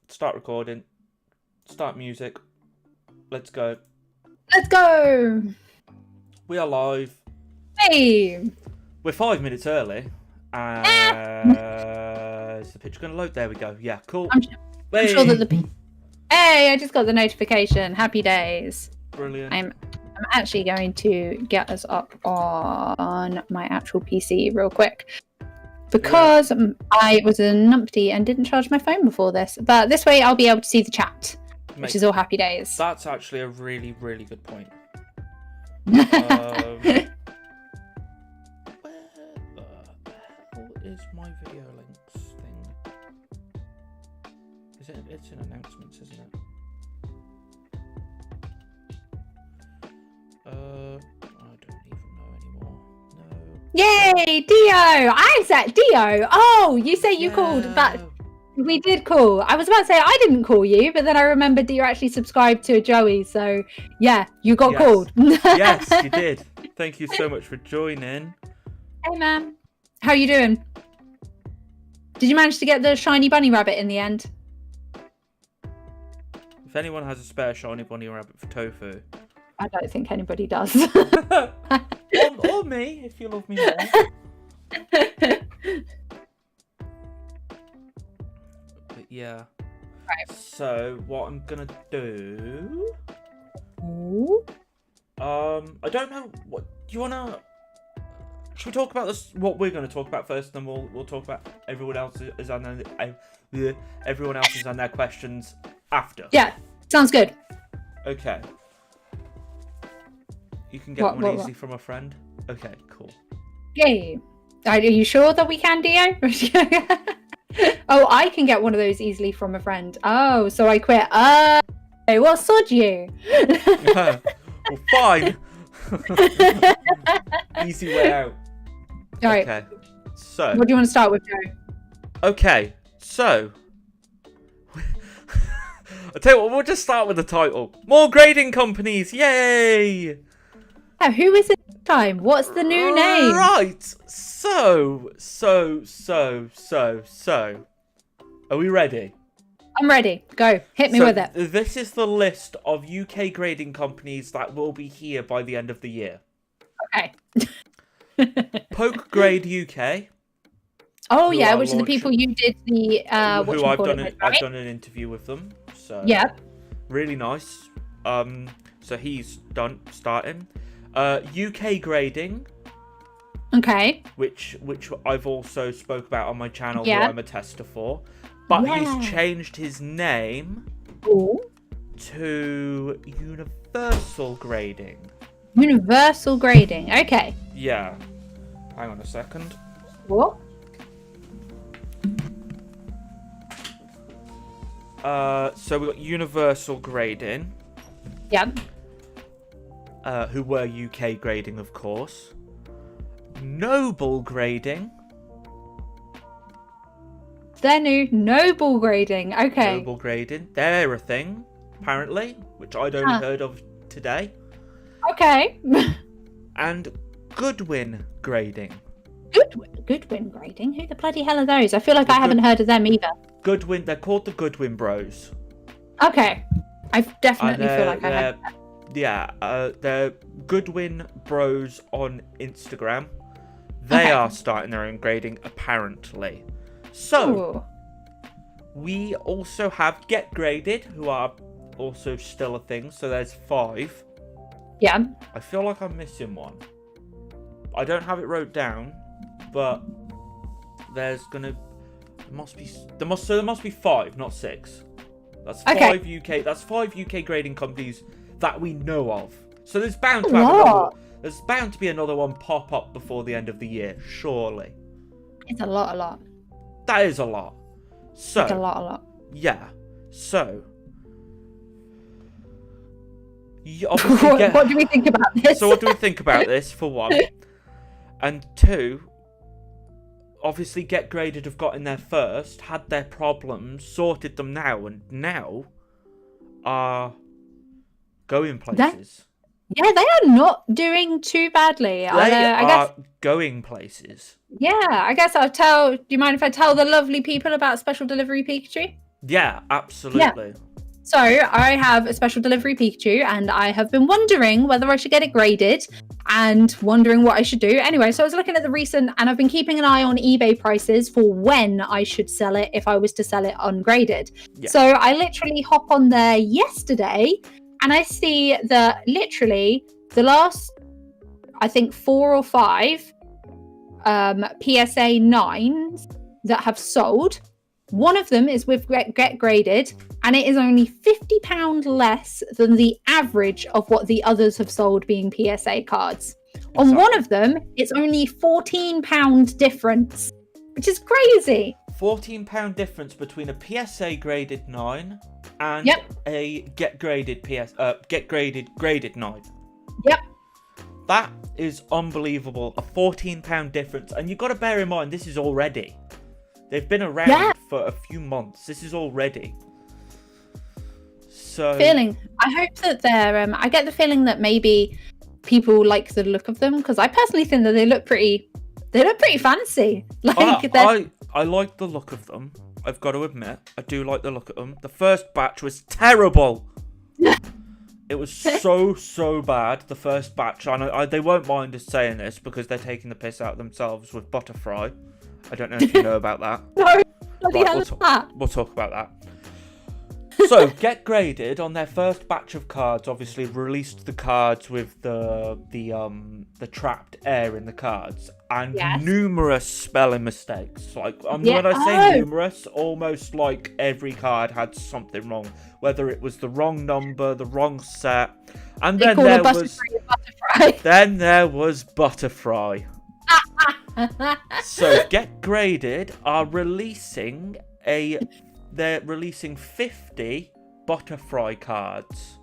start recording, start music. Let's go. Let's go. We are live. Hey. We're 5 minutes early. Is the picture going to load? There we go. Yeah, cool. I'm sure that the... Hey, I just got the notification. Happy days. Brilliant. I'm actually going to get us up on my actual PC real quick. Because I was a numpty and didn't charge my phone before this. But this way I'll be able to see the chat. Which is all happy days. That's actually a really, really good point. Where the hell is my video links thing? Is it? It's in announcements, isn't it? I don't even know anymore. No. Yay, Dio! I said Dio. Oh, you say you called, but we did call. I was about to say I didn't call you, but then I remembered that you're actually subscribed to Joey. So yeah, you got called. Yes, you did. Thank you so much for joining. Hey, man. How are you doing? Did you manage to get the shiny bunny rabbit in the end? If anyone has a spare shiny bunny rabbit for tofu. I don't think anybody does. or me, if you love me more. But yeah. Right. So what I'm gonna do? Ooh. I don't know. What do you wanna? Should we talk about this? What we're gonna talk about first, and then we'll talk about everyone else is on everyone else is on their questions after. Yeah, sounds good. Okay. You can get one easily from a friend. Okay, cool. Yay. Are you sure that we can, Dio? Oh, I can get one of those easily from a friend. Oh, so I quit. Well, sod you. Well, fine. Easy way out. All right. Okay. So. What do you want to start with, Joe? Okay. So. I'll tell you what. We'll just start with the title. More grading companies. Yay! Oh, who is it this time? What's the new name? Right. So. Are we ready? I'm ready. Go. Hit me with it. This is the list of UK grading companies that will be here by the end of the year. Okay. Poke Grade UK. Oh yeah, which are the people you did the who I've done an interview with them. So yeah. Really nice. So he's starting. UK grading. Okay. Which I've also spoke about on my channel, who Yeah. I'm a tester for. But he's changed his name to Universal Grading. Universal Grading. Okay. Yeah. Hang on a second. What? So we got Universal Grading. Yeah. Who were UK grading, of course. Noble Grading. They're new. Noble Grading. Okay. Noble Grading. They're a thing, apparently, which I'd only heard of today. Okay. And Goodwin Grading. Goodwin Grading? Who the bloody hell are those? I feel like I haven't heard of them either. Goodwin. They're called the Goodwin Bros. Okay. I definitely feel like I have. Yeah, they're Goodwin Bros on Instagram. They are starting their own grading, apparently. So, we also have Get Graded, who are also still a thing. So there's 5. Yeah. I feel like I'm missing one. I don't have it wrote down, but there must be 5, not 6. That's 5 UK. That's 5 UK grading companies that we know of. So there's bound to be another one pop up before the end of the year, surely. It's a lot. That is a lot. So it's a lot. Yeah. So what do we think about this? So what do we think about this, for one? And 2, obviously Get Graded have got in there first, had their problems, sorted them now, and now are going places. Yeah, they are not doing too badly. I guess going places. Yeah, I guess I'll tell. Do you mind if I tell the lovely people about Special Delivery Pikachu? Yeah, absolutely. So I have a special delivery Pikachu, and I have been wondering whether I should get it graded and wondering what I should do. Anyway, so I was looking at the recent, and I've been keeping an eye on eBay prices for when I should sell it if I was to sell it ungraded. Yeah. So I literally hop on there yesterday, and I see that literally the last, I think 4 or 5 PSA 9s that have sold. One of them is with Get Graded, and it is only £50 less than the average of what the others have sold being PSA cards. Exactly. On one of them, it's only £14 difference, which is crazy. £14 difference between a PSA graded 9 and a Get Graded graded 9. Yep. That is unbelievable. A £14 difference, and you've got to bear in mind this is already. They've been around for a few months. This is already. So I hope that they're. I get the feeling that maybe people like the look of them, because I personally think that they look pretty. They look pretty fancy. I like the look of them. I've got to admit, I do like the look of them. The first batch was terrible. It was so bad. The first batch. And they won't mind us saying this because they're taking the piss out of themselves with Butterfry. I don't know if you know about that. No, we'll talk about that. So, Get Graded on their first batch of cards obviously released the cards with the trapped air in the cards and numerous spelling mistakes. Like when I say numerous, almost like every card had something wrong, whether it was the wrong number, the wrong set, and then there was Butterfry. Then there was Butterfry. So Get Graded are releasing they're releasing 50 Butterfry cards.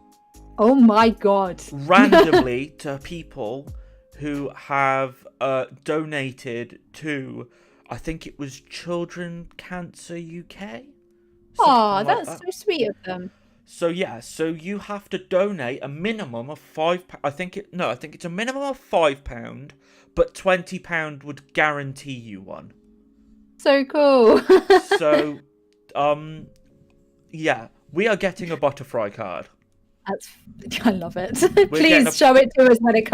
Oh my god. Randomly to people who have donated to, I think it was Children Cancer UK. Oh, that's so sweet of them. So so you have to donate a minimum of £5. I think it's a minimum of £5, but £20 would guarantee you one. So cool. So, we are getting a Butterfry card. I love it. Please show it to us when it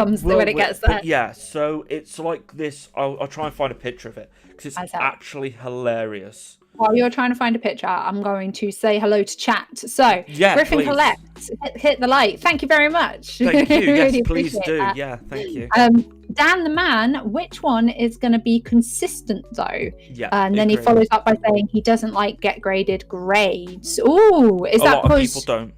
gets there. Yeah, so it's like this. I'll try and find a picture of it because it's actually hilarious. While you're trying to find a picture, I'm going to say hello to chat. So, Griffin please. Collect, hit the like. Thank you very much. Thank you. Really yes, please do. That. Yeah, thank you. Dan the Man, which one is going to be consistent though? Yeah. And then he follows up by saying he doesn't like Get Graded grades. Ooh, is that because people don't?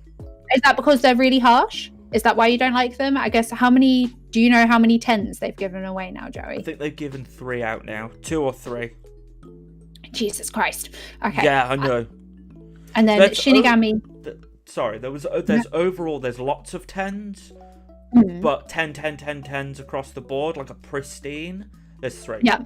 Is that because they're really harsh? Is that why you don't like them? I guess do you know how many 10s they've given away now, Joey? I think they've given 3 out now. 2 or 3. Jesus Christ. Okay. Yeah, I know. And then Shinigami. There's lots of 10s, but 10, 10, 10, 10s across the board, like a pristine. There's 3. Yeah.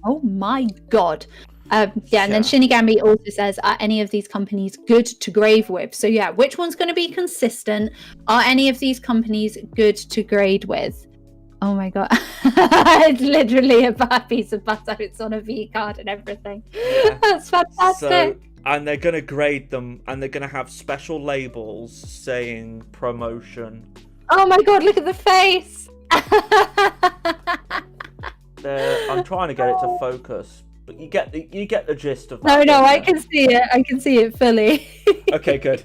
Oh my god. And then Shinigami also says, are any of these companies good to grade with? So which one's going to be consistent? Are any of these companies good to grade with? Oh my god. It's literally a bad piece of butter. It's on a V card and everything. Yeah. That's fantastic. And they're going to grade them and they're going to have special labels saying promotion. Oh my god, look at the face. I'm trying to get it to focus, but you get the gist of that. No, I can see it. I can see it fully. Okay, good.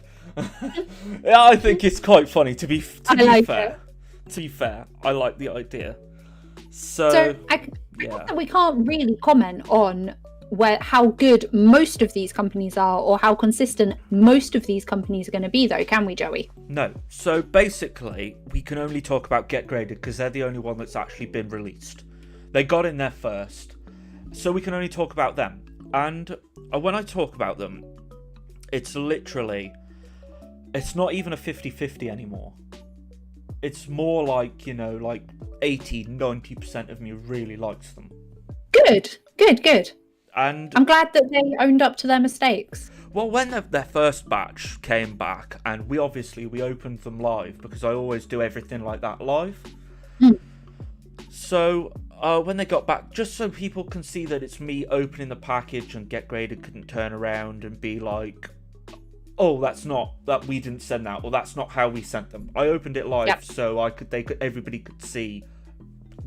Yeah, I think it's quite funny to be fair. To be fair, I like the idea. So I think that we can't really comment on how good most of these companies are or how consistent most of these companies are going to be, though, can we, Joey? No. So basically, we can only talk about Get Graded because they're the only one that's actually been released. They got in there first, so we can only talk about them. And when I talk about them, it's literally, it's not even a 50-50 anymore. It's more like, like 80-90% of me really likes them. Good. And I'm glad that they owned up to their mistakes. Well, when their first batch came back, and we opened them live, because I always do everything like that live. So when they got back, just so people can see that it's me opening the package and Get Graded couldn't turn around and be like, oh, that we didn't send that, or that's not how we sent them. I opened it live so everybody could see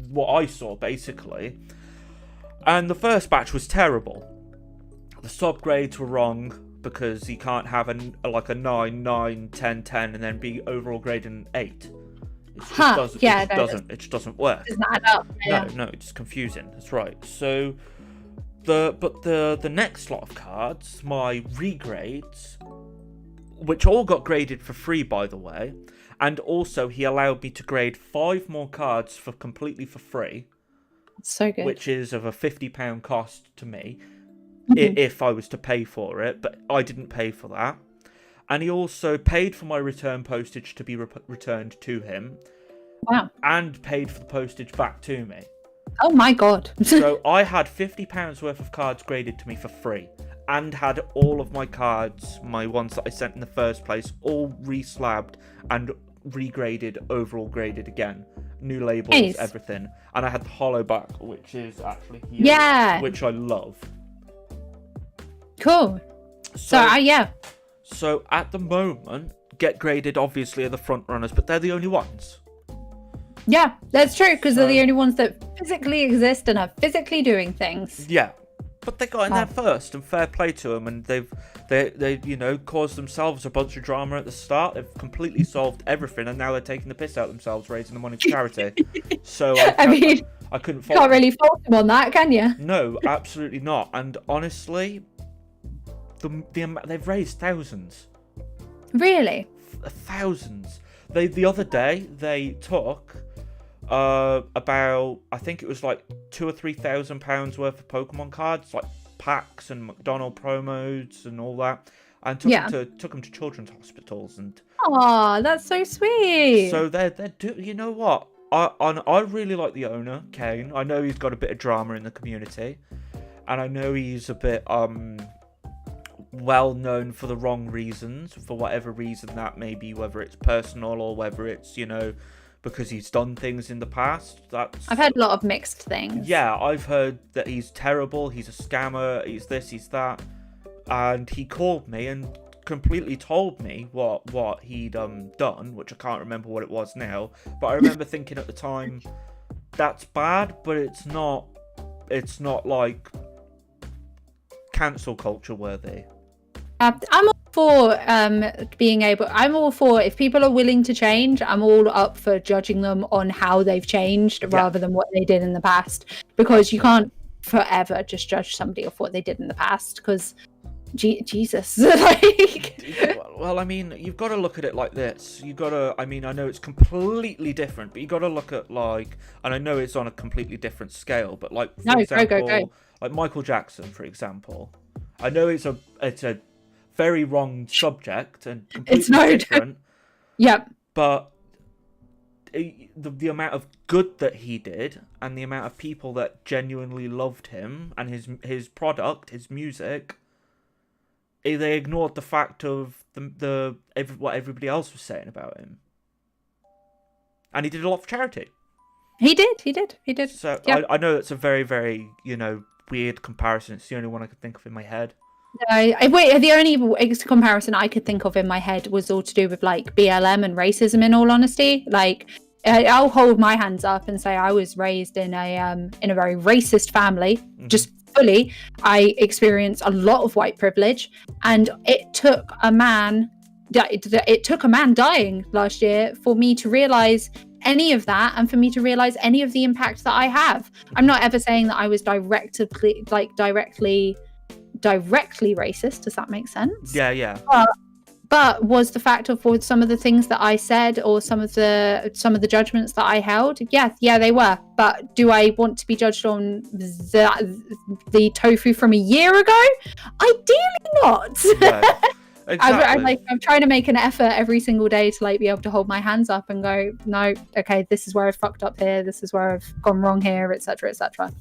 what I saw, basically. And the first batch was terrible. The subgrades were wrong because you can't have a 9, 9, 10, 10, and then be overall graded an 8. It just doesn't work. It doesn't add up. No, it's confusing. That's right. So the next lot of cards, my regrades, which all got graded for free, by the way, and also he allowed me to grade 5 more cards completely for free. So good. Which is of a £50 cost to me, if I was to pay for it, but I didn't pay for that. And he also paid for my return postage to be returned to him. Wow. And paid for the postage back to me. Oh my god. So I had £50 worth of cards graded to me for free, and had all of my cards, my ones that I sent in the first place, all re-slabbed and regraded, overall graded again. New labels, everything. And I had the hollow back, which is actually here. Yeah. Which I love. Cool. So at the moment, Get Graded obviously are the front runners, but they're the only ones. Yeah, that's true, because they're the only ones that physically exist and are physically doing things. Yeah, but they got in there first, and fair play to them, and they caused themselves a bunch of drama at the start. They've completely solved everything, and now they're taking the piss out of themselves, raising the money for charity. So I couldn't fault can't really fault them on that, can you? No, absolutely not. And honestly, they've raised thousands. Really? Thousands. The other day they took about, I think it was like £2,000 or £3,000 worth of Pokemon cards, like packs and McDonald's promos and all that, and took them to children's hospitals. And oh, that's so sweet. So they're you know what? I really like the owner, Kane. I know he's got a bit of drama in the community, and I know he's a bit well known for the wrong reasons, for whatever reason that may be, whether it's personal or whether it's, because he's done things in the past. I've heard a lot of mixed things. Yeah, I've heard that he's terrible, he's a scammer, he's this, he's that. And he called me and completely told me what he'd done, which I can't remember what it was now, but I remember thinking at the time, that's bad, but it's not like cancel culture worthy. I'm all for I'm all for, if people are willing to change, I'm all up for judging them on how they've changed rather than what they did in the past, because you can't forever just judge somebody off what they did in the past, because Jesus. Well, I mean, you've got to look at it like this. I know it's completely different, but you got to look at, like, and I know it's on a completely different scale, but like, for example, go. Like Michael Jackson, for example. I know it's a very wrong subject and completely different. Yep. But the amount of good that he did, and the amount of people that genuinely loved him and his product, his music, they ignored the fact of what everybody else was saying about him. And he did a lot for charity. He did. So yeah. I know it's a very, very, weird comparison. It's the only one I could think of in my head. The only comparison I could think of in my head was all to do with like BLM and racism, in all honesty. Like, I'll hold my hands up and say I was raised in a very racist family, just fully. I experienced a lot of white privilege, and it took a man dying last year for me to realize any of that, and for me to realize any of the impact that I have. I'm not ever saying that I was directly racist. Does that make sense? Yeah. But was the fact of some of the things that I said, or some of the judgments that I held? Yeah, they were. But do I want to be judged on the tofu from a year ago? Ideally not. Yeah, exactly. I'm trying to make an effort every single day to be able to hold my hands up and go, no, okay, this is where I've fucked up here. This is where I've gone wrong here, etc., etc.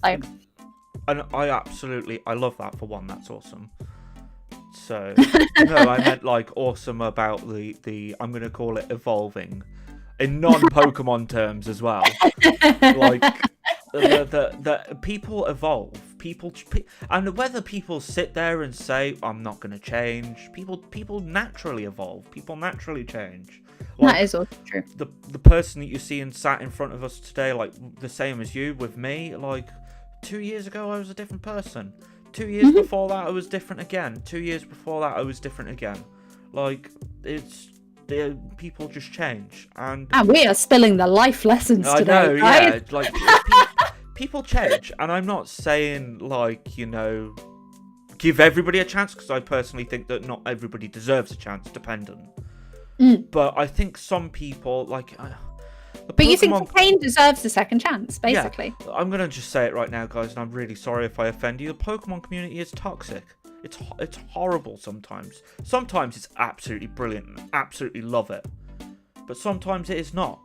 And I love that, for one. That's awesome. So, no, I meant awesome about the I'm going to call it evolving in non-Pokemon terms as well. The people evolve. and whether people sit there and say, I'm not going to change, people naturally evolve. People naturally change. That is also true. The person that you see and sat in front of us today, like the same as you with me, like 2 years ago I was a different person. 2 years before that I was different again. 2 years before that I was different again. Like people just change, and we are spilling the life lessons today. I know, right? yeah. Like people change, and I'm not saying like, you know, give everybody a chance, because I personally think that not everybody deserves a chance, dependent. But I think some people like. But you think the pain deserves a second chance, basically? Yeah, I'm gonna just say it right now, guys, and I'm really sorry if I offend you. The Pokemon community is toxic. It's horrible sometimes. Sometimes it's absolutely brilliant and absolutely love it. But sometimes it is not.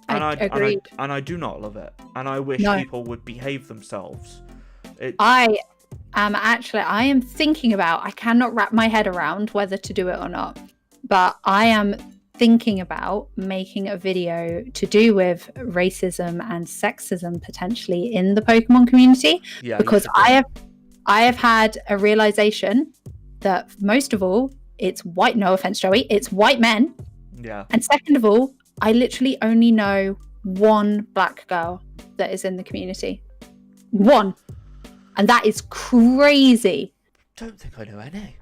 And I do not love it. And I wish people would behave themselves. I am thinking about, I cannot wrap my head around whether to do it or not. But I am thinking about making a video to do with racism and sexism potentially in the Pokemon community. Yeah, because I have had a realization that most of all, it's white, no offense, Joey, it's white men. Yeah. And second of all, I literally only know one black girl that is in the community. One. And that is crazy. Don't think I know any.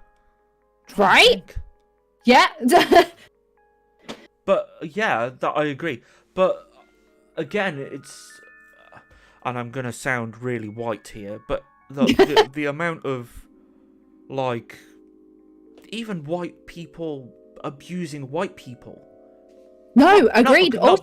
Right? Yeah. But yeah, that I agree. But again, it's, and I'm gonna sound really white here, but the amount of, like, even white people abusing white people. No, agreed. Not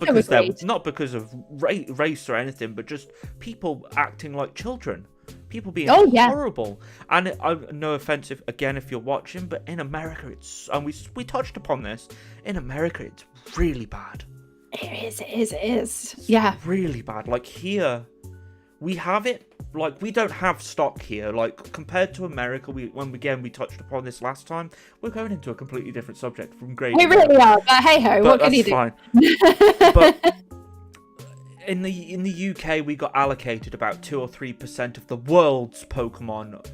because of race or anything, but just people acting like children. People being horrible. And no offense if you're watching, but in America and we touched upon this, in America it's really bad. It is. Yeah. It's really bad. Like here, we have it. Like, we don't have stock here. Like, compared to America, we touched upon this last time. We're going into a completely different subject from grade. We really are, but hey ho, what can you do? Fine. But in the UK, we got allocated about 2 or 3% of the world's Pokemon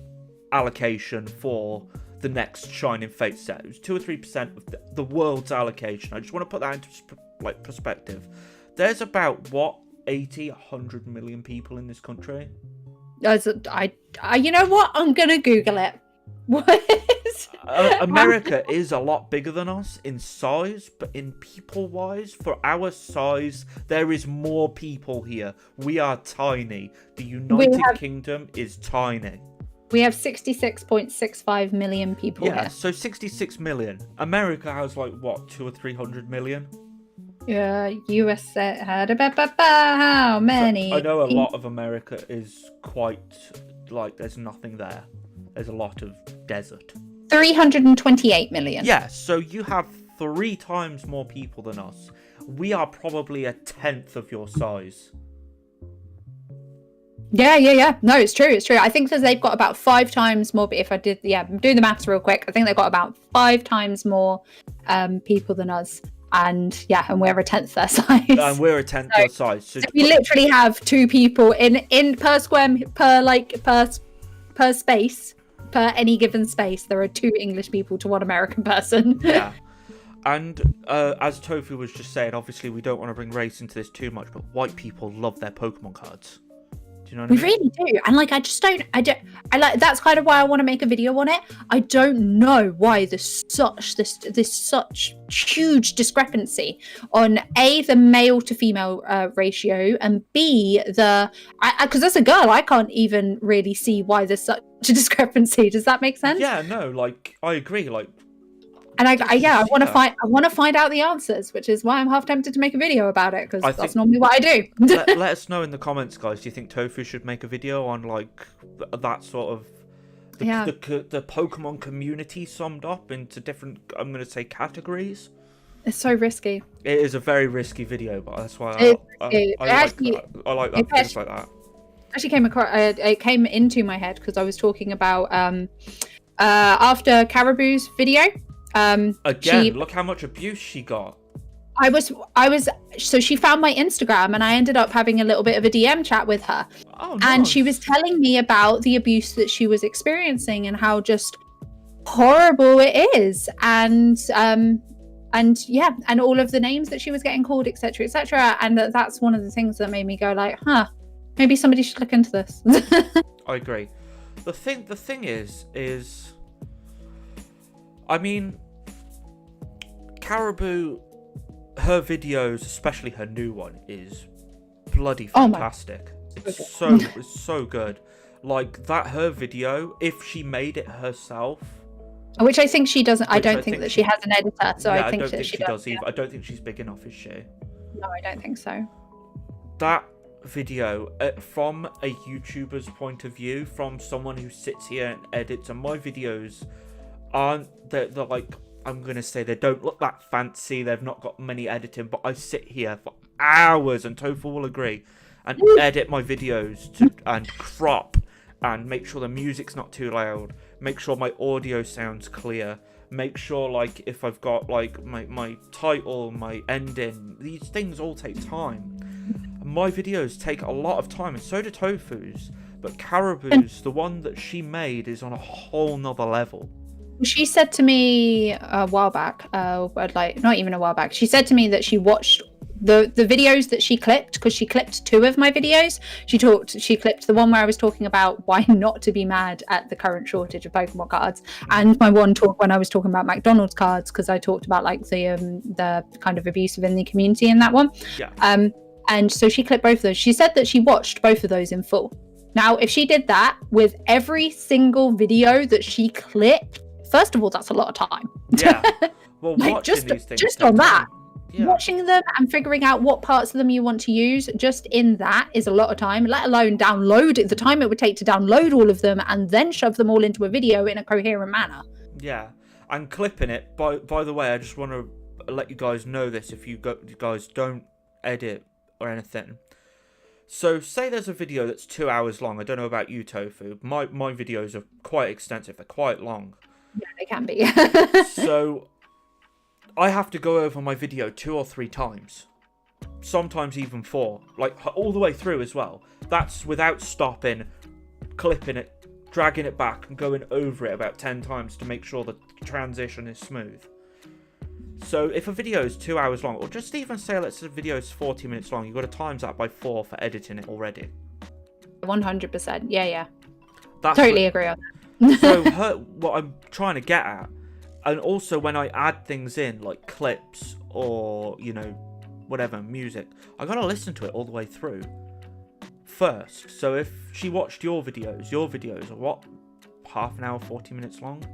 allocation for the next Shining Fate set. It was 2 or 3% of the world's allocation. I just want to put that into perspective. There's about 100 million people in this country. You know what? I'm gonna Google it. What? America is a lot bigger than us in size, but in people-wise, for our size, there is more people here. We are tiny. The United Kingdom is tiny. We have 66.65 million people here. So 66 million. America has like what, 200 or 300 million? USA had how many? I know a lot of America is quite like there's nothing there. There's a lot of desert. 328 million. Yeah, so you have 3 times more people than us. We are probably a 10th of your size. Yeah. No, it's true. I think that they've got about 5 times more. But if I did, do the maths real quick. I think they've got about 5 times more people than us. And we're a 10th their size. And we're a 10th their size. So we literally have 2 people in per square per space, per any given space. There are 2 English people to 1 American person. Yeah. And as Tofu was just saying, obviously we don't want to bring race into this too much, but white people love their Pokemon cards. Do you know what I mean? We really do. And like, that's kind of why I want to make a video on it. I don't know why there's such huge discrepancy on A, the male to female ratio, and B, because as a girl, I can't even really see why there's such a discrepancy. Does that make sense? Yeah, no, like, I agree, like. And I want to find out the answers, which is why I'm half tempted to make a video about it, because that's normally what I do. let us know in the comments, guys. Do you think Tofu should make a video on like that sort of the Pokemon community summed up into different, I'm going to say, categories? It's so risky. It is a very risky video, but that's why I like that things like that. Actually it came into my head because I was talking about after Caribou's video. Again, look how much abuse she got. So she found my Instagram and I ended up having a little bit of a DM chat with her. Oh, and she was nice. telling me about the abuse that she was experiencing and how just horrible it is. And yeah, and all of the names that she was getting called, etc., etc. And that's one of the things that made me go like, huh, maybe somebody should look into this. I agree. The thing is, I mean, Caribou, her videos, especially her new one, is bloody fantastic. It's so good. Like that, her video, if she made it herself, which I think she doesn't. I don't think that she has an editor, so yeah, I think don't that think she she does. does either. I don't think she's big enough, is she? No, I don't think so. That video, from a YouTuber's point of view, from someone who sits here and edits, and my videos aren't, they're like, I'm gonna say they don't look that fancy, they've not got many editing, but I sit here for hours, and Topher will agree, and edit my videos and crop and make sure the music's not too loud, make sure my audio sounds clear, make sure like if I've got like my title, my ending, these things all take time. My videos take a lot of time, and so do Tofu's, but Caribou's, the one that she made, is on a whole nother level. She said to me a while back, like not even a while back, she said to me that she watched the videos that she clipped, because she clipped 2 of my videos. She clipped the one where I was talking about why not to be mad at the current shortage of Pokemon cards, and my one talk when I was talking about McDonald's cards, because I talked about like the kind of abuse within the community in that one. Yeah. And so she clipped both of those. She said that she watched both of those in full. Now, if she did that with every single video that she clipped, first of all, that's a lot of time. Yeah. Well, like, watching these things just on that. Yeah. Watching them and figuring out what parts of them you want to use, just in that is a lot of time, let alone download it, the time it would take to download all of them and then shove them all into a video in a coherent manner. Yeah, and clipping it, by the way, I just want to let you guys know this, if you guys don't edit or anything. So say there's a video that's 2 hours long. I don't know about you, Tofu. My videos are quite extensive, they're quite long. Yeah, they can be. So I have to go over my video 2 or 3 times, sometimes even 4, like all the way through as well. That's without stopping, clipping it, dragging it back, and going over it about 10 times to make sure the transition is smooth. So if a video is 2 hours long, or just even say let's say a video is 40 minutes long, you've got to times that by 4 for editing it already. 100%. Yeah. That's totally agree on that. So what I'm trying to get at, and also when I add things in, like clips or, you know, whatever, music, I gotta listen to it all the way through first. So if she watched your videos are what, half an hour, 40 minutes long?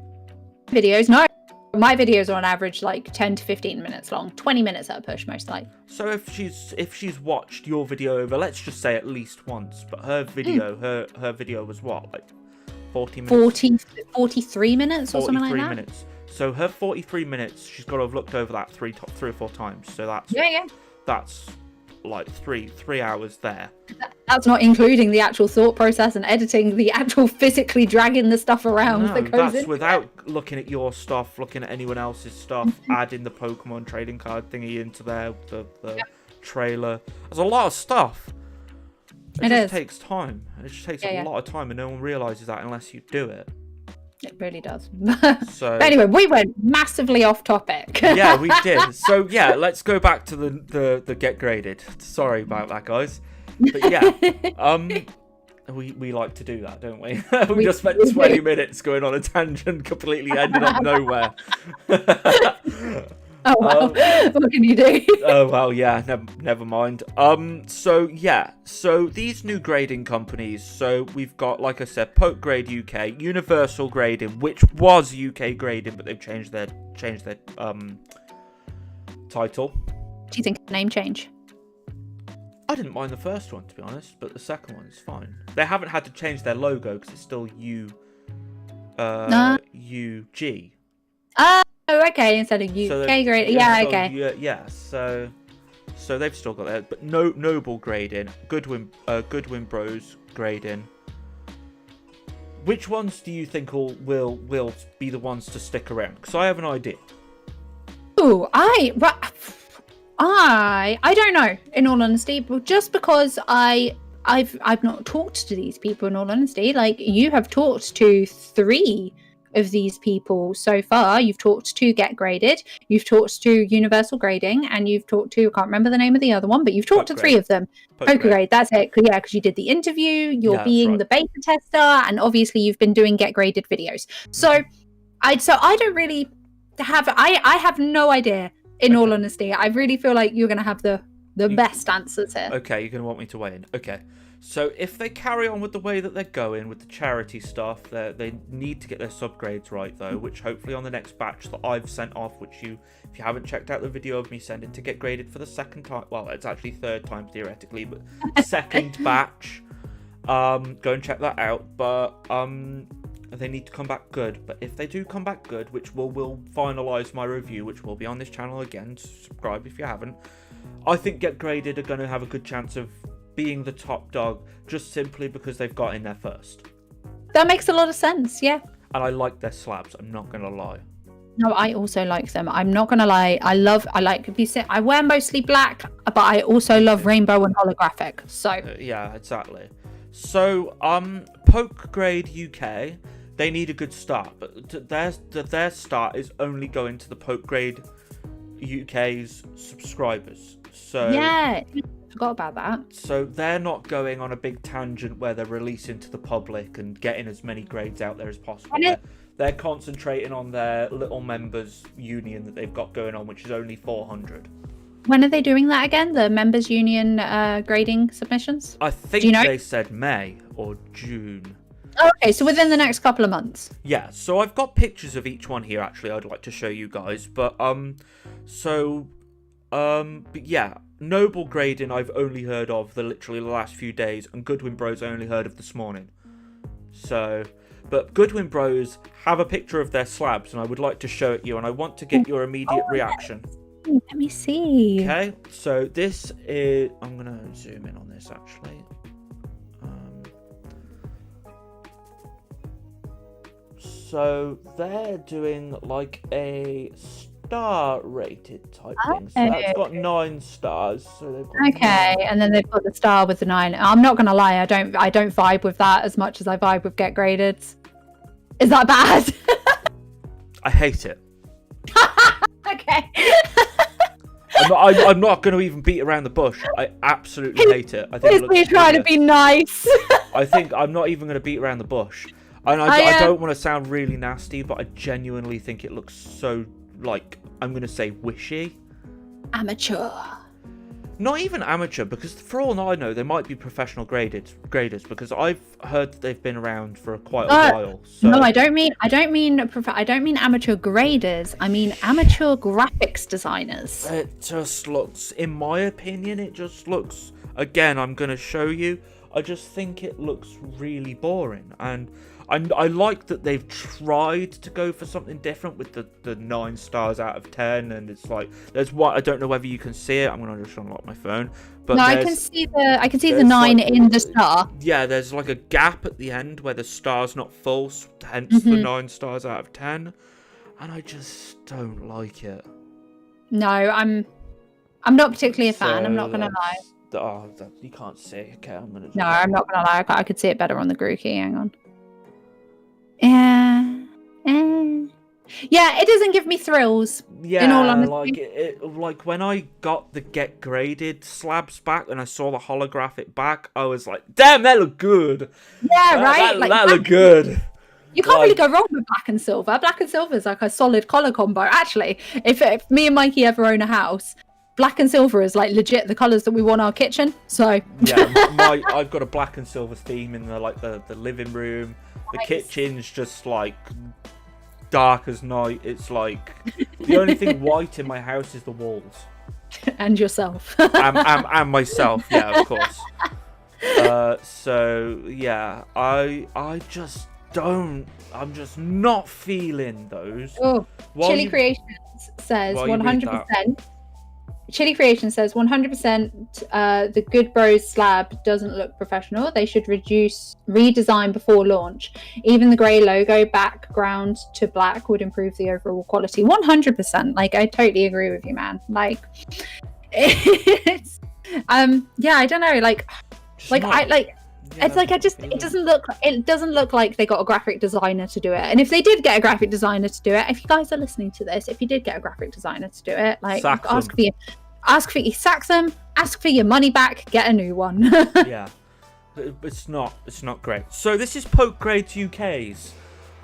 Videos? No. My videos are on average like 10 to 15 minutes long, 20 minutes at a push, most likely. So if she's watched your video over, let's just say at least once, but her video, her video was what, like 40 minutes? 43 minutes or something like that? 43 minutes. So her 43 minutes, she's got to have looked over that three or four times. So that's that's like three hours there. That's not including the actual thought process and editing, the actual physically dragging the stuff around that goes that's in. Without looking at your stuff, looking at anyone else's stuff, adding the Pokemon trading card thingy into there, the trailer. There's a lot of stuff. It just takes time. It just takes a lot of time, and no one realizes that unless you do it. It really does. So but anyway, we went massively off topic. Yeah, we did. So yeah, let's go back to the get graded. Sorry about that, guys. But yeah, we like to do that, don't we? we just spent 20 minutes going on a tangent, completely ended up nowhere. Oh well, what can you do? Oh well, yeah, never mind. So yeah, so these new grading companies. So we've got, like I said, Pokegrade UK, Universal Grading, which was UK Grading, but they've changed their title. Do you think it's a name change? I didn't mind the first one, to be honest, but the second one is fine. They haven't had to change their logo because it's still UG. Oh, okay. Instead of UK Grading, yeah, okay. Yeah, so they've still got that, but Noble Grading, Goodwin Bros Grading. Which ones do you think will be the ones to stick around? Because I have an idea. Ooh, I don't know, in all honesty, but just because I've not talked to these people, in all honesty. Like, you have talked to 3 of these people so far. You've talked to Get Graded, you've talked to Universal Grading, and you've talked to, I can't remember the name of the other one, but you've talked to 3 of them. Pokegrade, that's it. Yeah, because you did the interview, you're being the beta tester, and obviously you've been doing Get Graded videos. So I don't really have, I have no idea, in all honesty. I really feel like you're going to have the best answers here. Okay, you're going to want me to weigh in. Okay. So if they carry on with the way that they're going with the charity stuff, they need to get their subgrades right, though, which hopefully on the next batch that I've sent off, which if you haven't checked out the video of me sending to Get Graded for the second time, well, it's actually third time theoretically, but second batch, go and check that out. But they need to come back good. But if they do come back good, which will finalise my review, which will be on this channel again, subscribe if you haven't, I think Get Graded are going to have a good chance of being the top dog, just simply because they've got in there first. That makes a lot of sense, yeah. And I like their slabs, I'm not going to lie. No, I also like them. I'm not going to lie. I like, if you say, I wear mostly black, but I also love rainbow and holographic, so. Yeah, exactly. So, Pokegrade UK, they need a good start, but their start is only going to the Pokegrade UK's subscribers. So yeah, I forgot about that. So they're not going on a big tangent where they're releasing to the public and getting as many grades out there as possible. They're concentrating on their little members union that they've got going on, which is only 400. When are they doing that again? The members union grading submissions? I think they said May or June. Oh, okay, so within the next couple of months. Yeah, so I've got pictures of each one here, actually, I'd like to show you guys. But, but yeah, Noble Grading I've only heard of literally the last few days, and Goodwin Bros I only heard of this morning. So, but Goodwin Bros have a picture of their slabs, and I would like to show it you, and I want to get your immediate reaction. Let me see. Okay, so this is, I'm going to zoom in on this, actually. So they're doing like a star rated type thing. So that's got 9 stars. So they've got 9. And then they've got the star with the 9. I'm not gonna lie, I don't vibe with that as much as I vibe with Get Graded. Is that bad? I hate it. Okay. I'm not going to even beat around the bush. I absolutely hate it. I think you're trying to be nice. I think I'm not even going to beat around the bush. And I don't want to sound really nasty, but I genuinely think it looks so, like, I'm going to say wishy. Amateur. Not even amateur, because for all I know, they might be professional graders, because I've heard that they've been around for quite a while. So. No, I don't mean amateur graders. I mean amateur graphics designers. It just looks, in my opinion, it just looks, again, I'm going to show you, I just think it looks really boring. And I like that they've tried to go for something different with the 9 stars out of 10, and it's like there's what, I don't know whether you can see it. I'm gonna just unlock my phone, but no, I can see the 9 like, in the star. Yeah, there's like a gap at the end where the star's not full, hence the 9 stars out of 10, and I just don't like it. No, I'm not particularly a fan. I'm not gonna lie. Oh, you can't see. Okay, I'm gonna. No, I'm not gonna lie. I could see it better on the Grookey. Hang on. Yeah, it doesn't give me thrills. Yeah, in all honesty. like when I got the Get Graded slabs back and I saw the holographic back, I was like, "Damn, that looked good." Yeah, right. That looked good. You can't really go wrong with black and silver. Black and silver is like a solid color combo. Actually, if me and Mikey ever own a house, black and silver is like legit the colors that we want our kitchen. So yeah, I've got a black and silver theme in the living room. The kitchen's just like dark as night. It's like the only thing white in my house is the walls. And yourself. and myself, yeah, of course. So yeah, I just don't. I'm just not feeling those. Oh, Chili Creations says 100%. Chili Creation says 100% the Good Bros slab doesn't look professional. They should redesign before launch. Even the grey logo background to black would improve the overall quality. 100%. Like, I totally agree with you, man. Like, It's yeah, I don't know, like Just not- yeah, it's like it doesn't look like they got a graphic designer to do it. And if they did get a graphic designer to do it, if you guys are listening to this, if you did get a graphic designer to do it, like Sack sack them, ask for your money back, get a new one. Yeah, it's not great. So this is Pokegrade UK's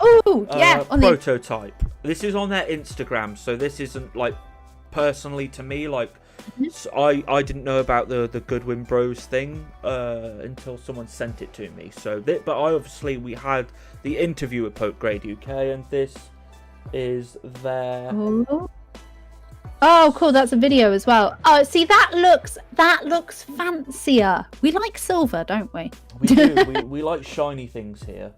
Oh yeah, on the prototype. This is on their Instagram, so this isn't like personally to me. Like, so I didn't know about the Goodwin Bros thing until someone sent it to me. So, we had the interview with Pokegrade UK, and this is their. Oh, cool! That's a video as well. Oh, see, that looks fancier. We like silver, don't we? We do. we like shiny things here.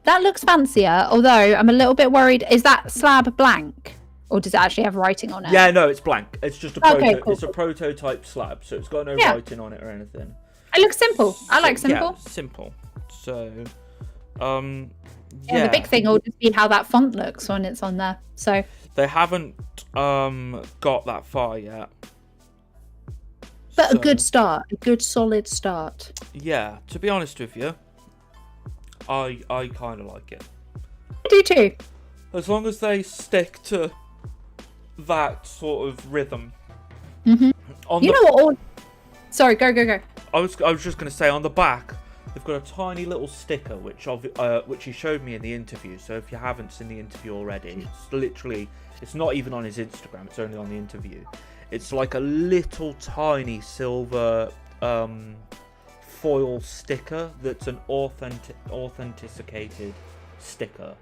That looks fancier. Although I'm a little bit worried. Is that slab blank, or does it actually have writing on it? Yeah, no, it's blank. It's just a cool. a prototype slab, so it's got no writing on it or anything. It looks simple. I like simple. Yeah, simple. So, the big thing will just be how that font looks when it's on there. So they haven't got that far yet. But a good start, a good solid start. Yeah, to be honest with you, I kind of like it. I do too. As long as they stick to that sort of rhythm. You know what? Sorry, go. I was just going to say, on the back, they've got a tiny little sticker, which he showed me in the interview. So if you haven't seen the interview already, it's not even on his Instagram. It's only on the interview. It's like a little tiny silver foil sticker that's an authenticated sticker.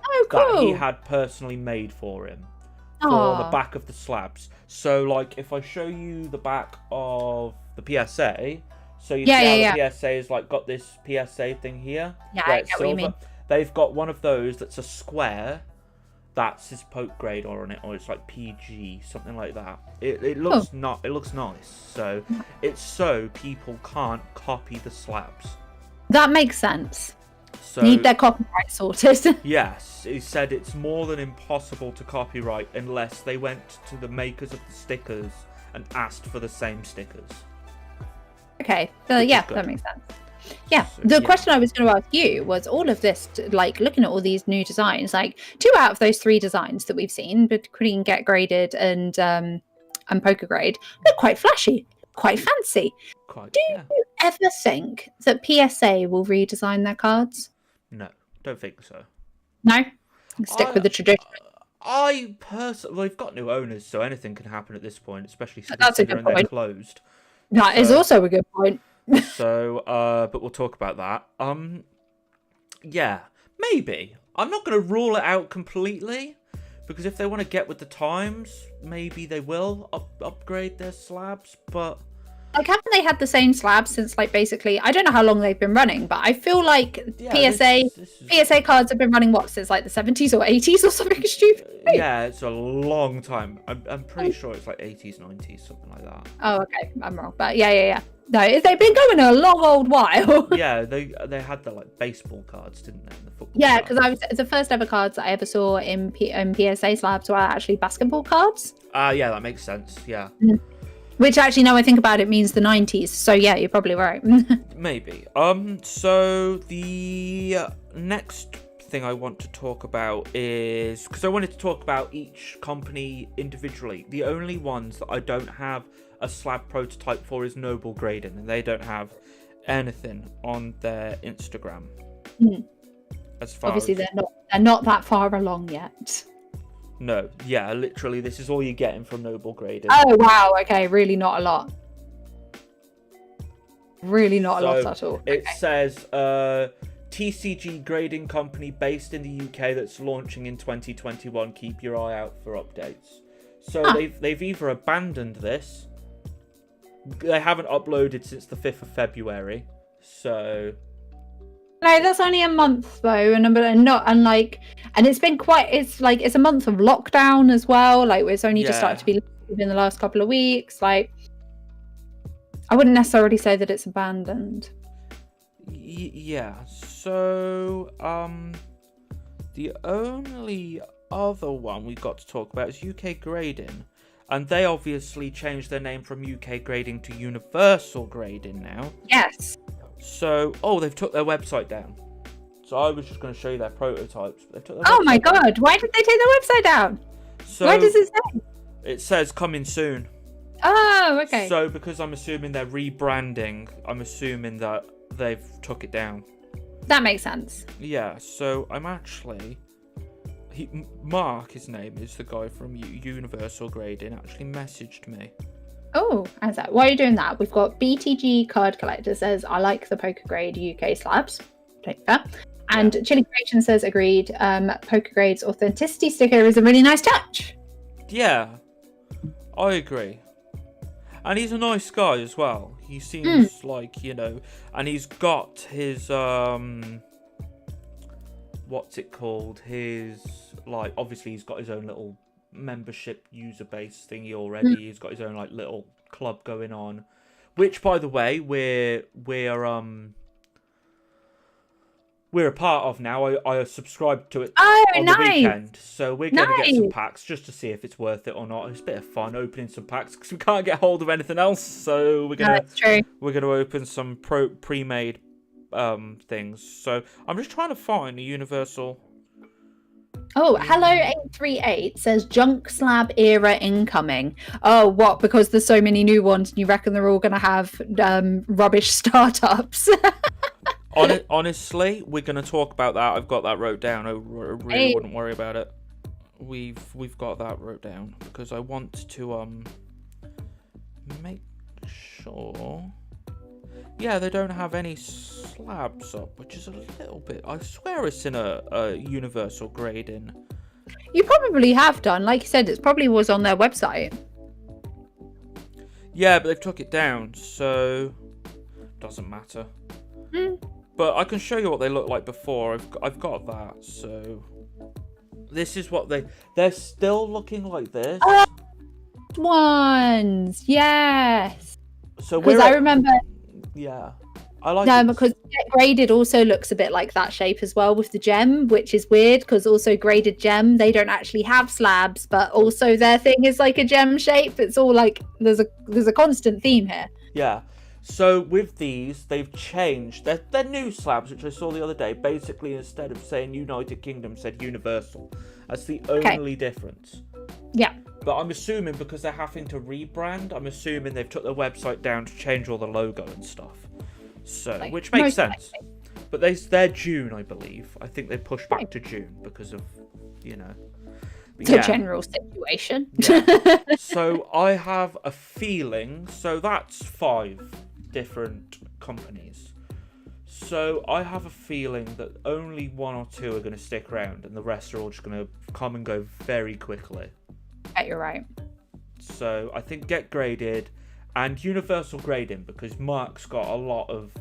Oh, cool. That he had personally made for him. For the back of the slabs. So, like, if I show you the back of the PSA, so you see how the PSA is like got this PSA thing here. Yeah, I get what you mean. They've got one of those that's a square. That's his poke grade on it, or it's like PG, something like that. It looks it looks nice. So it's so people can't copy the slabs. That makes sense. So, need their copyright sorted. Yes, he said it's more than impossible to copyright unless they went to the makers of the stickers and asked for the same stickers. Okay, that makes sense. Yeah, the question I was going to ask you was all of this, like looking at all these new designs, like 2 out of those 3 designs that we've seen between Get Graded and Pokegrade, look quite flashy, quite fancy. Do you ever think that PSA will redesign their cards? No, don't think so. No? Stick with the tradition. I personally, they've got new owners, so anything can happen at this point, especially considering they're closed. That is also a good point. So, but we'll talk about that. Yeah, maybe. I'm not going to rule it out completely, because if they want to get with the times, maybe they will upgrade their slabs, but... Like, haven't they had the same slabs since, like, basically, I don't know how long they've been running, but I feel like PSA cards have been running, since, like, the 70s or 80s or something stupid? Yeah, it's a long time. I'm pretty sure it's, like, 80s, 90s, something like that. Oh, okay. I'm wrong. But, yeah. No, they've been going a long old while. Yeah, they had the, like, baseball cards, didn't they? The football yeah, because the first ever cards that I ever saw in PSA slabs were actually basketball cards. Yeah, that makes sense, yeah. Which actually, now I think about it, means the 90s. So yeah, you're probably right. Maybe. So the next thing I want to talk about is, because I wanted to talk about each company individually. The only ones that I don't have a slab prototype for is Noble Grading, and they don't have anything on their Instagram. Obviously, they're not that far along yet. No, yeah, literally, this is all you're getting from Noble Grading. Oh, wow, okay, really not a lot. Really not a lot at all. It says, TCG grading company based in the UK that's launching in 2021. Keep your eye out for updates. So they've either abandoned this, they haven't uploaded since the 5th of February, so... No, that's only a month though, and it's been it's a month of lockdown as well. Like, it's only just started to be in the last couple of weeks. Like, I wouldn't necessarily say that it's abandoned. Yeah. So, the only other one we've got to talk about is UK Grading, And they obviously changed their name from UK grading to universal grading now. Yes. So, they've took their website down. So I was just going to show you their prototypes. But they took their Oh my website down. god, why did they take their website down? So, Why does it say? It says coming soon. Oh, okay. So because I'm assuming they're rebranding, I'm assuming that they've took it down. That makes sense. Yeah, so I'm actually... Mark, his name is the guy from Universal Grading, actually messaged me. Oh, how's that? Why are you doing that? We've got BTG Card Collector says, I like the Poker Grade UK slabs. Take that. And Chili Creation says, agreed, Poker Grade's authenticity sticker is a really nice touch. Yeah, I agree. And he's a nice guy as well. He seems like, and he's got his, what's it called? His, obviously he's got his own little membership user base thingy already. He's got his own, little club going on. Which, by the way, we're a part of now. I subscribed to it on the weekend. So we're going to get some packs just to see if it's worth it or not. It's a bit of fun opening some packs because we can't get hold of anything else. So we're going to open some pre-made things. So I'm just trying to find a universal. Oh, hello 838 says junk slab era incoming. Oh, what? Because there's so many new ones and you reckon they're all going to have rubbish startups? Honestly, we're going to talk about that. I've got that wrote down. I really wouldn't worry about it. We've got that wrote down because I want to make sure. Yeah, they don't have any slabs up, which is a little bit. I swear it's in a universal grading. You probably have done. Like you said, it probably was on their website. Yeah, but they've took it down, so doesn't matter. But I can show you what they look like before. I've got that. So this is what they're still looking like this. Ones, yes. So because I remember. Yeah, I like. No, because Get Graded also looks a bit like that shape as well with the gem, which is weird because also Graded Gem, they don't actually have slabs, but also their thing is like a gem shape. It's all like there's a constant theme here. Yeah. So with these, they've changed. They're new slabs, which I saw the other day. Basically, instead of saying United Kingdom, said Universal. That's the only difference. Yeah. But I'm assuming because they're having to rebrand, I'm assuming they've took their website down to change all the logo and stuff. So, which makes sense. But they're June, I believe. I think they pushed back to June because of, The general situation. Yeah. So I have a feeling. So that's 5 different companies. So I have a feeling that only 1 or 2 are going to stick around, and the rest are all just going to come and go very quickly. Yeah, you're right. So I think Get Graded and Universal Grading, because Mark's got a lot of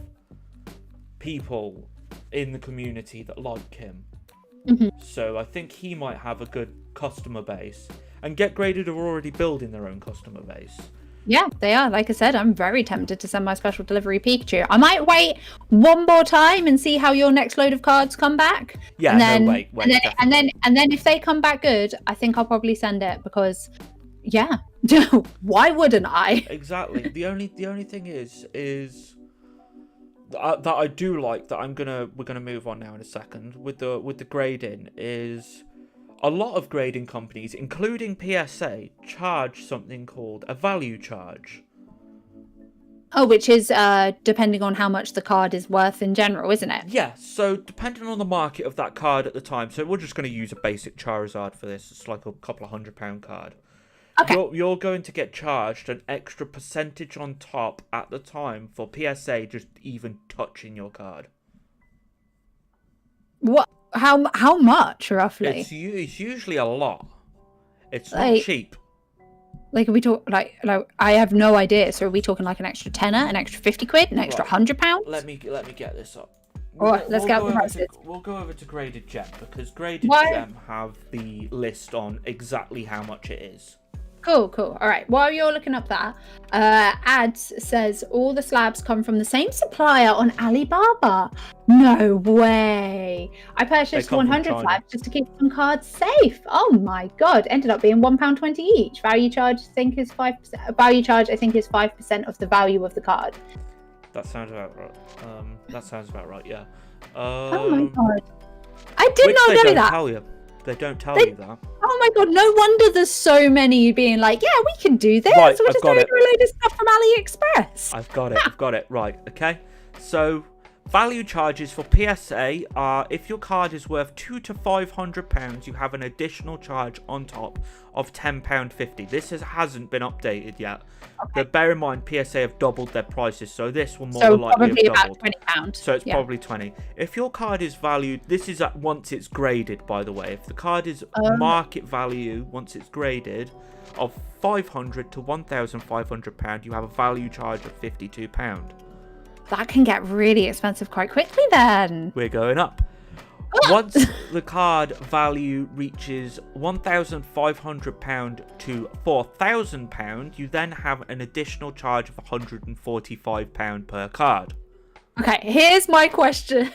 people in the community that like him. So I think he might have a good customer base. And Get Graded are already building their own customer base. Yeah, they are. Like I said, I'm very tempted to send my special delivery Pikachu. I might wait one more time and see how your next load of cards come back. Yeah, and then, wait. And then if they come back good, I think I'll probably send it because, yeah, why wouldn't I? Exactly. The only thing is that I do like that we're gonna move on now in a second with the grading is. A lot of grading companies, including PSA, charge something called a value charge. Oh, which is depending on how much the card is worth in general, isn't it? Yeah, so depending on the market of that card at the time, so we're just going to use a basic Charizard for this. It's like a couple of £100 card. Okay. You're going to get charged an extra percentage on top at the time for PSA just even touching your card. What? How much roughly? It's usually a lot. It's not cheap. Like, are we talk like I have no idea. So are we talking like an extra tenner, an extra 50 quid, an extra £100? Let me get this up. Let's get the prices. We'll go over to Graded Gem because Graded Gem have the list on exactly how much it is. Cool. All right. While you're looking up that, ads says all the slabs come from the same supplier on Alibaba. No way. I purchased 100 slabs just to keep some cards safe. Oh my god. Ended up being £1.20 each. Value charge, I think, is 5%. Value charge, I think, is 5% of the value of the card. That sounds about right. That sounds about right. Yeah. Oh my god. I did not know that. They don't tell you that. Oh my god, no wonder there's so many being like, yeah, we can do this. Right, We're just going to do a load of stuff from AliExpress. I've got it. Right, okay. So, value charges for PSA are, if your card is worth £200 to £500, you have an additional charge on top of £10.50. This hasn't been updated yet. Okay. But bear in mind, PSA have doubled their prices, so this will more than likely have doubled. About £20. So it's probably 20. If your card is valued, this is at once it's graded, by the way. If the card is market value, once it's graded, of £500 to £1,500, you have a value charge of £52. That can get really expensive quite quickly then. We're going up. Once the card value reaches £1,500 to £4,000, you then have an additional charge of £145 per card. Okay, here's my question.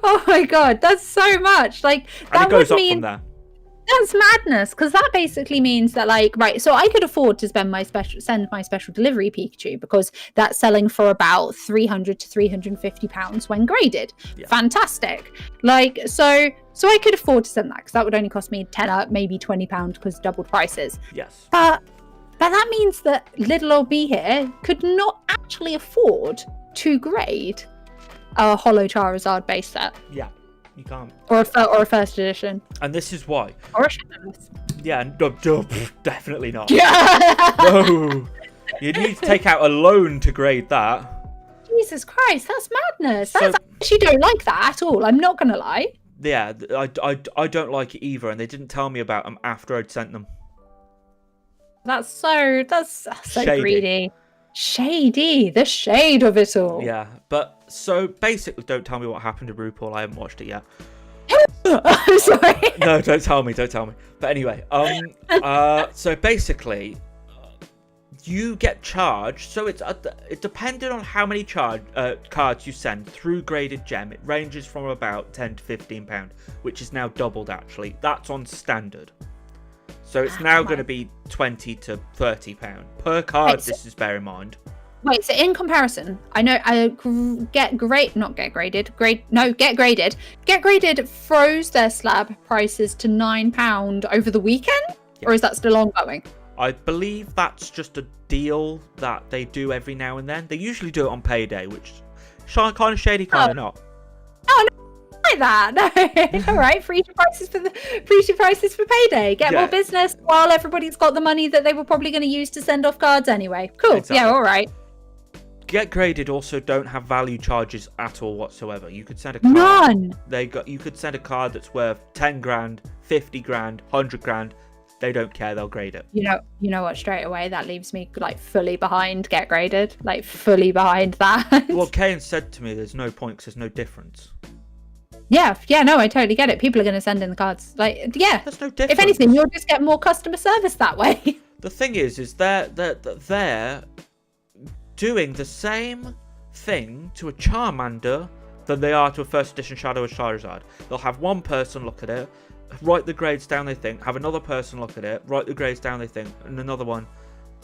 Oh my god, that's so much. Like, that and it goes would up mean from there. That's madness, because that basically means that, like, right, so I could afford to send my special delivery Pikachu because that's selling for about £300 to £350 when graded. Yeah. Fantastic. Like, so I could afford to send that because that would only cost me £10, maybe £20 because doubled prices. Yes. But that means that little old me here could not actually afford to grade a Holo Charizard base set. Yeah. You can't. Or a first edition. And this is why. Or a Shadowless. Yeah, definitely not. Yeah. No. You need to take out a loan to grade that. Jesus Christ, that's madness. I actually don't like that at all. I'm not going to lie. Yeah, I don't like it either, and they didn't tell me about them after I'd sent them. That's so greedy. Shady, the shade of it all. Yeah, but so basically, don't tell me what happened to RuPaul. I haven't watched it yet. I'm sorry. No, don't tell me. But anyway, so basically, you get charged. So it's depending on how many cards you send through graded gem. It ranges from about £10 to £15, which is now doubled actually. That's on standard. So it's now going to be £20 to £30 per card. Wait, this is bear in mind. Wait, so in comparison, I know Get Graded froze their slab prices to £9 over the weekend, or is that still ongoing? I believe that's just a deal that they do every now and then. They usually do it on payday, which kind of shady, kind of not. Oh no. Like that. No. All right, free prices for payday. Get more business while everybody's got the money that they were probably going to use to send off cards anyway. Cool. Exactly. Yeah, all right. Get Graded also don't have value charges at all whatsoever. You could send a card. None. You could send a card that's worth 10 grand, 50 grand, 100 grand. They don't care. They'll grade it. You know what? Straight away, that leaves me like fully behind Get Graded. Like fully behind that. Well, Kane said to me, "There's no point because there's no difference." Yeah, no, I totally get it. People are going to send in the cards. Like, yeah. There's no difference. If anything, you'll just get more customer service that way. The thing is they're doing the same thing to a Charmander than they are to a first edition Shadow or Charizard. They'll have one person look at it, write the grades down they think, have another person look at it, write the grades down they think, and another one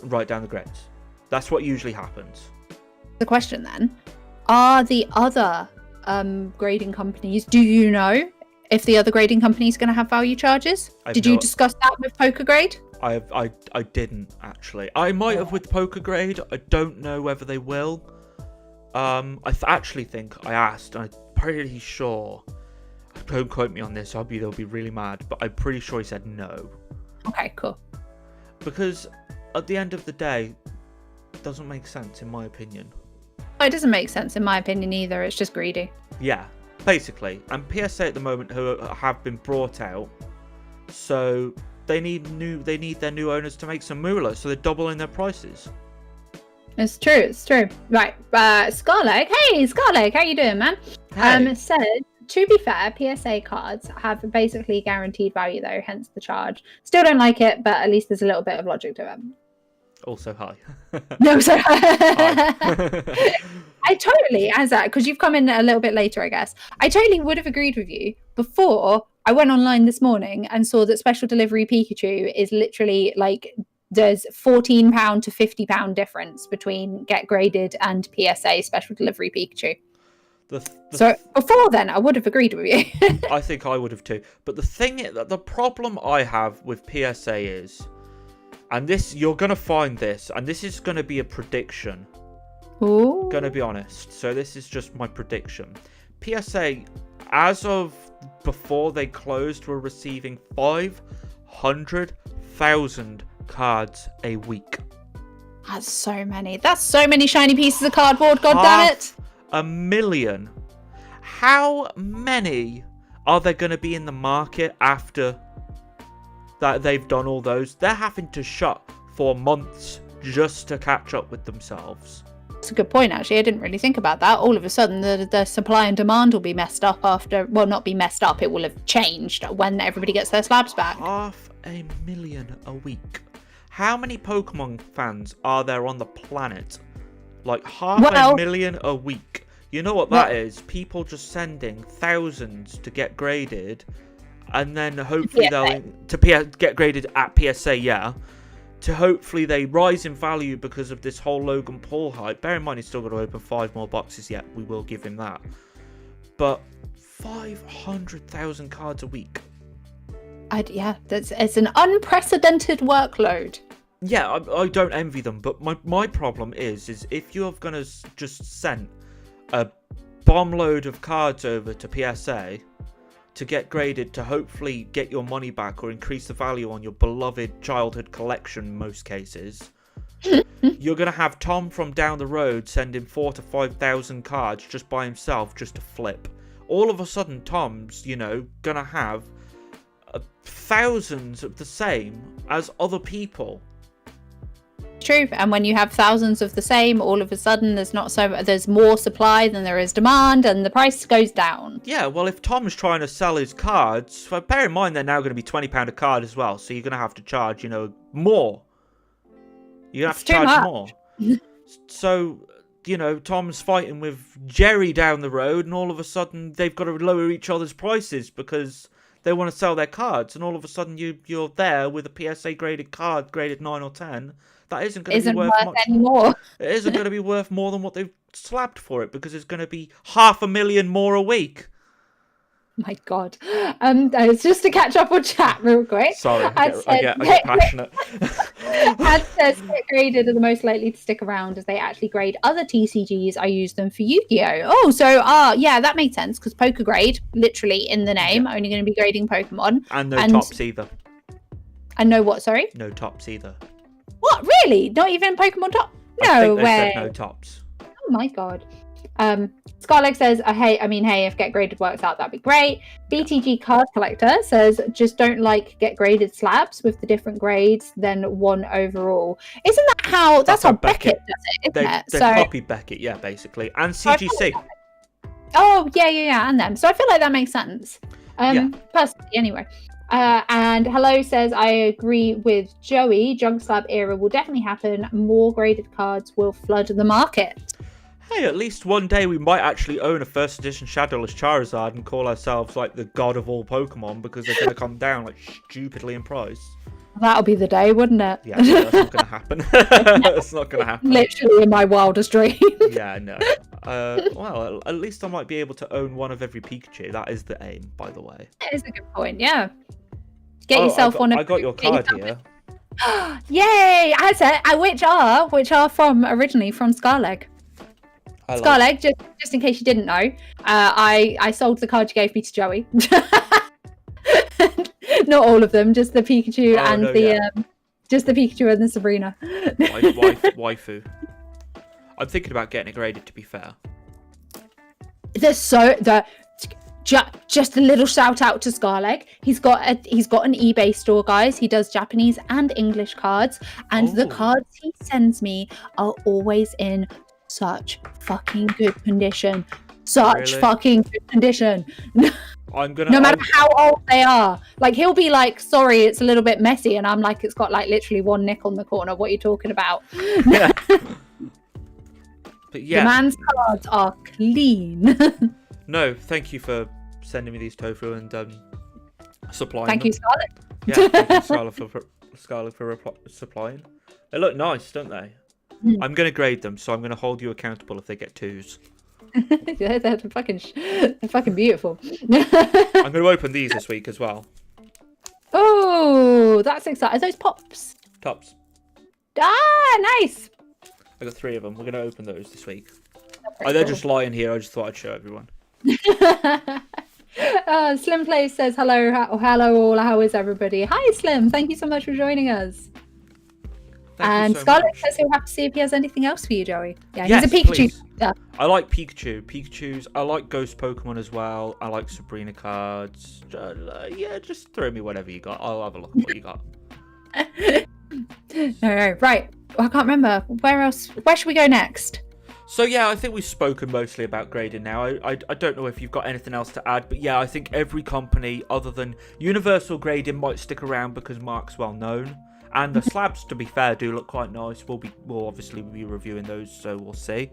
write down the grades. That's what usually happens. The question then, are the other grading companies, do you know if the other grading company is going to have value charges? Did you discuss that with PokeGrade? I didn't actually. I might have with PokeGrade. I don't know whether they will. I actually think I asked. I'm pretty sure. Don't quote me on this. They'll be really mad. But I'm pretty sure he said no. Okay, cool. Because at the end of the day, it doesn't make sense in my opinion. It doesn't make sense in my opinion either. It's just greedy. Yeah, basically. And PSA at the moment who have been brought out, so they need their new owners to make some moolah, so they're doubling their prices. It's true. Right, Scarleg. Hey, Scarleg, how you doing, man? Hey. Said to be fair, PSA cards have basically guaranteed value though, hence the charge. Still don't like it, but at least there's a little bit of logic to it. Also, hi. No, so Hi. I totally, as that, because you've come in a little bit later, I guess. I totally would have agreed with you before I went online this morning and saw that special delivery Pikachu is literally like there's £14 to £50 difference between get graded and PSA special delivery Pikachu. So before then, I would have agreed with you. I think I would have too. But the problem I have with PSA is, and this you're gonna find this, and this is gonna be a prediction. Ooh. Gonna be honest. So this is just my prediction. PSA, as of before they closed, were receiving 500,000 cards a week. That's so many. That's so many shiny pieces of cardboard. God damn it! 500,000. How many are there going to be in the market after that they've done all those? They're having to shut for months just to catch up with themselves. That's a good point, actually. I didn't really think about that. All of a sudden, the supply and demand will be messed up after... Well, not be messed up. It will have changed when everybody gets their slabs back. 500,000 a week. How many Pokemon fans are there on the planet? Like 500,000 a week. You know what that is? People just sending thousands to get graded, and then hopefully they'll get graded at PSA. Yeah, to hopefully they rise in value because of this whole Logan Paul hype. Bear in mind he's still got to open 5 more boxes yet. We will give him that. But 500,000 cards a week. Yeah, it's an unprecedented workload. Yeah, I don't envy them, but my problem is if you're going to just send a bomb load of cards over to PSA to get graded to hopefully get your money back or increase the value on your beloved childhood collection in most cases, you're going to have Tom from down the road sending 4,000 to 5,000 cards just by himself just to flip. All of a sudden, Tom's, going to have thousands of the same as other people. True, and when you have thousands of the same, all of a sudden there's more supply than there is demand, and the price goes down. Yeah, well, if Tom's trying to sell his cards, well, bear in mind they're now going to be £20 a card as well, so you're going to have to charge, more. You're going to have to charge more. So, Tom's fighting with Jerry down the road, and all of a sudden they've got to lower each other's prices because they want to sell their cards, and all of a sudden you're there with a PSA graded card, graded 9 or 10. That isn't going to be worth much anymore. It isn't going to be worth more than what they've slapped for it because it's going to be 500,000 more a week. My God. It's just to catch up on chat real quick. Sorry, I get passionate. Ad says get graded are the most likely to stick around as they actually grade other TCGs. I use them for Yu-Gi-Oh! Oh, so yeah, that makes sense because Poker Grade, literally in the name, only going to be grading Pokemon. And no tops either. And no what, sorry? No tops either. What, really? Not even Pokemon top? No way. Said no tops. Oh my God. Scarleg says, hey, if get graded works out, that'd be great. BTG Card Collector says, just don't like get graded slabs with the different grades than one overall. Isn't that how, that's how Beckett does it, isn't it? They copied Beckett, yeah, basically. And CGC. Oh, yeah, and them. So I feel like that makes sense. Personally, anyway. And Hello says, I agree with Joey. Junk Slab era will definitely happen. More graded cards will flood the market. Hey, at least one day we might actually own a first edition Shadowless Charizard and call ourselves like the god of all Pokemon because they're going to come down like stupidly in price. That'll be the day, wouldn't it? Yeah, no, that's not going to happen. That's not going to happen. Literally in my wildest dreams. Yeah, no. Well, at least I might be able to own one of every Pikachu. That is the aim, by the way. That is a good point, yeah. Get yourself one of... I got your card here. Yay! I said, which are from originally from Scarleg. Scarleg, just in case you didn't know, I sold the card you gave me to Joey. Not all of them, just the Pikachu just the Pikachu and the Sabrina. Waifu. I'm thinking about getting it graded, to be fair. Just a little shout out to Scarleg. He's got an eBay store, guys. He does Japanese and English cards, and the cards he sends me are always in such fucking good condition. such Really? fucking good condition. I'm gonna. No matter how old they are. Like, he'll be like, sorry, it's a little bit messy. And I'm like, it's got like literally one nick on the corner. What are you talking about? Yeah. But yeah. The man's cards are clean. No, thank you for sending me these tofu and supplying Thank them. you, Scarlett. Yeah, thank you, Scarlett, for supplying. They look nice, don't they? I'm going to grade them, so I'm going to hold you accountable if they get 2s. Yeah, they're fucking beautiful. I'm going to open these this week as well. Oh, that's exciting. Are those pops? Tops. Ah, nice. I got 3 of them. We're going to open those this week. They're just lying here. I just thought I'd show everyone. Slim Place says hello all. How is everybody? Hi, Slim. Thank you so much for joining us. Thank you so Scarlett much. says he'll have to see if he has anything else for you, Joey. Yeah, Yes, he's a Pikachu. please. Yeah. I like Pikachu's. I like Ghost Pokemon as well. I like Sabrina cards. Yeah, just throw me whatever you got. I'll have a look at what you got. No, right. Well, I can't remember. Where should we go next? So yeah, I think we've spoken mostly about grading now. I don't know if you've got anything else to add, but yeah, I think every company other than Universal Grading might stick around because Mark's well known. And the slabs, to be fair, do look quite nice. We'll obviously be reviewing those, so we'll see.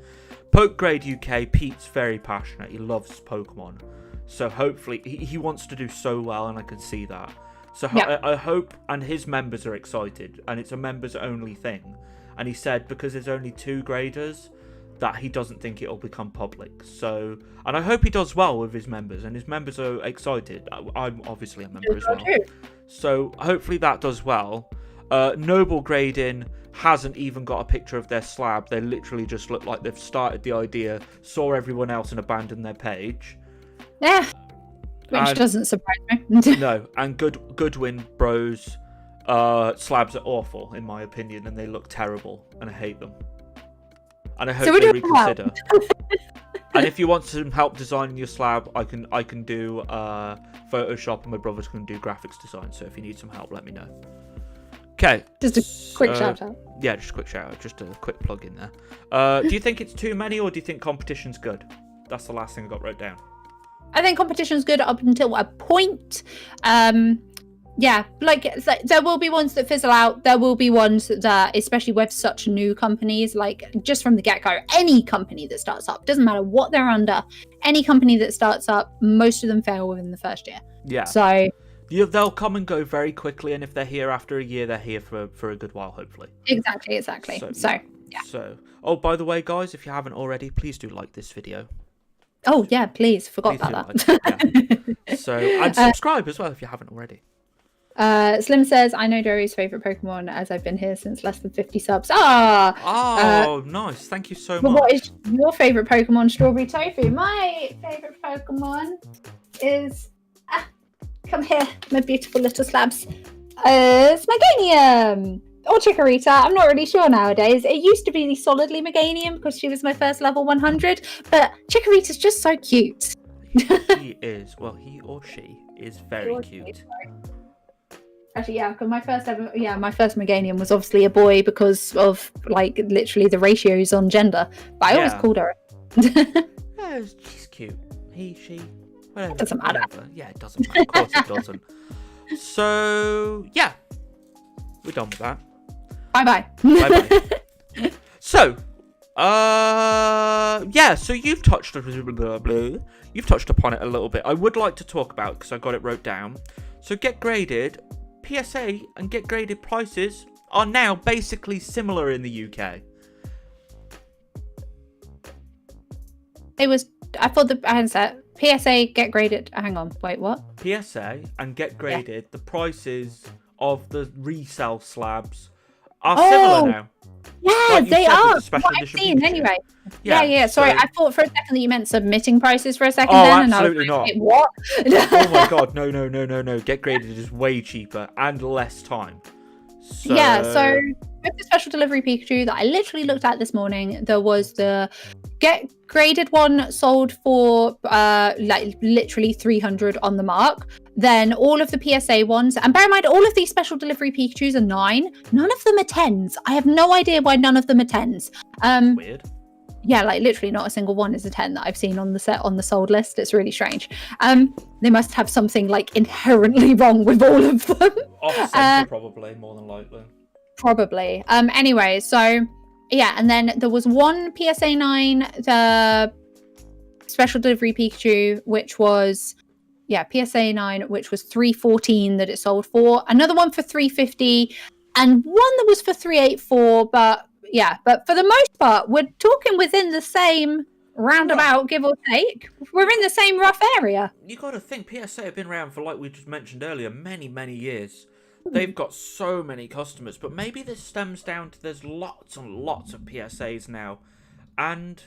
Poke Grade UK, Pete's very passionate. He loves Pokemon. So hopefully, he wants to do so well, and I can see that. So yeah. I hope, and his members are excited, and it's a members only thing. And he said because there's only 2 graders, that he doesn't think it'll become public. So, and I hope he does well with his members, and his members are excited. I'm obviously a member as well. So hopefully that does well. Noble Grading hasn't even got a picture of their slab. They literally just look like they've started the idea, saw everyone else and abandoned their page. Yeah, which doesn't surprise me. No, and Goodwin Bros slabs are awful in my opinion, and they look terrible, and I hate them. And I hope they reconsider. And if you want some help designing your slab, I can do Photoshop, and my brothers can do graphics design. So if you need some help, let me know. Okay. Just a quick shout out. Yeah, just a quick shout out. Just a quick plug in there. Do you think it's too many, or do you think competition's good? That's the last thing I got wrote down. I think competition's good up until a point. Yeah, like there will be ones that fizzle out. There will be ones that, especially with such new companies, like just from the get-go, any company that starts up, doesn't matter what they're under, any company that starts up, most of them fail within the first year. Yeah. So they'll come and go very quickly, and if they're here after a year, they're here for a good while, hopefully. Exactly. So yeah. So, oh, by the way, guys, if you haven't already, please do like this video. Oh yeah, please. Forgot about that. Yeah. So, and subscribe as well if you haven't already. Slim says, I know Joey's favourite Pokemon as I've been here since less than 50 subs. Nice. Thank you so much. What is your favourite Pokemon, Strawberry Tofu? My favourite Pokemon is... come here, my beautiful little slabs. It's Meganium! Or Chikorita. I'm not really sure nowadays. It used to be solidly Meganium because she was my first level 100. But Chikorita's just so cute. He is. Well, he or she is very cute. Actually, yeah, because my first Meganium was obviously a boy because of like literally the ratios on gender. But I always called her. Yeah, she's cute. He, she, whatever. It doesn't matter. Whatever. Yeah, it doesn't matter. Of course it doesn't. So yeah, we're done with that. Bye bye. Bye. So, yeah. So you've touched upon it a little bit. I would like to talk about because I got it wrote down. So Get Graded, PSA and Get Graded prices are now basically similar in the UK. I thought I hadn't said PSA Get Graded. Hang on, wait, what? PSA and Get Graded, the prices of the resale slabs are similar now. Yeah, like they are. What I've seen anyway. Yeah. Sorry, I thought for a second that you meant submitting prices for a second. Oh, then, absolutely and I was like, not. What? Oh my god, no. Get Graded is way cheaper and less time. So... Yeah, so with the special delivery Pikachu that I literally looked at this morning, there was the Get Graded one sold for like literally 300 on the mark. Then all of the PSA ones, and bear in mind, all of these special delivery Pikachus are 9. None of them are 10s. I have no idea why none of them are 10s. Weird. Yeah, like literally not a single one is a 10 that I've seen on the sold list. It's really strange. They must have something like inherently wrong with all of them. Off center, probably, more than likely. Probably. Anyway, so yeah, and then there was one PSA 9, the special delivery Pikachu, which was PSA 9, which was 314 that it sold for. Another one for 350, and one that was for 384. But for the most part, we're talking within the same roundabout, give or take. We're in the same rough area. You got to think, PSA have been around for, like we just mentioned earlier, many, many years. They've got so many customers, but maybe this stems down to there's lots and lots of PSAs now, and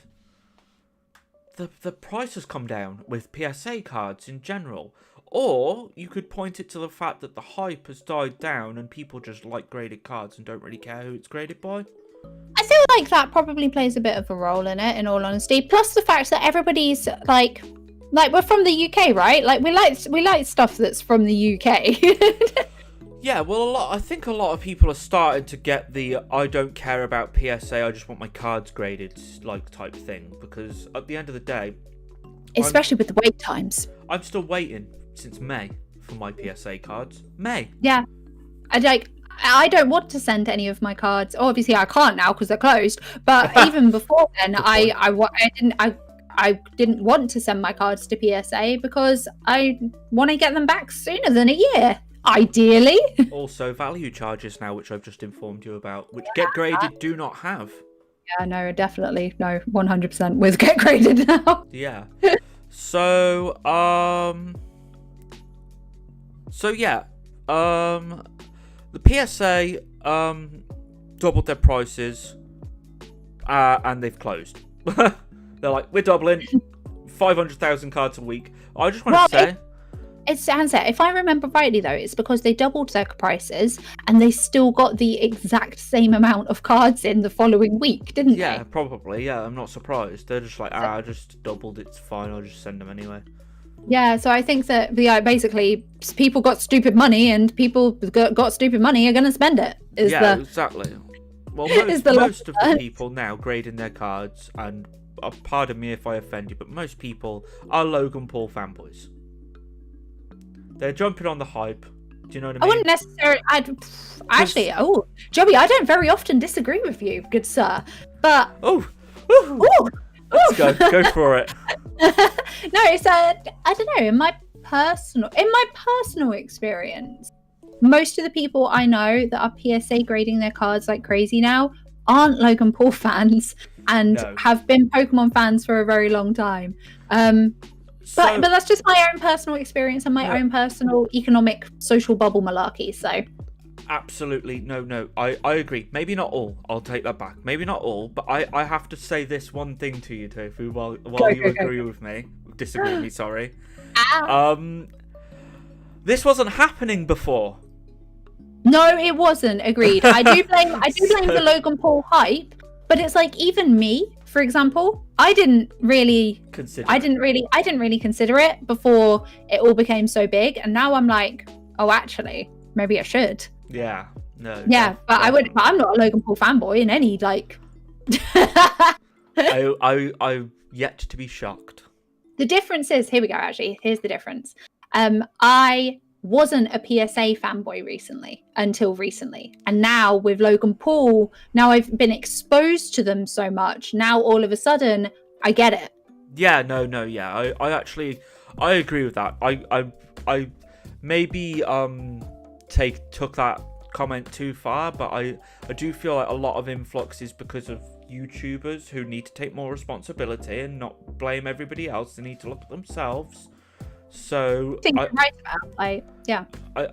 the price has come down with PSA cards in general. Or you could point it to the fact that the hype has died down and people just like graded cards and don't really care who it's graded by. I feel like that probably plays a bit of a role in it, in all honesty. Plus the fact that everybody's like we're from the UK, right? Like we like stuff that's from the UK. Yeah, well, I think a lot of people are starting to get the I don't care about PSA, I just want my cards graded like type thing, because at the end of the day, especially with the wait times. I'm still waiting since May for my PSA cards. May. Yeah. I don't want to send any of my cards. Obviously, I can't now because they're closed. But even before then, I didn't want to send my cards to PSA because I want to get them back sooner than a year, ideally. Also, value charges now, which I've just informed you about, which Get Graded do not have. Yeah, no, definitely. No, 100% with Get Graded now. Yeah. So yeah. The PSA doubled their prices, and they've closed. They're like, we're doubling 500,000 cards a week. I just want to say, it stands out. If I remember rightly, though, it's because they doubled their prices and they still got the exact same amount of cards in the following week, didn't they? Yeah, probably. Yeah, I'm not surprised. They're just like, I just doubled. It's fine. I'll just send them anyway. Yeah, so I think that basically people got stupid money, and people got stupid money are going to spend it. Exactly. Well, most of the people now grading their cards, and pardon me if I offend you, but most people are Logan Paul fanboys. They're jumping on the hype. Do you know what I mean? I wouldn't necessarily. Joey, I don't very often disagree with you, good sir. But let's go for it. No, it's I don't know. In my personal experience, most of the people I know that are PSA grading their cards like crazy now aren't Logan Paul fans and have been Pokemon fans for a very long time. But that's just my own personal experience and my own personal economic social bubble malarkey. So absolutely no, I agree. Maybe not all. I'll take that back. Maybe not all, but I have to say this one thing to you, Tofu, while you agree with me. Disagree with me, sorry. This wasn't happening before. No, it wasn't. Agreed. I do blame the Logan Paul hype, but it's like even me, for example, I didn't really consider it before it all became so big, and now I'm like, oh, actually, maybe I should. Yeah. No. Yeah, but I'm not a Logan Paul fanboy in any like. I yet to be shocked. The difference is, here we go, actually. Here's the difference. I wasn't a PSA fanboy until recently. And now with Logan Paul, now I've been exposed to them so much. Now all of a sudden, I get it. Yeah, no, yeah. I agree with that. I maybe took that comment too far, but I do feel like a lot of influx is because of YouTubers who need to take more responsibility and not blame everybody else. They need to look at themselves. So I think you're right about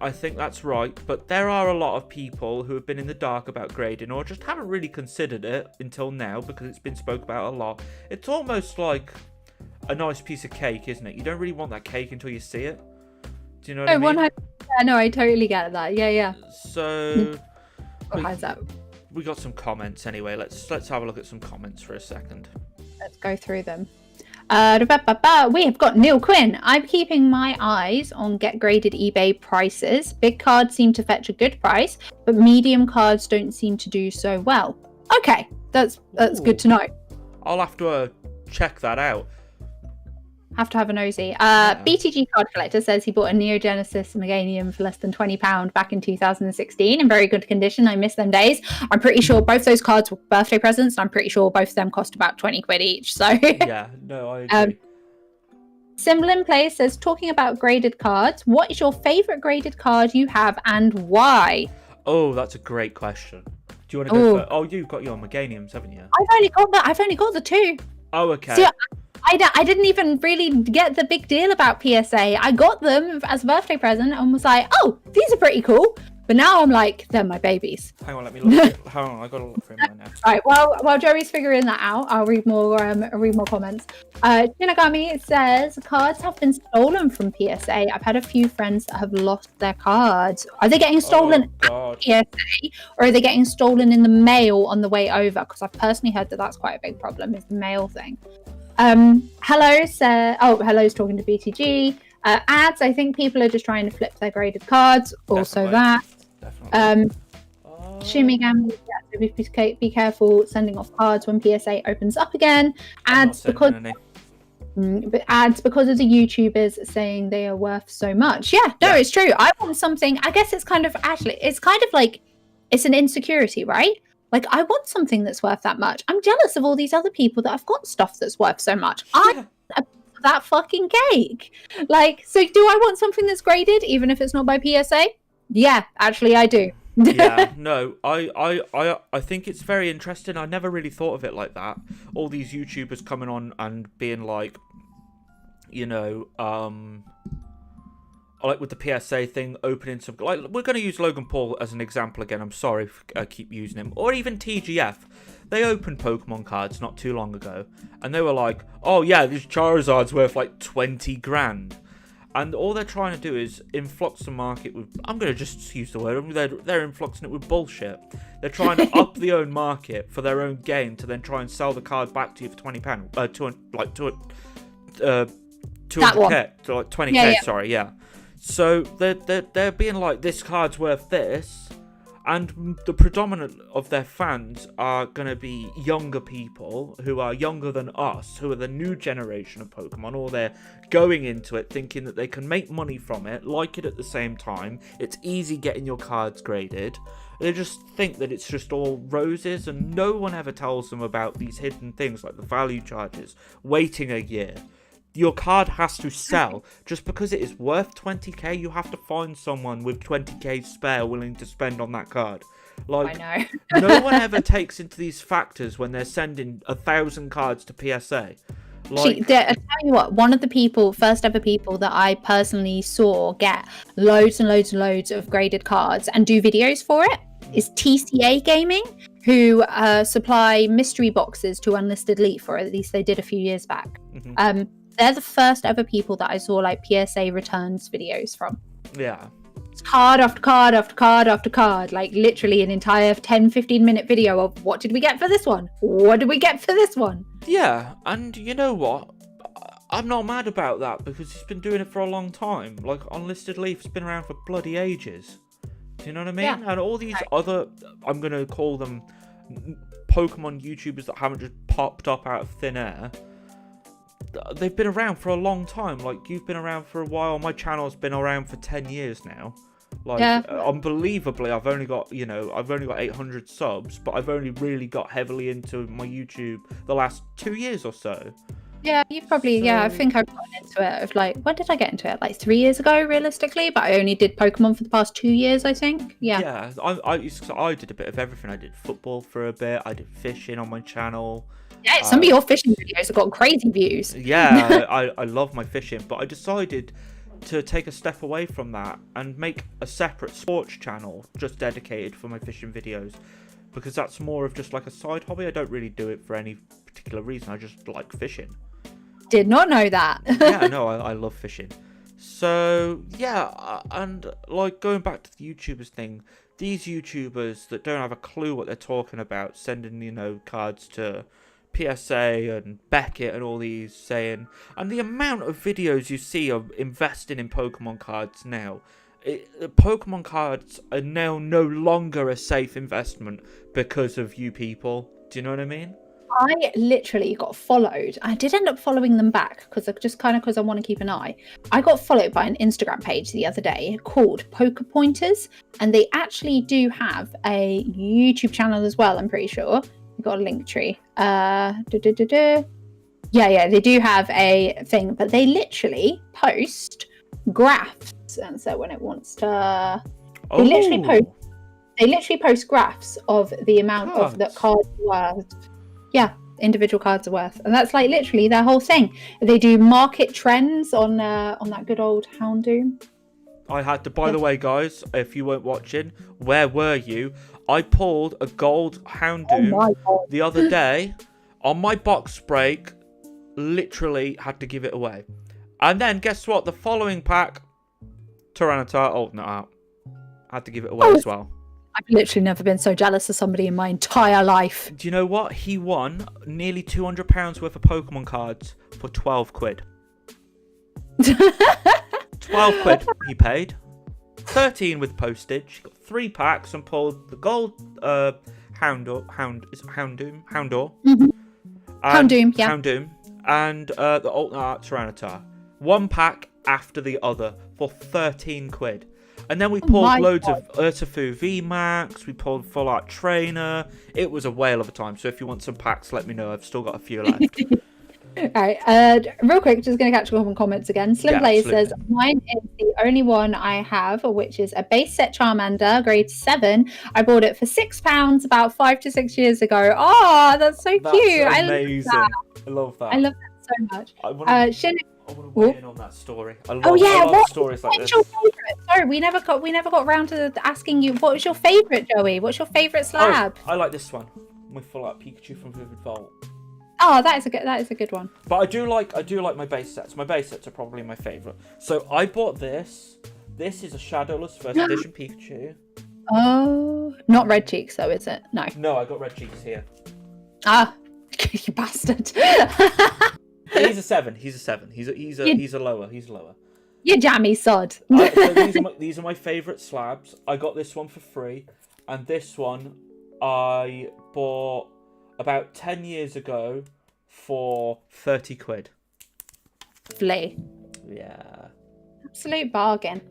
I think that's right, but there are a lot of people who have been in the dark about grading or just haven't really considered it until now because it's been spoke about a lot. It's almost like a nice piece of cake, isn't it? You don't really want that cake until you see it. Do you know what I mean? No, I totally get that. Yeah. So how's that? We got some comments anyway. Let's have a look at some comments for a second. Let's go through them. We have got Neil Quinn. I'm keeping my eyes on Get Graded eBay prices. Big cards seem to fetch a good price, but medium cards don't seem to do so well. Okay, that's good to know. I'll have to check that out. Have to have a nosy. BTG Card Collector says he bought a Neo Genesis Meganium for less than £20 back in 2016 in very good condition. I miss them days. I'm pretty sure both those cards were birthday presents. And I'm pretty sure both of them cost about 20 quid each. So Yeah, no, I agree. Symbol in Play says, talking about graded cards, what is your favourite graded card you have and why? Oh, that's a great question. Do you want to go first? Oh, you've got your Meganiums, haven't you? I've only got that. I've only got the 2. Oh, okay. See, I didn't even really get the big deal about PSA. I got them as a birthday present and was like, oh, these are pretty cool. But now I'm like, they're my babies. Hang on, let me look. Hang on, I got to look for him right now. Right, while Joey's figuring that out, I'll read more comments. Shinigami says, cards have been stolen from PSA. I've had a few friends that have lost their cards. Are they getting stolen at PSA, or are they getting stolen in the mail on the way over? Because I've personally heard that that's quite a big problem, is the mail thing. Hello's talking to BTG. Ads, I think people are just trying to flip their graded cards. Also that. Definitely. Shimigami, be careful sending off cards when PSA opens up again. Ads because of the YouTubers saying they are worth so much. Yeah, it's true. I want something. I guess it's kind of like it's an insecurity, right? Like, I want something that's worth that much. I'm jealous of all these other people that have got stuff that's worth so much. I that fucking cake. Like, so do I want something that's graded, even if it's not by PSA? Yeah, actually, I do. Yeah, no, I think it's very interesting. I never really thought of it like that. All these YouTubers coming on and being like, you know, like with the PSA thing, opening some, like, we're going to use Logan Paul as an example again. I'm sorry if I keep using him. Or even TGF. They opened Pokemon cards not too long ago, and they were like, oh yeah, this Charizard's worth like 20 grand. And all they're trying to do is influx the market with, I'm going to just use the word, they're influxing it with bullshit. They're trying to up the own market for their own gain to then try and sell the card back to you for £20, 200k, to like 20k, sorry, yeah. So they're being like, this card's worth this, and the predominant of their fans are going to be younger people who are younger than us, who are the new generation of Pokemon, or they're going into it thinking that they can make money from it, like it at the same time. It's easy getting your cards graded. They just think that it's just all roses, and no one ever tells them about these hidden things like the value charges, waiting a year. Your card has to sell. Just because it is worth 20k, you have to find someone with 20k spare willing to spend on that card. Like, I know. No one ever takes into these factors when they're sending 1,000 cards to PSA. Like, I tell you what, one of the first ever people that I personally saw get loads and loads and loads of graded cards and do videos for it is TCA Gaming, who supply mystery boxes to Unlisted Elite for it. At least they did a few years back. Mm-hmm. They're the first ever people that I saw like PSA returns videos from. Yeah. It's card after card after card after card, like literally an entire 10-15 minute video of what did we get for this one? What did we get for this one? Yeah, and you know what? I'm not mad about that because he's been doing it for a long time. Like, Unlisted Leaf's been around for bloody ages. Do you know what I mean? Yeah. And all these other, I'm going to call them Pokemon YouTubers that haven't just popped up out of thin air. They've been around for a long time. Like, you've been around for a while. My channel's been around for 10 years now. Like, unbelievably, I've only got 800 subs, but I've only really got heavily into my YouTube the last 2 years or so. Yeah, you've probably, I think I've gotten into it of like, when did I get into it? Like 3 years ago, realistically, but I only did Pokemon for the past 2 years, I think. Yeah. Yeah, I did a bit of everything. I did football for a bit. I did fishing on my channel. Yeah, some of your fishing videos have got crazy views. Yeah, I love my fishing, but I decided to take a step away from that and make a separate sports channel just dedicated for my fishing videos, because that's more of just like a side hobby. I don't really do it for any particular reason. I just like fishing. Did not know that. Yeah, no, I love fishing. So, yeah, and like going back to the YouTubers thing, these YouTubers that don't have a clue what they're talking about, sending, cards to PSA and Beckett and all these saying, and the amount of videos you see of investing in Pokemon cards now, Pokemon cards are now no longer a safe investment because of you people. Do you know what I mean? I literally got followed. I did end up following them back because I want to keep an eye. I got followed by an Instagram page the other day called Pointers, and they actually do have a YouTube channel as well. I'm pretty sure we got a link tree. Yeah, they do have a thing, but they literally post graphs, and so when it wants to, they literally post graphs of the amount of that cards are worth. Yeah, individual cards are worth, and that's like literally their whole thing. They do market trends on that good old Houndoom. I had to, by the way, guys, if you weren't watching, where were you? I pulled a gold Houndoom the other day on my box break. Literally had to give it away, and then guess what? The following pack, Tyranitar alternate out. Had to give it away as well. I've literally never been so jealous of somebody in my entire life. Do you know what? He won nearly £200 worth of Pokemon cards for 12 quid. 12 quid he paid. 13 with postage. He got 3 packs and pulled the gold Houndour. Mm-hmm. Houndoom, yeah. Houndoom. And the alternate art Tyranitar. One pack after the other for 13 quid. And then we pulled loads of Urshifu VMAX. We pulled Full Art Trainer. It was a whale of a time. So if you want some packs, let me know. I've still got a few left. Alright, real quick, just going to catch up on comments again. Slim Blaze says, mine is the only one I have, which is a base set Charmander, grade 7. I bought it for £6 about 5 to 6 years ago. Oh, that's so cute. Amazing. I love that. I love that so much. I want to weigh in on that story. I love stories like this. Your favorite? Sorry, we never got around to asking you what was your favorite, Joey. What's your favorite slab? I like this one. My Full Art Pikachu from Vivid Vault. Oh, that is a good one. But I do like my base sets. My base sets are probably my favorite. So I bought this. This is a Shadowless first edition Pikachu. Oh, not red cheeks though, is it? No. No, I got red cheeks here. Ah, you bastard. He's a 7. He's a lower. You jammy sod. So these are my favourite slabs. I got this one for free, and this one I bought about 10 years ago for 30 quid. Lovely. Yeah. Absolute bargain.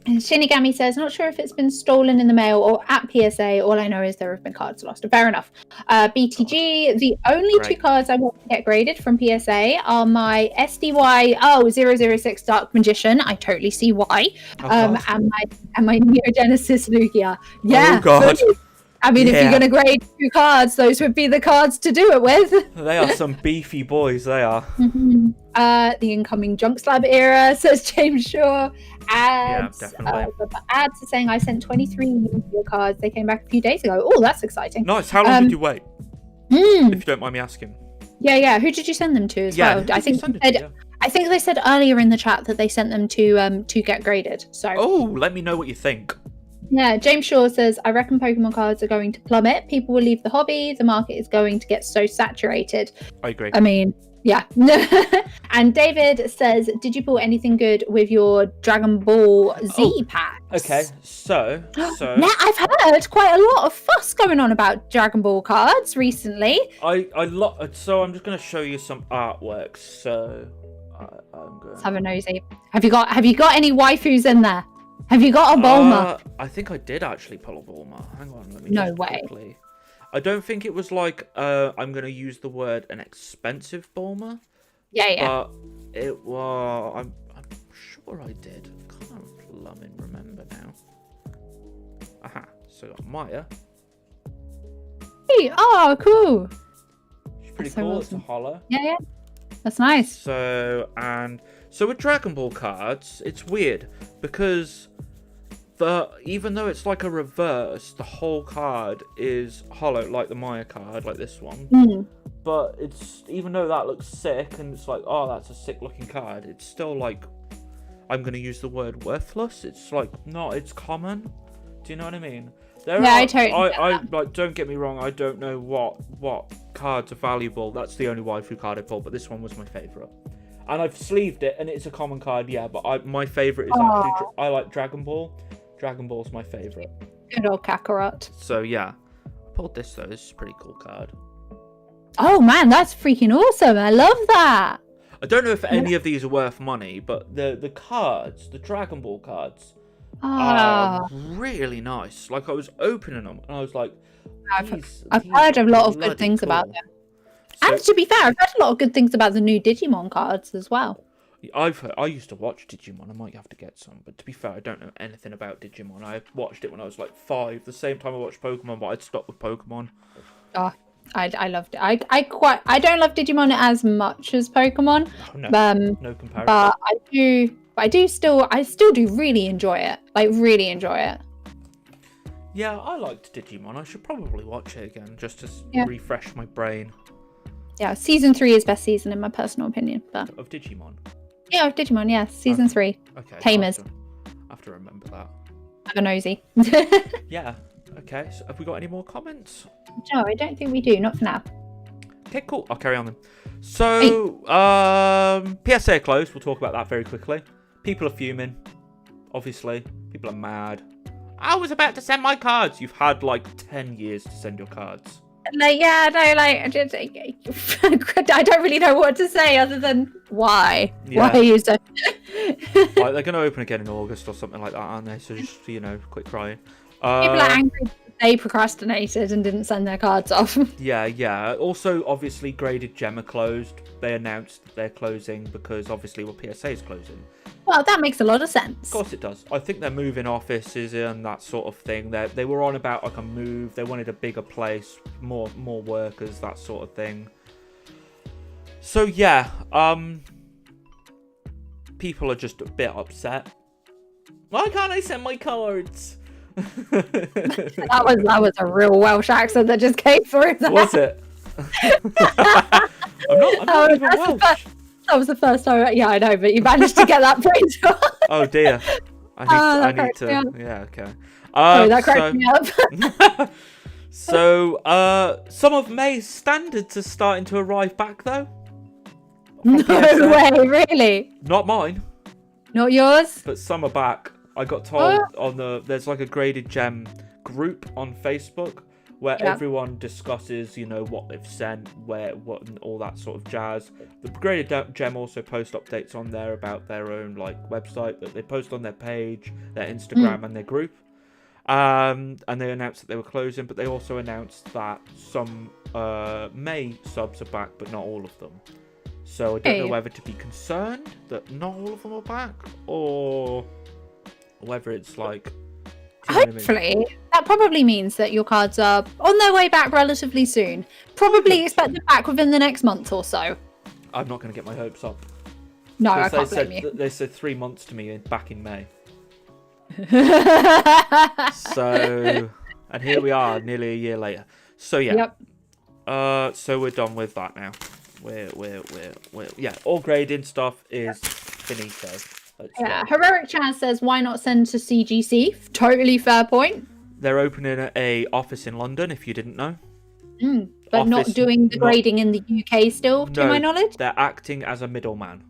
Shinigami says, not sure if it's been stolen in the mail or at PSA. All I know is there have been cards lost. Fair enough. BTG, the only 2 cards I want to get graded from PSA are my SDY 006 Dark Magician. I totally see why. And my Neogenesis Lugia. Yeah. Oh god. I mean, if you're going to grade 2 cards, those would be the cards to do it with. They are some beefy boys, they are. Mm-hmm. The incoming Junk Slab era, says James Shaw. Ads, yeah, definitely. Ads are saying I sent 23 Yu-Gi-Oh cards. They came back a few days ago. Oh, that's exciting. Nice. How long did you wait? If you don't mind me asking. Yeah. Who did you send them to as well? I think they said earlier in the chat that they sent them to get graded. So. Oh, let me know what you think. Yeah, James Shaw says, I reckon Pokemon cards are going to plummet. People will leave the hobby. The market is going to get so saturated. I agree. I mean, yeah. And David says, did you pull anything good with your Dragon Ball Z packs? Okay, so... Now, I've heard quite a lot of fuss going on about Dragon Ball cards recently. So I'm just going to show you some artwork. So I'm going. Let's have a nosy. Have you got any waifus in there? Have you got a Bulma? I think I did actually pull a Bulma. Hang on, let me No just way. Quickly. I don't think it was like I'm gonna use the word an expensive Bulma. Yeah. But it was. I'm sure I did. Can't lummin remember now. Aha. So I got Maya. Hey, oh, cool. She's pretty That's so cool. awesome. It's a holo. Yeah. That's nice. So with Dragon Ball cards, it's weird because even though it's like a reverse, the whole card is hollow, like the Maya card, like this one. Mm. But it's, even though that looks sick and it's like, oh, that's a sick looking card, it's still like, I'm gonna use the word worthless. It's like, no, it's common. Do you know what I mean? I totally get I like, don't get me wrong, I don't know what cards are valuable. That's the only waifu card I pulled, but this one was my favourite. And I've sleeved it, and it's a common card, yeah, but my favourite is actually, I like Dragon Ball. Dragon Ball's my favourite. Good old Kakarot. So, yeah. I pulled this, though. This is a pretty cool card. Oh man, that's freaking awesome! I love that. I don't know if any of these are worth money, but the cards, the Dragon Ball cards, are really nice. Like I was opening them and I was like, I've heard a lot of good things about them. So, and to be fair, I've heard a lot of good things about the new Digimon cards as well. I used to watch Digimon. I might have to get some, but to be fair, I don't know anything about Digimon. I watched it when I was like 5, the same time I watched Pokemon, but I'd stopped with Pokemon. Oh, I loved it. I don't love Digimon as much as Pokemon. Oh, no, no comparison. But I still do really enjoy it. Like really enjoy it. Yeah, I liked Digimon. I should probably watch it again just to refresh my brain. Yeah, season 3 is best season in my personal opinion. But of Digimon. Yeah, of Digimon. Yeah, season 3. Okay. Tamers. I have to remember that. Have a nosy. Yeah. Okay. So have we got any more comments? No, I don't think we do. Not for now. Okay, cool. I'll carry on then. So, PSA closed. We'll talk about that very quickly. People are fuming. Obviously, people are mad. I was about to send my cards. You've had like 10 years to send your cards. Like, yeah, no, like, I don't really know what to say other than why. Yeah. Why are you so... Like, they're going to open again in August or something like that, aren't they? So just, quit crying. People are angry that they procrastinated and didn't send their cards off. Yeah. Also, obviously, Graded Gem are closed. They announced they're closing because, obviously, PSA is closing. Well, that makes a lot of sense. Of course it does. I think they're moving offices and that sort of thing. They were on about like a move. They wanted a bigger place, more workers, that sort of thing. So yeah, people are just a bit upset. Why can't I send my cards? that was a real Welsh accent that just came through there. Was it? I'm not even Welsh. That was the first time. Yeah, I know, but you managed to get that point. Oh dear. I need to. Yeah, okay. That cracked me up. So, some of May's standards are starting to arrive back, though. No way, really? Not mine. Not yours? But some are back. I got told there's like a Graded Gem group on Facebook where everyone discusses, what they've sent, what, and all that sort of jazz. The Graded Gem also post updates on there about their own website that they post on their page, their Instagram, and their group. And they announced that they were closing, but they also announced that some May subs are back, but not all of them. So I don't know whether to be concerned that not all of them are back, or whether it's like... Hopefully, that probably means that your cards are on their way back relatively soon. Probably expect them back within the next month or so. I'm not going to get my hopes up. No, I can't blame you. They said 3 months to me back in May. So, and here we are, nearly a year later. So yeah. Yep. So we're done with that now. We're all grading stuff is finito. Heroic Chaz says, why not send to CGC? Totally fair point. They're opening a office in London, if you didn't know. But not doing the grading in the UK still, to my knowledge? They're acting as a middleman.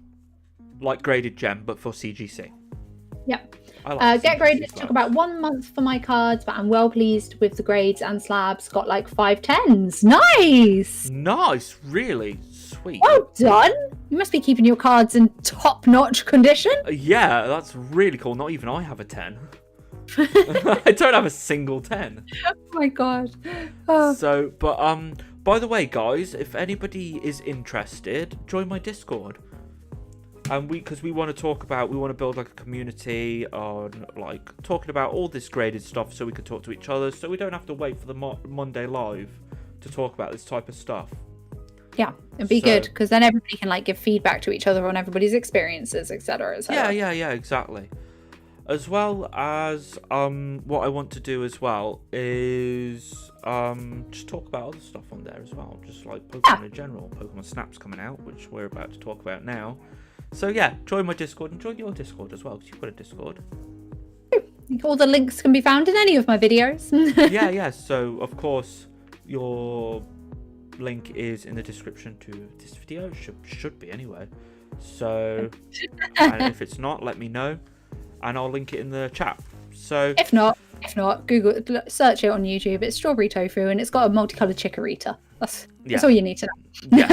Like Graded Gem, but for CGC. Yep. Get Graded took about 1 month for my cards, but I'm well pleased with the grades and slabs. Got like 5 10s. Nice! Nice, really sweet. Well done! You must be keeping your cards in top-notch condition. Yeah, that's really cool. Not even I have a 10. I don't have a single 10. Oh my god. Oh. So, but by the way, guys, if anybody is interested, join my Discord. And because we want to build like a community on like talking about all this graded stuff, so we can talk to each other, so we don't have to wait for the Monday live to talk about this type of stuff. Yeah, it'd be good because then everybody can give feedback to each other on everybody's experiences, etc. Yeah, exactly. As well as what I want to do as well is just talk about other stuff on there as well, just like Pokemon in general. Pokemon Snap's coming out, which we're about to talk about now. So yeah, join my Discord and join your Discord as well, because you've got a Discord. All the links can be found in any of my videos. yeah. So of course, your link is in the description to this video. Should be anyway. So, and if it's not, let me know, and I'll link it in the chat. So if not, If not, Google, search it on YouTube. It's strawberry tofu, and it's got a multicolored chikorita. That's all you need to know.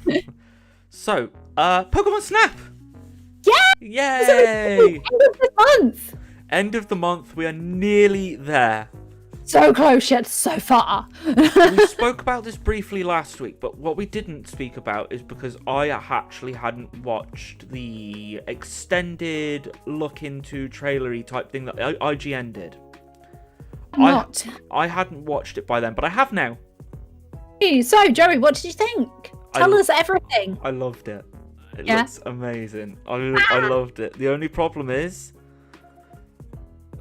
Yeah. So, Pokemon Snap. Yeah. Yay! End of the month. End of the month. We are nearly there. So close yet so far. We spoke about this briefly last week, but what we didn't speak about is because I actually hadn't watched the extended look into trailery type thing that IGN did. I hadn't watched it by then, but I have now. So, Joey, what did you think? Tell us everything. I loved it. It looks amazing. I loved it. The only problem is...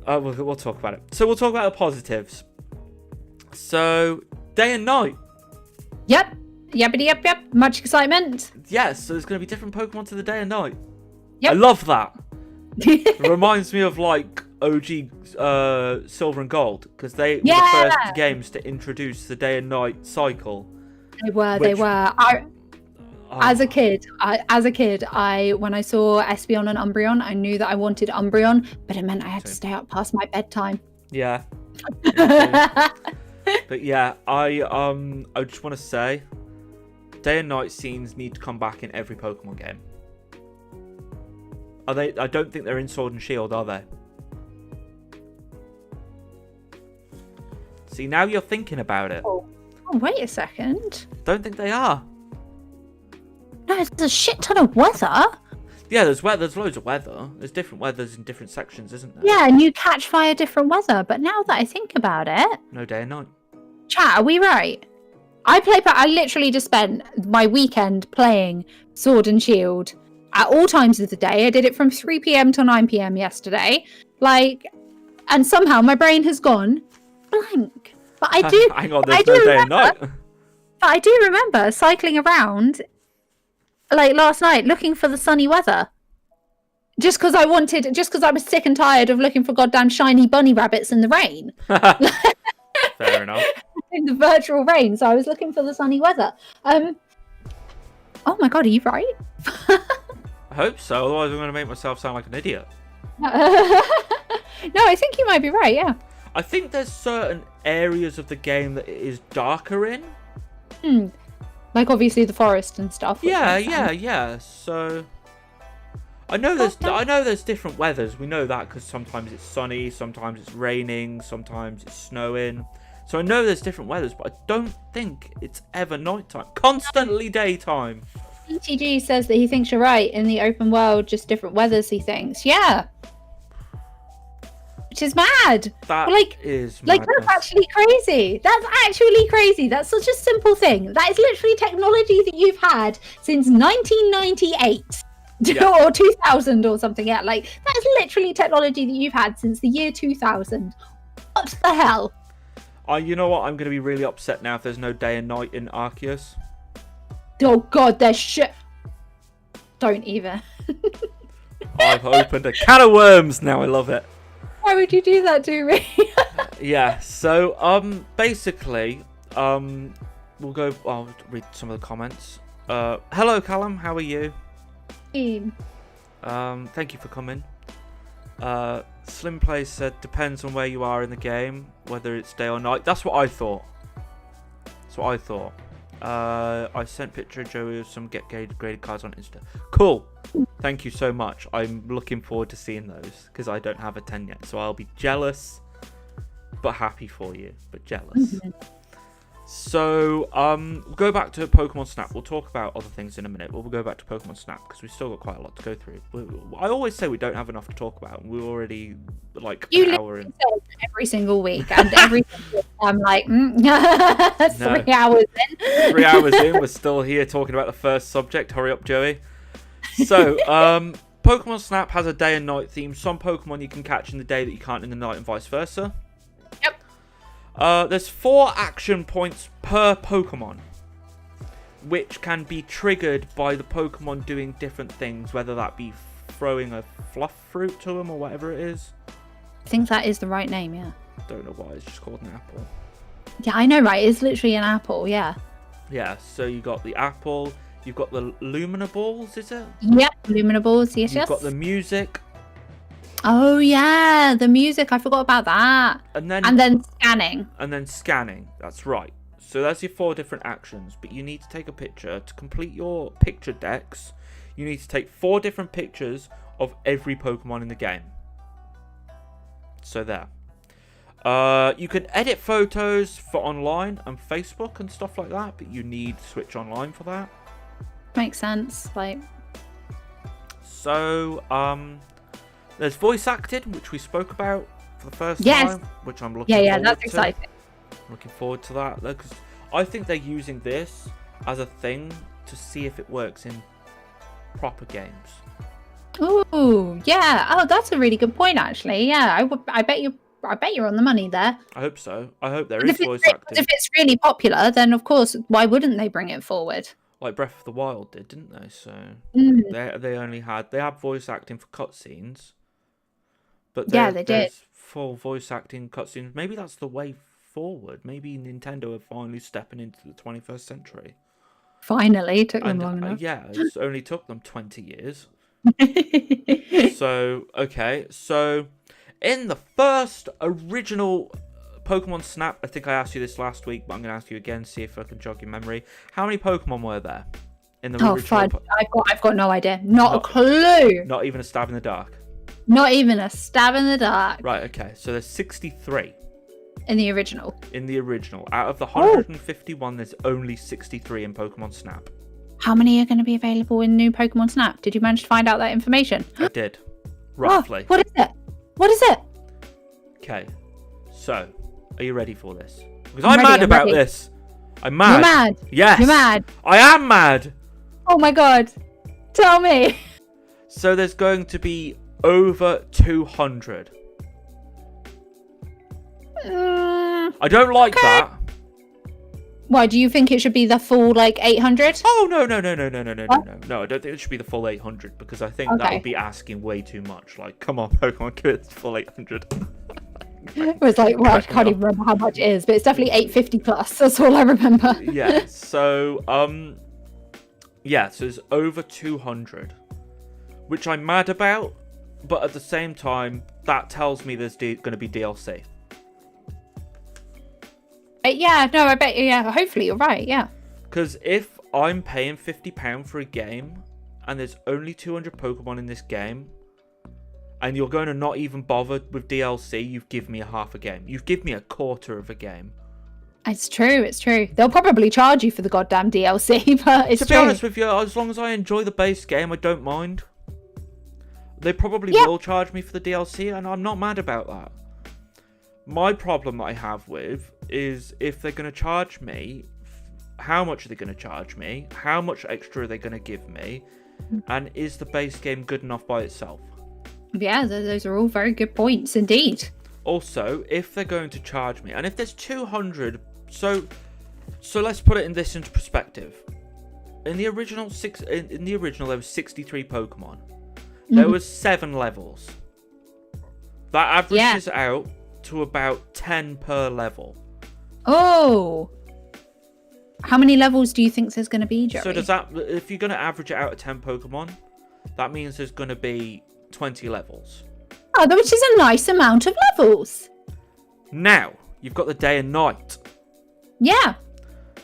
we'll talk about it. So we'll talk about the positives. So, day and night. Yep. Yep. Much excitement. Yes, so there's going to be different Pokemon to the day and night. Yep. I love that. It reminds me of like OG Silver and Gold, because they were the first games to introduce the day and night cycle. They were. As a kid, when I saw Espeon and Umbreon, I knew that I wanted Umbreon, but it meant I had to stay up past my bedtime. Yeah. But yeah, I just want to say, day and night scenes need to come back in every Pokemon game. Are they? I don't think they're in Sword and Shield, are they? See, now you're thinking about it. Oh, wait a second. Don't think they are. No, there's a shit ton of weather. Yeah, there's loads of weather. There's different weathers in different sections, isn't there? Yeah, and you catch fire different weather. But now that I think about it... No day and night. Chat, are we right? I literally just spent my weekend playing Sword and Shield at all times of the day. I did it from 3 p.m. till 9 p.m. yesterday. And somehow my brain has gone blank. But I do... Hang on, there's no day and night. But I do remember cycling around... last night, looking for the sunny weather. Just because I was sick and tired of looking for goddamn shiny bunny rabbits in the rain. Fair enough. In the virtual rain, so I was looking for the sunny weather. Oh my god, are you right? I hope so, otherwise I'm going to make myself sound like an idiot. No, I think you might be right, yeah. I think there's certain areas of the game that it is darker in. Like obviously the forest and stuff. Yeah. So I know there's different weathers. We know that because sometimes it's sunny, sometimes it's raining, sometimes it's snowing. So I know there's different weathers, but I don't think it's ever nighttime. Constantly daytime. ETG says that he thinks you're right. In the open world, just different weathers, he thinks. Yeah. Which is mad. That is madness. That's actually crazy. That's such a simple thing. That is literally technology that you've had since 1998 or 2000 or something. Yeah, that is literally technology that you've had since the year 2000. What the hell? You know what? I'm going to be really upset now if there's no day and night in Arceus. Oh god, there's shit. Don't even. I've opened a can of worms now. I love it. Why would you do that to me? Yeah, so basically, we'll go. I'll read some of the comments. Hello, Callum. How are you? Thank you for coming. Slim Play said depends on where you are in the game, whether it's day or night. That's what I thought. I sent picture of Joey of some graded cards on Insta. Cool. Thank you so much. I'm looking forward to seeing those because I don't have a 10 yet, so I'll be jealous, but happy for you, but jealous. Mm-hmm. So, we'll go back to Pokemon Snap. We'll talk about other things in a minute, but we'll go back to Pokemon Snap because we've still got quite a lot to go through. I always say we don't have enough to talk about, and we're already an hour in. Every single week, and every single week I'm like, 3 hours in. 3 hours in, we're still here talking about the first subject. Hurry up, Joey. So, Pokemon Snap has a day and night theme. Some Pokemon you can catch in the day that you can't in the night, and vice versa. Yep. There's 4 action points per Pokemon, which can be triggered by the Pokemon doing different things, whether that be throwing a fluff fruit to them or whatever it is. I think that is the right name, yeah. Don't know why, it's just called an apple. Yeah, I know, right? It's literally an apple, yeah. Yeah, so you got the apple, you've got the Lumina Balls, is it? Yep, Lumina Balls, yes. You've got the music. Oh yeah, the music. I forgot about that. And then scanning. And then scanning. That's right. So that's your 4 different actions. But you need to take a picture to complete your picture decks. You need to take 4 different pictures of every Pokemon in the game. So there. You can edit photos for online and Facebook and stuff like that, but you need Switch Online for that. Makes sense. Like. So there's voice acting, which we spoke about for the first time, which I'm looking forward to. Yeah, that's exciting. Looking forward to that, because I think they're using this as a thing to see if it works in proper games. Ooh, yeah. Oh, that's a really good point, actually. Yeah, I bet you're on the money there. I hope so. I hope there is voice acting. If it's really popular, then of course, why wouldn't they bring it forward? Like Breath of the Wild did, didn't they? So they had voice acting for cutscenes, but they did full voice acting cutscenes. Maybe that's the way forward. Maybe Nintendo are finally stepping into the 21st century. Finally, took them long enough. Yeah, it only took them 20 years. So in the first original Pokemon Snap, I think I asked you this last week, but I'm going to ask you again, see if I can jog your memory. How many Pokemon were there in the original? Fine. I've got no idea. Not a clue. Not even a stab in the dark. Not even a stab in the dark. Right, okay. So there's 63. In the original. In the original. Out of the 151, there's only 63 in Pokemon Snap. How many are going to be available in new Pokemon Snap? Did you manage to find out that information? I did. Roughly. What is it? What is it? Okay. So, are you ready for this? Because I'm mad about this. I'm mad. You're mad? Yes. You're mad? I am mad. Oh my god. Tell me. So there's going to be over 200. I don't like that. Why, do you think it should be the full, like, 800? Oh, no. No, I don't think it should be the full 800, because I think that would be asking way too much. Like, come on, Pokemon, give it the full 800. It was like, well, I can't even remember how much it is, but it's definitely 850 plus. That's all I remember. Yeah, so, so there's over 200, which I'm mad about, but at the same time, that tells me there's going to be DLC. Yeah, no, I bet, yeah, hopefully you're right, yeah. Because if I'm paying £50 for a game, and there's only 200 Pokemon in this game, and you're going to not even bother with DLC, you've given me a half a game. You've given me a quarter of a game. It's true. They'll probably charge you for the goddamn DLC, but it's true. To be honest with you, as long as I enjoy the base game, I don't mind. They probably will charge me for the DLC, and I'm not mad about that. My problem that I have with is if they're going to charge me, how much are they going to charge me? How much extra are they going to give me? And is the base game good enough by itself? Yeah, those are all very good points indeed. Also, if they're going to charge me, and if there's 200, so let's put it into perspective. In the original there was 63 Pokemon. There was 7 levels. That averages out to about 10 per level. Oh. How many levels do you think there's going to be, Joey? So does that, if you're going to average it out at 10 Pokemon, that means there's going to be 20 levels. Oh, which is a nice amount of levels. Now, you've got the day and night. Yeah.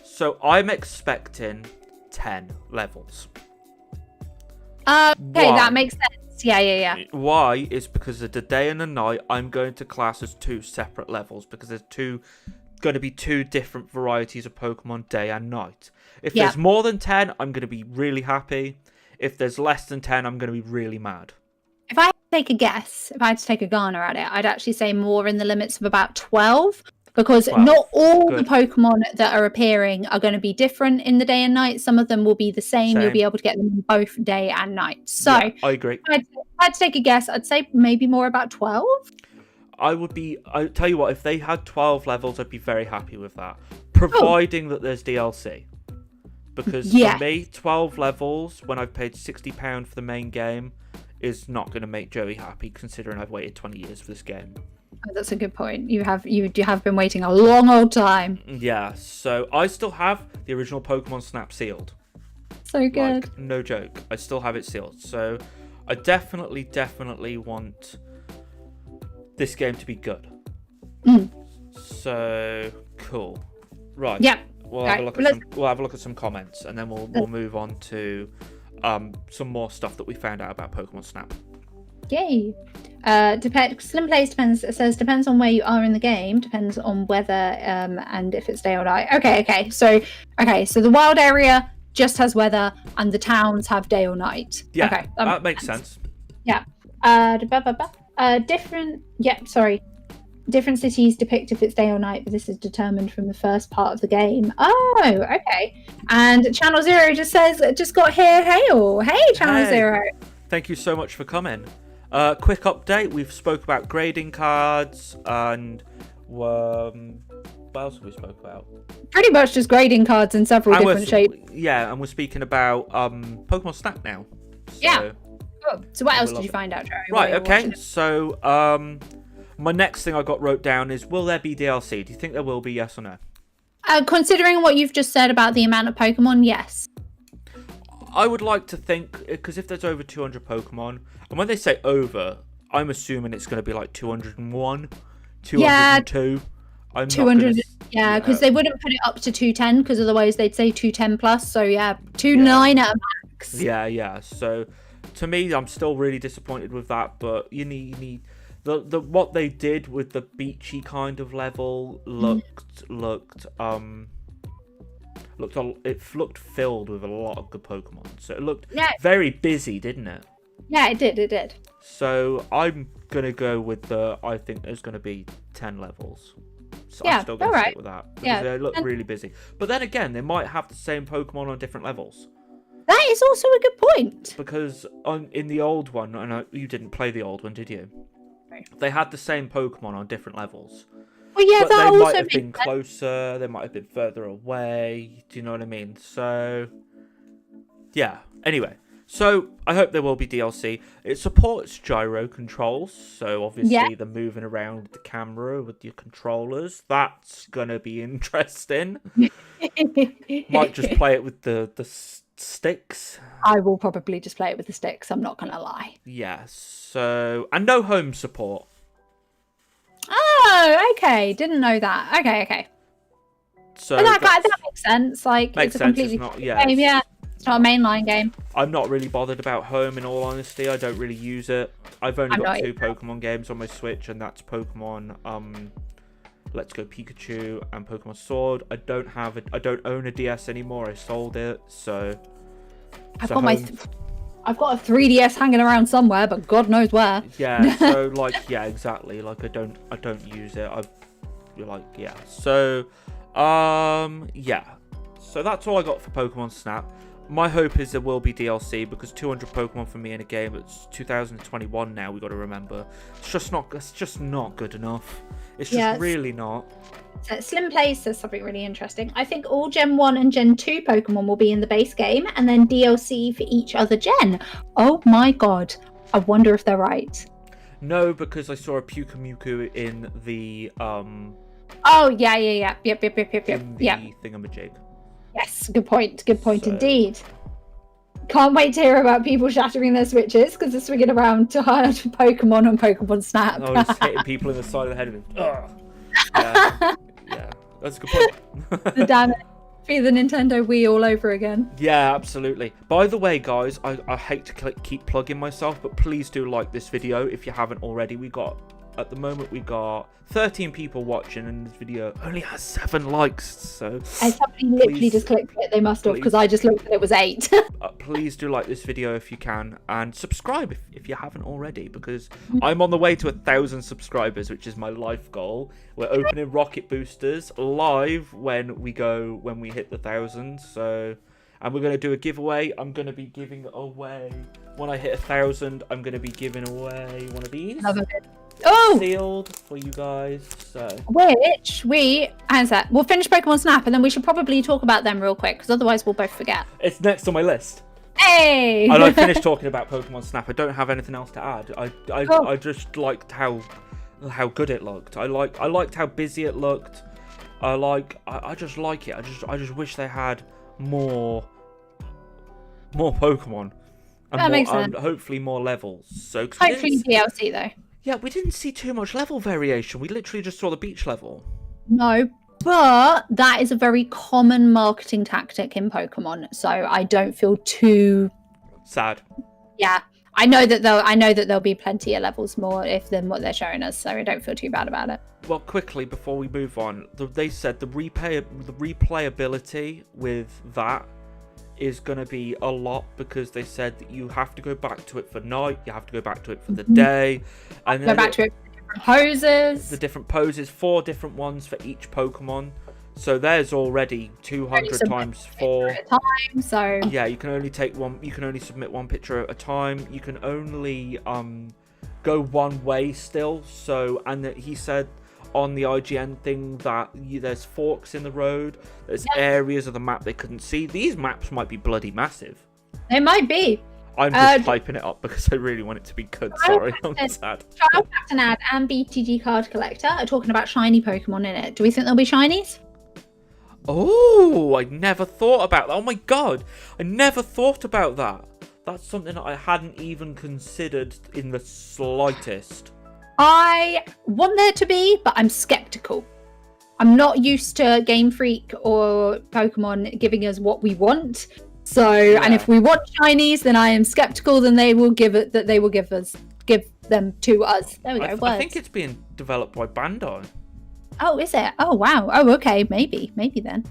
So I'm expecting 10 levels. Okay, that makes sense. Yeah. Why? Is because of the day and the night, I'm going to class as 2 separate levels, because there's going to be 2 different varieties of Pokemon, day and night. If there's more than 10, I'm going to be really happy. If there's less than 10, I'm going to be really mad. If I had to take a guess, if I had to take a garner at it, I'd actually say more in the limits of about 12. Because not all the Pokemon that are appearing are going to be different in the day and night. Some of them will be the same. You'll be able to get them both day and night. So I agree. If I had to take a guess, I'd say maybe more about 12. I tell you what, if they had 12 levels, I'd be very happy with that. Providing that there's DLC. Because for me, 12 levels, when I've paid £60 for the main game, is not going to make Joey happy, considering I've waited 20 years for this game. Oh, that's a good point. You have been waiting a long old time. Yeah, so I still have the original Pokemon Snap sealed. So good. Like, no joke. I still have it sealed. So I definitely want this game to be good. So cool. Right. Yeah. We'll have a look at some comments, and then we'll move on to some more stuff that we found out about Pokemon Snap. Yay. Slim Plays depends. It says depends on where you are in the game. Depends on weather and if it's day or night. Okay. So the wild area just has weather, and the towns have day or night. Yeah. Okay. That makes sense. Yeah. Different cities depict if it's day or night, but this is determined from the first part of the game. Oh, okay. And Channel Zero just says, just got here, hail. Hey, Channel Zero. Thank you so much for coming. Quick update. We've spoke about grading cards and what else have we spoke about? Pretty much just grading cards in several different shapes. Yeah, and we're speaking about Pokemon Snap now. So, yeah. Cool. So what else did you find out, Jerry? Right, okay. So my next thing I got wrote down is, will there be DLC? Do you think there will be, yes or no? Considering what you've just said about the amount of Pokemon, yes. I would like to think, because if there's over 200 Pokemon, and when they say over, I'm assuming it's going to be like 201, 202. Yeah, 200, yeah, because they wouldn't put it up to 210, because otherwise they'd say 210 plus, so yeah, 29 at a max. Yeah, so to me, I'm still really disappointed with that, but you need the what they did with the beachy kind of level looked filled with a lot of good Pokemon. So it looked very busy, didn't it? Yeah, it did. So I'm gonna go with I think there's gonna be 10 levels. So yeah, I'm still gonna stick with that because they look really busy. But then again, they might have the same Pokemon on different levels. That is also a good point. Because in the old one, I know you didn't play the old one, did you? They had the same Pokemon on different levels. Well, yeah, but that they also might have been closer. They might have been further away. Do you know what I mean? So, yeah. Anyway, so I hope there will be DLC. It supports gyro controls, so obviously the moving around with the camera with your controllers. That's gonna be interesting. Might just play it with the sticks. I will probably just play it with the sticks. I'm not gonna lie. Yeah. So, and no home support. Oh, okay. Didn't know that. Okay. So but that makes sense. Like, makes it's a completely sense. game. Yeah, it's not a mainline game. I'm not really bothered about home, in all honesty. I don't really use it. I've only got 2 Pokemon games on my Switch, and that's Pokemon Let's Go Pikachu and Pokemon Sword. I don't own a DS anymore. I sold it, so. I've got a 3DS hanging around somewhere, but God knows where. Yeah. So exactly. Like I don't use it. So, So that's all I got for Pokemon Snap. My hope is there will be DLC, because 200 Pokemon for me in a game, it's 2021 now, we got to remember. It's just not good enough. It's just really not. So Slim Plays says something really interesting. I think all Gen 1 and Gen 2 Pokemon will be in the base game, and then DLC for each other gen. Oh my god. I wonder if they're right. No, because I saw a Pukamiku in the Oh yeah. Yep. in the thingamajig. Yes, good point indeed. Can't wait to hear about people shattering their Switches because they're swinging around to hide Pokemon on Pokemon Snap. Oh, just hitting people in the side of the head with yeah, that's a good point. Damn it. Be the Nintendo Wii all over again. Yeah, absolutely. By the way, guys, I hate to keep plugging myself, but please do like this video if you haven't already. At the moment, we got 13 people watching, and this video only has 7 likes. So somebody literally just clicked it. They must have, because I just looked and it was 8. Please do like this video if you can, and subscribe if you haven't already, because I'm on the way to 1,000 subscribers, which is my life goal. We're opening rocket boosters live when we hit the 1,000. So, and we're going to do a giveaway. I'm going to be giving away, when I hit 1,000, I'm going to be giving away one of these. Sealed for you guys. So we'll finish Pokemon Snap, and then we should probably talk about them real quick, because otherwise we'll both forget. It's next on my list. Hey! And I finished talking about Pokemon Snap. I don't have anything else to add. I just liked how good it looked. I liked how busy it looked. I just like it. I just wish they had more Pokemon. That makes sense. And hopefully more levels. So hopefully DLC though. Yeah, we didn't see too much level variation. We literally just saw the beach level. No, but that is a very common marketing tactic in Pokemon, so I don't feel too sad. Yeah, I know that there'll be plenty of levels more than what they're showing us, so I don't feel too bad about it. Well, quickly before we move on, they said the replayability with that is going to be a lot, because they said that you have to go back to it for night, you have to go back to it for the day, and go back to it for different poses. The different poses, 4 different ones for each Pokemon. So there's already 200 times 4 at a time, so yeah, you can only take one. You can only submit one picture at a time. You can only go one way still. So, and he said on the IGN thing that there's forks in the road. There's areas of the map they couldn't see. These maps might be bloody massive. They might be. I'm just hyping it up because I really want it to be good. Sorry, I'm sad. Trial Captain Ad and BTG Card Collector are talking about shiny Pokemon in it. Do we think there'll be shinies? Oh, I never thought about that. Oh my god, I never thought about that. That's something that I hadn't even considered in the slightest. I want there to be, but I'm skeptical. I'm not used to Game Freak or Pokemon giving us what we want. So, and if we want shinies, then I am skeptical that they will give them to us. There we go. I think it's being developed by Bandai. Oh, is it? Oh, wow. Oh, okay. Maybe then.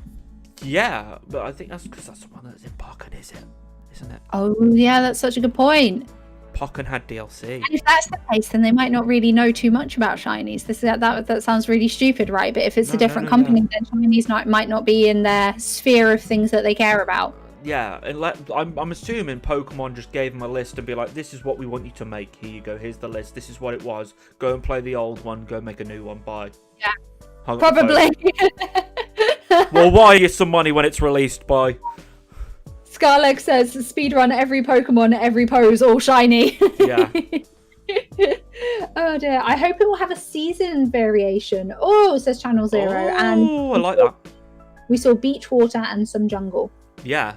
Yeah, but I think that's because that's the one that's in Pokken, isn't it? Oh, yeah, that's such a good point. Pokken had DLC. And if that's the case, then they might not really know too much about shinies. That sounds really stupid, right? But if it's a different company, then shinies might not be in their sphere of things that they care about. Yeah, and I'm assuming Pokemon just gave them a list and be like, this is what we want you to make. Here you go. Here's the list. This is what it was. Go and play the old one. Go make a new one. Bye. Yeah. Probably. Well, why you some money when it's released? Bye. Scarleg says speedrun every Pokemon, every pose, all shiny. Yeah. Oh dear. I hope it will have a season variation. Oh, says Channel Zero. Oh, and I like that. We saw beach water and some jungle. Yeah.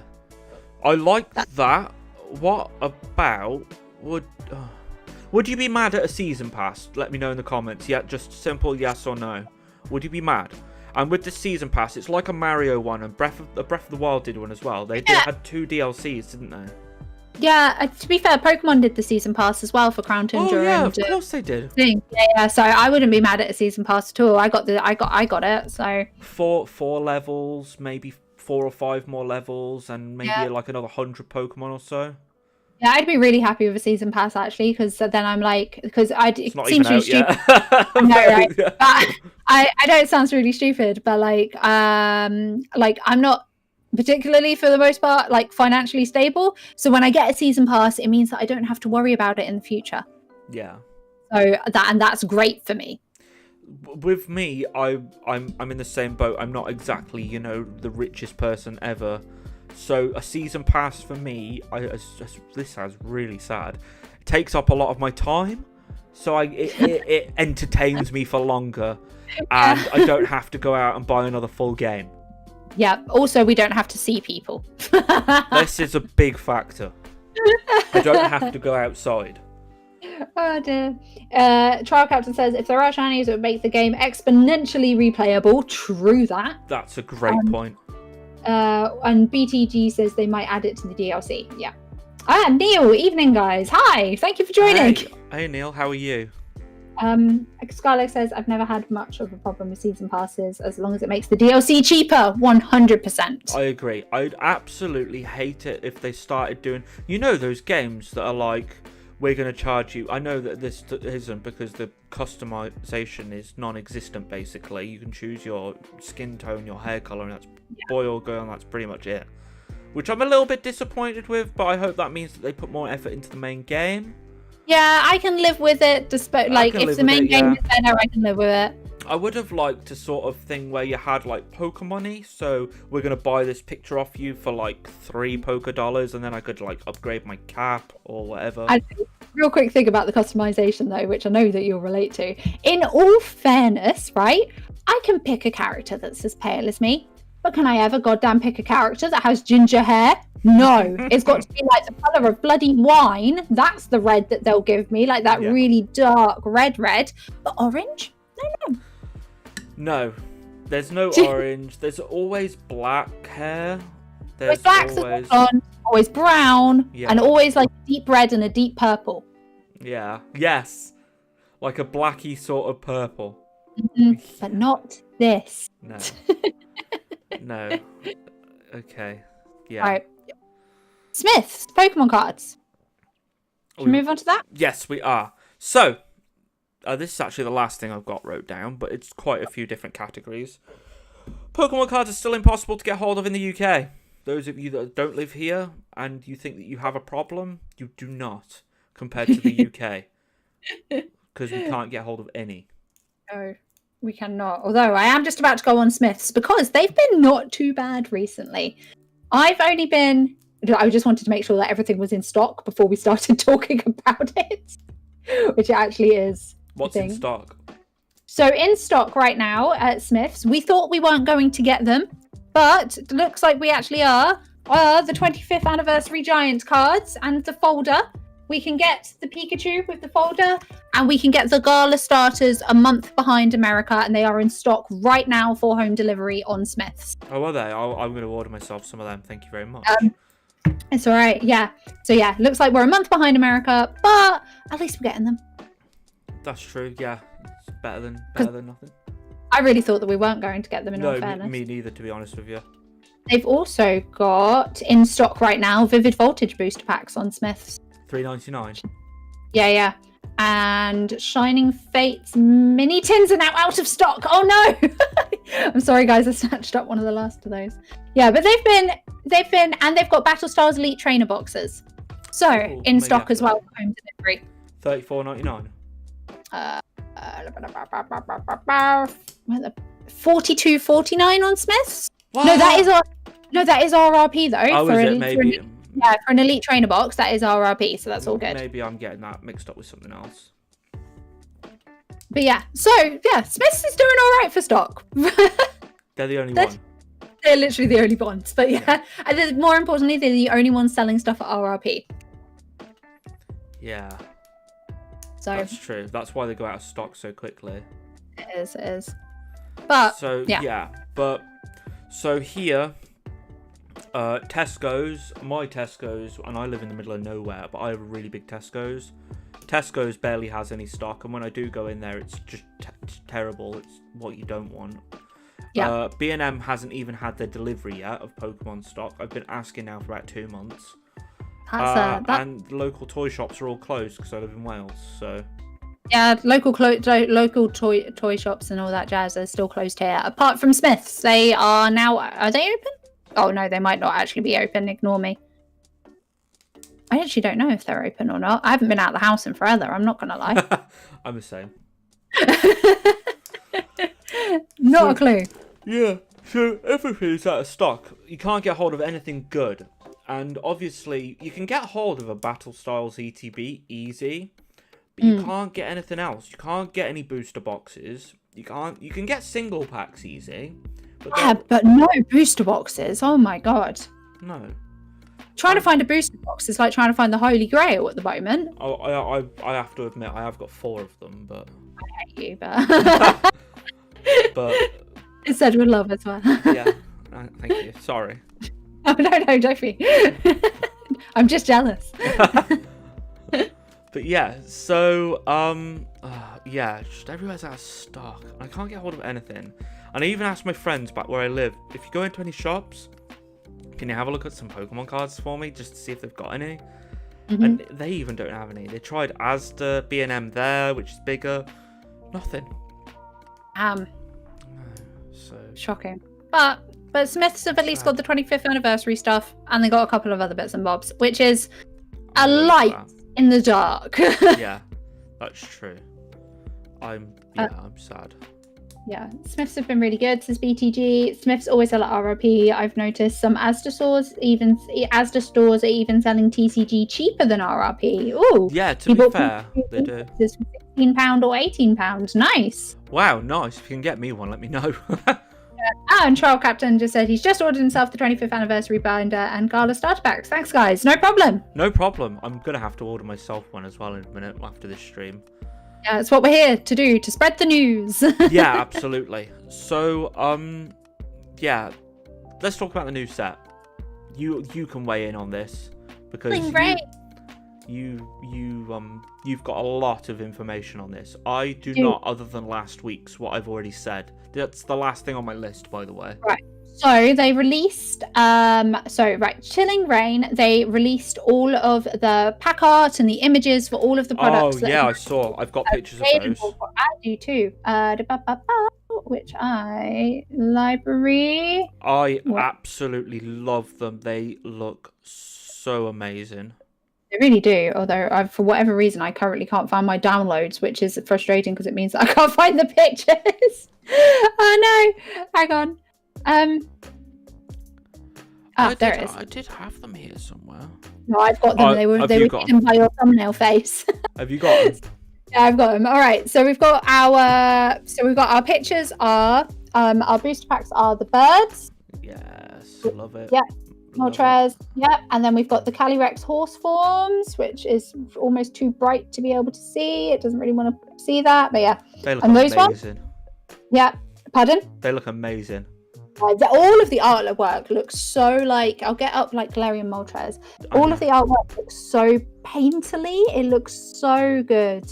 I like that. What about would you be mad at a season pass? Let me know in the comments. Yeah, just simple yes or no. Would you be mad? And with the season pass, it's like a Mario one, and Breath of the Wild did one as well. They had 2 DLCs, didn't they? Yeah, to be fair, Pokemon did the season pass as well for Crown Tundra. Oh yeah, of course they did. Yeah, so I wouldn't be mad at a season pass at all. I got it. So 4 levels, maybe 4 or 5 more levels, and maybe like another 100 Pokemon or so. Yeah, I'd be really happy with a season pass actually, because then I'm like, because it seems really stupid. No, right? But I know it sounds really stupid, but like I'm not particularly, for the most part, like financially stable. So when I get a season pass, it means that I don't have to worry about it in the future. Yeah. So that's great for me. With me, I'm in the same boat. I'm not exactly, the richest person ever. So a season pass for me, this sounds really sad, it takes up a lot of my time. So it entertains me for longer, and I don't have to go out and buy another full game. Yeah. Also, we don't have to see people. This is a big factor. I don't have to go outside. Oh dear. Trial Captain says, if there are shinies, it would make the game exponentially replayable. True that. That's a great point. And BTG says they might add it to the DLC. Yeah. Neil, evening guys. Hi, thank you for joining. Hey Neil, how are you? Scarlett says, I've never had much of a problem with season passes as long as it makes the DLC cheaper. 100%. I agree. I'd absolutely hate it if they started doing, those games that are like, we're going to charge you. I know that this isn't, because the customization is non-existent basically. You can choose your skin tone, your hair color, and that's boy or girl, and that's pretty much it. Which I'm a little bit disappointed with, but I hope that means that they put more effort into the main game. Yeah, I can live with it, despite if the main game is better, I can live with it. I would have liked a sort of thing where you had like Pokemon-y, so we're going to buy this picture off you for like $3 Poké, and then I could like upgrade my cap or whatever. Real quick thing about the customization though, which I know that you'll relate to. In all fairness, right, I can pick a character that's as pale as me, but can I ever goddamn pick a character that has ginger hair? No, it's got to be like the colour of bloody wine. That's the red that they'll give me, like that really dark red. But orange? No. No, there's no orange. There's always black hair. There's always blonde, always brown, and always like deep red and a deep purple. Yeah. Yes. Like a blacky sort of purple. But not this. No. No. Okay. Yeah. All right. Smith's Pokemon cards. Should we move on to that? Yes, we are. So, this is actually the last thing I've got wrote down, but it's quite a few different categories. Pokemon cards are still impossible to get hold of in the UK. Those of you that don't live here and you think that you have a problem, you do not, compared to the UK. Because we can't get hold of any. No, we cannot. Although I am just about to go on Smith's because they've been not too bad recently. I just wanted to make sure that everything was in stock before we started talking about it, which it actually is. What's in stock? So in stock right now at Smith's, we thought we weren't going to get them, but it looks like we actually are. The 25th anniversary Giant cards and the folder. We can get the Pikachu with the folder, and we can get the Gala starters a month behind America, and they are in stock right now for home delivery on Smith's. Oh, are they? I'm going to order myself some of them. Thank you very much. It's all right. Yeah. So yeah, looks like we're a month behind America, but at least we're getting them. That's true. Yeah, it's better than nothing. I really thought that we weren't going to get them in all fairness. Me neither, to be honest with you. They've also got in stock right now Vivid Voltage booster packs on Smith's. $3.99. Yeah. And Shining Fates mini tins are now out of stock. Oh no! I'm sorry, guys. I snatched up one of the last of those. Yeah, but they've been, and they've got Battle Stars Elite Trainer boxes. So in stock as well for home delivery. $34.99. $42.49 on Smith's. What? No, that is RRP though. Oh, is it? Maybe. For an Elite Trainer box, that is RRP, so that's all good. Maybe I'm getting that mixed up with something else. But yeah, so yeah, Smith's is doing all right for stock. They're the only one. They're literally the only ones. But yeah, and then more importantly, they're the only ones selling stuff at RRP. Yeah. So that's true. That's why they go out of stock so quickly. It is. But so here. My Tesco's, and I live in the middle of nowhere, but I have a really big Tesco's. Tesco's barely has any stock, and when I do go in there, it's just terrible. It's what you don't want. Yeah. B&M hasn't even had their delivery yet of Pokemon stock. I've been asking now for about 2 months. And local toy shops are all closed because I live in Wales, so... Yeah, local toy shops and all that jazz are still closed here. Apart from Smith's, they are now... Are they open? Oh no, they might not actually be open. Ignore me. I actually don't know if they're open or not. I haven't been out of the house in forever. I'm not gonna lie. I'm the same. Not a clue. Yeah. So everything is out of stock. You can't get hold of anything good, and obviously you can get hold of a Battle Styles ETB easy, but you can't get anything else. You can't get any booster boxes. You can get single packs easy. But no booster boxes. Oh my god. No. Trying to find a booster box is like trying to find the Holy Grail at the moment. Oh, I have to admit, I have got 4 of them, but... I hate you, but... but... It's said with love as well. Yeah, thank you. Sorry. Oh, no, don't be. I'm just jealous. But yeah, so, yeah, just everywhere's out of stock. I can't get hold of anything. And I even asked my friends back where I live, if you go into any shops, can you have a look at some Pokemon cards for me, just to see if they've got any? And they even don't have any. They tried Asda, B&M there, which is bigger. Nothing. No, so shocking. But Smiths have at least got the 25th anniversary stuff, and they got a couple of other bits and bobs, which is a light in the dark. Yeah, that's true. I'm sad. Yeah, Smiths have been really good since BTG. Smiths always sell at RRP. I've noticed some Asda stores are even selling TCG cheaper than RRP. Ooh. Yeah, to be fair, they do. This £16 or £18. Nice. Wow, nice. If you can get me one, let me know. And Trial Captain just said he's just ordered himself the 25th anniversary binder and Gala starter packs. Thanks, guys. No problem. No problem. I'm gonna have to order myself one as well in a minute after this stream. Yeah, it's what we're here to do, to spread the news. Yeah, absolutely. So, yeah, let's talk about the new set. You can weigh in on this because you've got a lot of information on this. I do not, other than last week's, what I've already said. That's the last thing on my list, by the way. Right. So they released, Chilling Reign, they released all of the pack art and the images for all of the products. Oh, yeah, I saw. I've got pictures of those. I do too. Which library. I absolutely love them. They look so amazing. They really do. Although, for whatever reason, I currently can't find my downloads, which is frustrating because it means that I can't find the pictures. Oh no! Hang on. There it is. I did have them here somewhere. No, I've got them. They were hidden by your thumbnail face. Have you got them? Yeah, I've got them. All right. So we've got our pictures are our booster packs are the birds. Yes, love it. Yeah. Moltres, yeah, and then we've got the Calyrex horse forms, which is almost too bright to be able to see. It doesn't really want to see that, but yeah. They look amazing. Yeah, pardon? They look amazing. All of the artwork looks so like, I'll get up like Galarian Moltres. All of the artwork looks so painterly. It looks so good.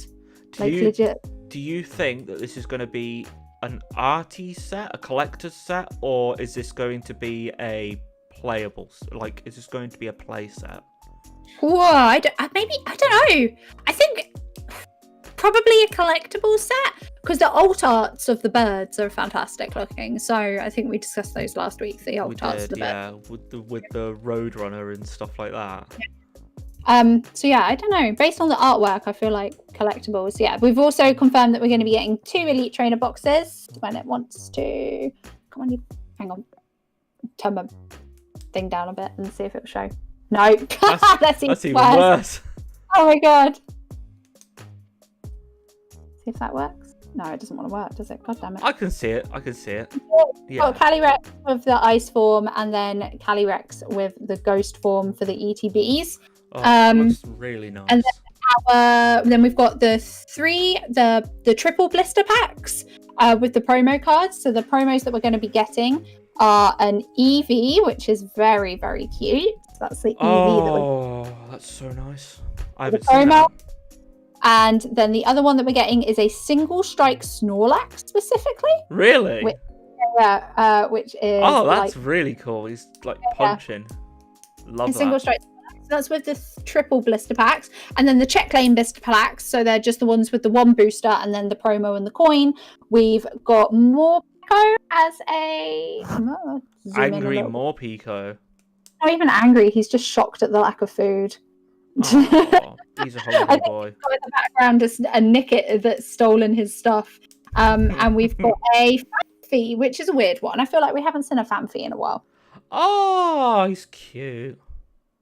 Legit. Do you think that this is going to be an arty set, a collector's set, or is this going to be a playable, is this going to be a play set? Whoa, I don't know. I think probably a collectible set because the alt arts of the birds are fantastic looking. So I think we discussed those last week. The alt arts of the birds. with the Roadrunner and stuff like that. So yeah, I don't know. Based on the artwork, I feel like collectibles. Yeah, we've also confirmed that we're going to be getting 2 Elite Trainer boxes when it wants to. Come on, hang on. Turn my thing down a bit and see if it'll show. No, that's even worse. Oh my god. See if that works. No, it doesn't want to work, does it? God damn it. I can see it. Yeah. Got Calyrex with the ice form and then Calyrex with the ghost form for the ETBs. That looks really nice. And then we've got the triple blister packs with the promo cards. So the promos that we're going to be getting are an Eevee, which is very, very cute. So that's the Eevee. That's so nice. I haven't seen that. And then the other one that we're getting is a single strike Snorlax specifically. Really? Which is that's really cool. He's punching. Love that. Single strike. So that's with the triple blister packs, and then the check lane blister packs. So they're just the ones with the one booster, and then the promo and the coin. We've got Morpeko as a angry Morpeko. Not even angry. He's just shocked at the lack of food. Oh, he's a hungry boy. In the background is a Nickit that's stolen his stuff. And we've got a Fanfi, which is a weird one. I feel like we haven't seen a Fanfi in a while. Oh, he's cute.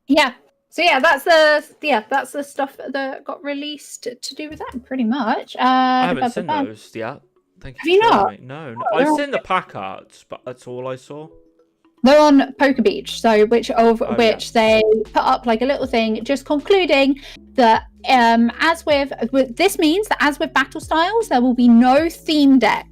Yeah. So yeah, that's the stuff that got released to do with that, pretty much. I haven't seen those yet. Thank you. Have you not? Me. No. I've seen the pack arts, but that's all I saw. They're on Poke Beach, so which they put up like a little thing, just concluding that this means that as with Battle Styles, there will be no theme deck,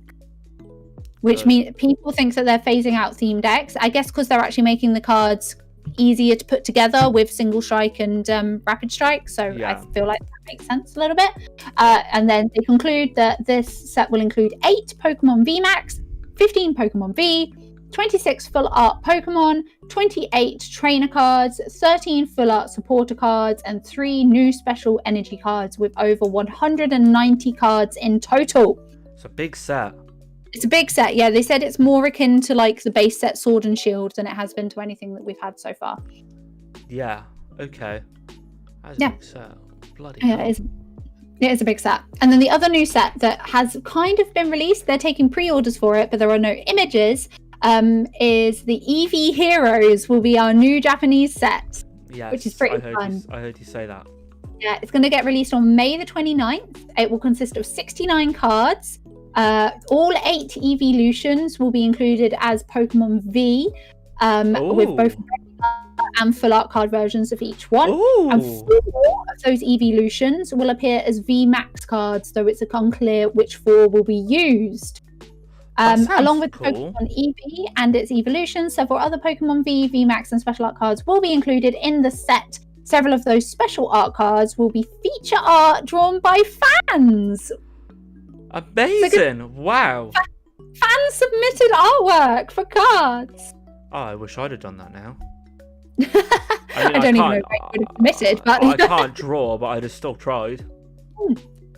which means people think that they're phasing out theme decks. I guess because they're actually making the cards easier to put together with Single Strike and Rapid Strike, so I feel like that makes sense a little bit. And then they conclude that this set will include 8 Pokemon VMAX, 15 Pokemon V, 26 full art Pokemon, 28 trainer cards, 13 full art supporter cards, and 3 new special energy cards with over 190 cards in total. It's a big set. It's a big set, yeah. They said it's more akin to like the base set Sword and Shield than it has been to anything that we've had so far. Yeah, okay. That's a big set. Bloody hell. It is a big set. And then the other new set that has kind of been released, they're taking pre-orders for it, but there are no images, is the Eevee Heroes will be our new Japanese set. Yes, which is pretty fun. I heard you say that. Yeah, it's going to get released on May the 29th. It will consist of 69 cards, All 8 evolutions will be included as Pokemon V, with both regular and full art card versions of each one. Ooh. And 4 of those evolutions will appear as V Max cards, though it's unclear which 4 will be used. Along with cool. Pokemon EV and its evolution, several other Pokemon V, V Max, and special art cards will be included in the set. Several of those special art cards will be feature art drawn by fans. Amazing! Wow. Fan submitted artwork for cards. Oh, I wish I'd have done that now. I don't even know if I would have submitted, but I can't draw, but I'd have still tried.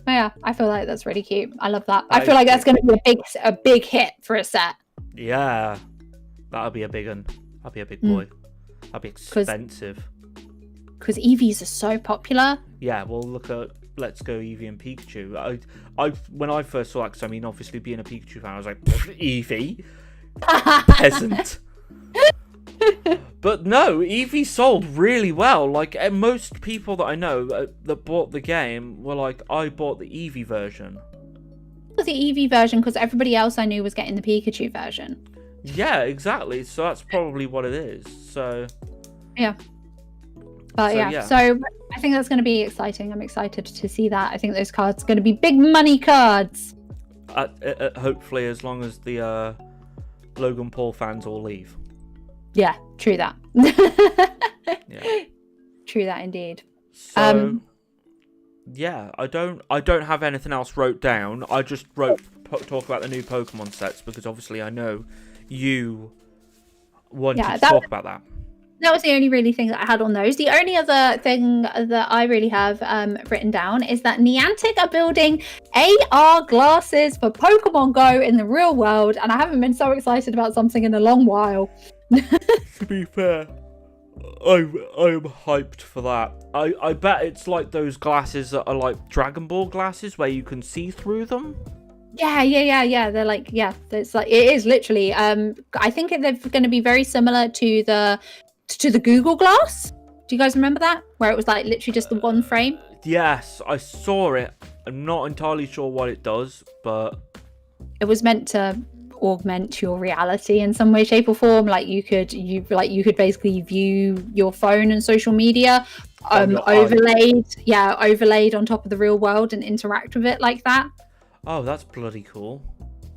Yeah, I feel like that's really cute. I love that. I feel like that's going to be a big hit for a set. Yeah, that'll be a big one. That'll be a big boy. That'll be expensive. Because EVs are so popular. Yeah, well, look at Let's Go Eevee and Pikachu. I when I first saw that, because I mean, obviously being a Pikachu fan, I was like, Eevee, peasant. But no, Eevee sold really well. Like, most people that I know that bought the game were like, I bought the Eevee version. The Eevee version, because everybody else I knew was getting the Pikachu version. Yeah, exactly. So that's probably what it is. So yeah. But so I think that's going to be exciting. I'm excited to see that. I think those cards are going to be big money cards. Hopefully, as long as the Logan Paul fans all leave. Yeah, true that. Yeah. True that indeed. So, yeah, I don't have anything else wrote down. I just wrote talk about the new Pokemon sets because obviously I know you wanted to talk about that. That was the only really thing that I had on those. The only other thing that I really have written down is that Niantic are building AR glasses for Pokemon Go in the real world, and I haven't been so excited about something in a long while. To be fair, I'm hyped for that. I bet it's like those glasses that are like Dragon Ball glasses where you can see through them. Yeah. They're like, it's like, it is literally. I think they're going to be very similar to the Google Glass. Do you guys remember that? Where it was like literally just the one frame? Yes, I saw it. I'm not entirely sure what it does, but it was meant to augment your reality in some way, shape, or form. Like you could basically view your phone and social media overlaid on top of the real world and interact with it like that. Oh, that's bloody cool.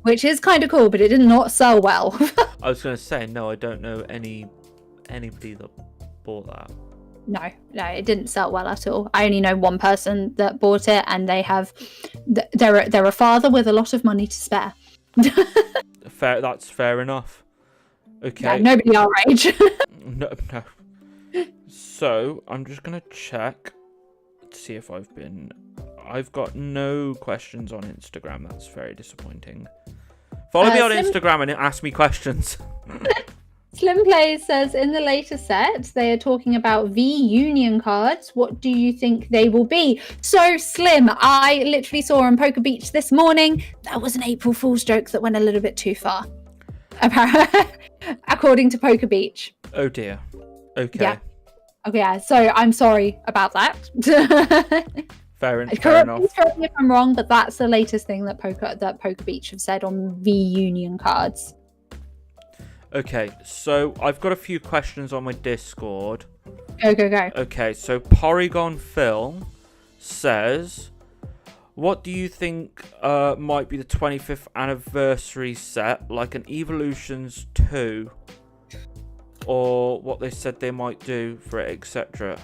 Which is kind of cool, but it did not sell well. I was going to say, no, I don't know anybody that bought that. No, it didn't sell well at all. I only know one person that bought it, and they're a father with a lot of money to spare. That's fair enough. Okay. Yeah, nobody our age. No. So I'm just gonna check to see if I've got no questions on Instagram. That's very disappointing. Follow me on Instagram and ask me questions. Slim Plays says, in the later set, they are talking about V-Union cards. What do you think they will be? So, Slim, I literally saw on Poker Beach this morning, that was an April Fool's joke that went a little bit too far. According to Poker Beach. Oh, dear. Okay. Yeah. Okay, yeah. So, I'm sorry about that. Fair enough. Correct me if I'm wrong, but that's the latest thing that Poker Beach have said on V-Union cards. Okay, so I've got a few questions on my Discord. Go. Okay, so Porygon Phil says, what do you think might be the 25th anniversary set, like an Evolutions 2? Or what they said they might do for it, etc.?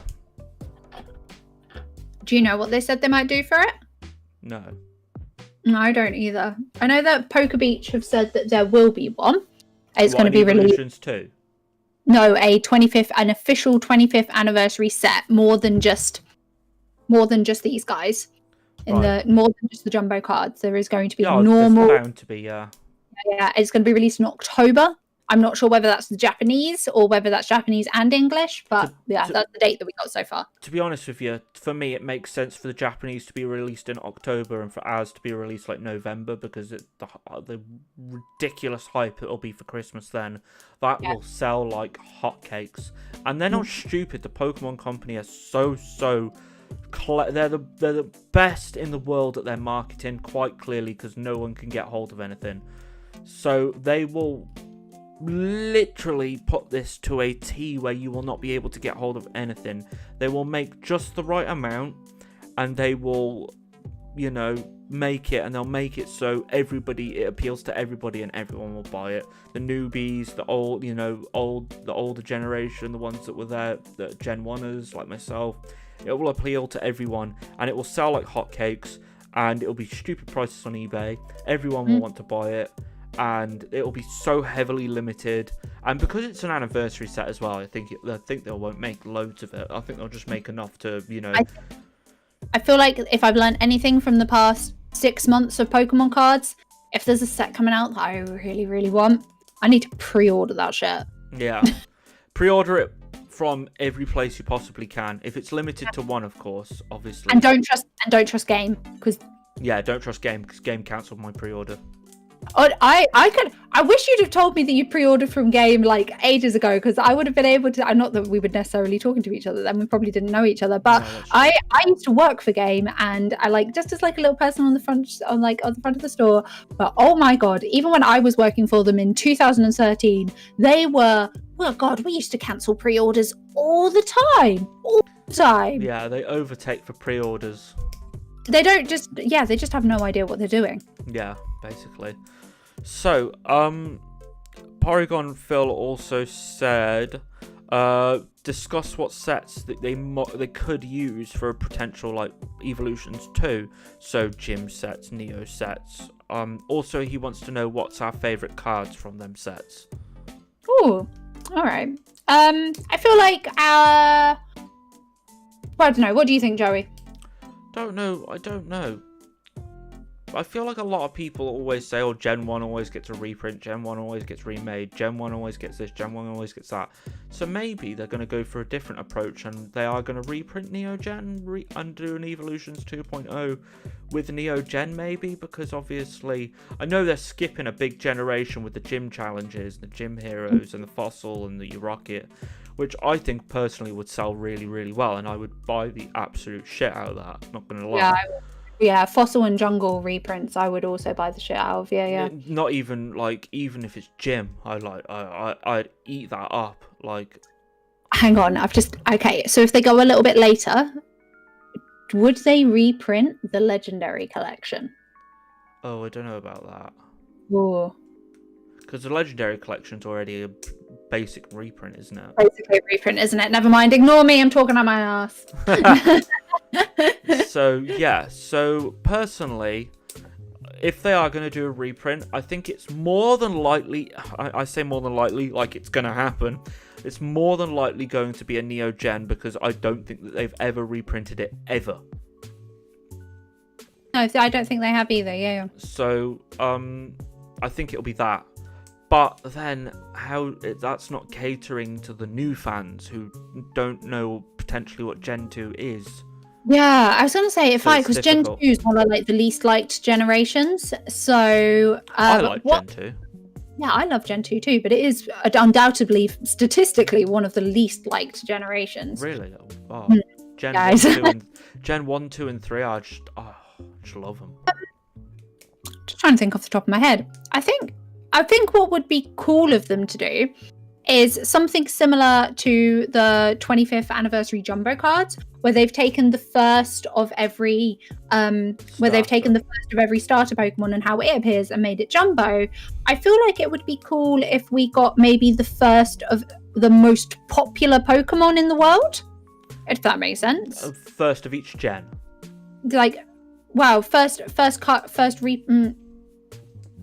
Do you know what they said they might do for it? No. No, I don't either. I know that Poker Beach have said that there will be one. It's going to be released. Too? No, an official 25th anniversary set, more than just these guys. More than just the jumbo cards. There is going to be normal. There's bound to be, yeah. Yeah, it's going to be released in October. I'm not sure whether that's the Japanese or whether that's Japanese and English, but that's the date that we got so far. To be honest with you, for me, it makes sense for the Japanese to be released in October and for ours to be released like November, because the ridiculous hype it'll be for Christmas then, that will sell like hotcakes. And they're not stupid. The Pokemon Company are so They're the best in the world at their marketing, quite clearly, because no one can get hold of anything. So they will literally put this to a T where you will not be able to get hold of anything. They will make just the right amount, and they will, make it, and they'll make it so it appeals to everybody and everyone will buy it. The newbies, the older generation, the ones that were there, the Gen 1ers like myself. It will appeal to everyone, and it will sell like hotcakes, and it will be stupid prices on eBay. Everyone will want to buy it, and it will be so heavily limited. And because it's an anniversary set as well, I think they won't make loads of it. I think they'll just make enough to, I feel like if I've learned anything from the past 6 months of Pokemon cards, if there's a set coming out that I really, really want, I need to pre-order that shit. Yeah, pre-order it from every place you possibly can. If it's limited to one, of course, obviously. And don't trust Game, because don't trust Game, because Game cancelled my pre-order. Oh, I wish you'd have told me that you pre-ordered from Game like ages ago, because I would have been able to. Not that we were necessarily talking to each other then, we probably didn't know each other, but no, I used to work for Game, and I just as like a little person on the front of the store. But oh my god, even when I was working for them in 2013, they were, well, god, we used to cancel pre-orders all the time. Yeah, they overtake for pre-orders. They just have no idea what they're doing. Yeah, basically. So, Porygon Phil also said, discuss what sets that they could use for a potential like Evolutions 2. So gym sets, Neo sets. Also, he wants to know what's our favourite cards from them sets. Ooh, all right. I feel like I don't know. What do you think, Joey? I don't know. I feel like a lot of people always say, oh, Gen 1 always gets a reprint, Gen 1 always gets remade, Gen 1 always gets this, Gen 1 always gets that. So maybe they're going to go for a different approach, and they are going to reprint Neo Gen and do an Evolutions 2.0 with Neo Gen maybe, because obviously I know they're skipping a big generation with the gym challenges, the gym heroes and the fossil and the rocket, which I think personally would sell really, really well, and I would buy the absolute shit out of that, not going to lie. Yeah, fossil and jungle reprints I would also buy the shit out of. Yeah. Not even even if it's gym, I'd eat that up. Hang on, okay, so if they go a little bit later, would they reprint the Legendary Collection? Oh, I don't know about that. Ooh. Because the Legendary Collection's already a basic reprint, isn't it? Basically a reprint, isn't it? Never mind, ignore me, I'm talking on my ass. So personally, if they are going to do a reprint, I think it's more than likely, I say more than likely, like it's going to happen, it's more than likely going to be a Neo Gen, because I don't think that they've ever reprinted it, ever. No, I don't think they have either, yeah. So, I think it'll be that. But then, that's not catering to the new fans who don't know potentially what Gen 2 is. Yeah, I was going to say, because Gen 2 is one of the least liked generations. So I like Gen 2. Yeah, I love Gen 2 too, but it is undoubtedly, statistically, one of the least liked generations. Really? Oh, Gen 1, 2, and 3, I just love them. Just trying to think off the top of my head. I think what would be cool of them to do is something similar to the 25th anniversary jumbo cards, where they've taken the first of every starter Pokemon and how it appears and made it jumbo. I feel like it would be cool if we got maybe the first of the most popular Pokemon in the world, if that makes sense. First of each gen. I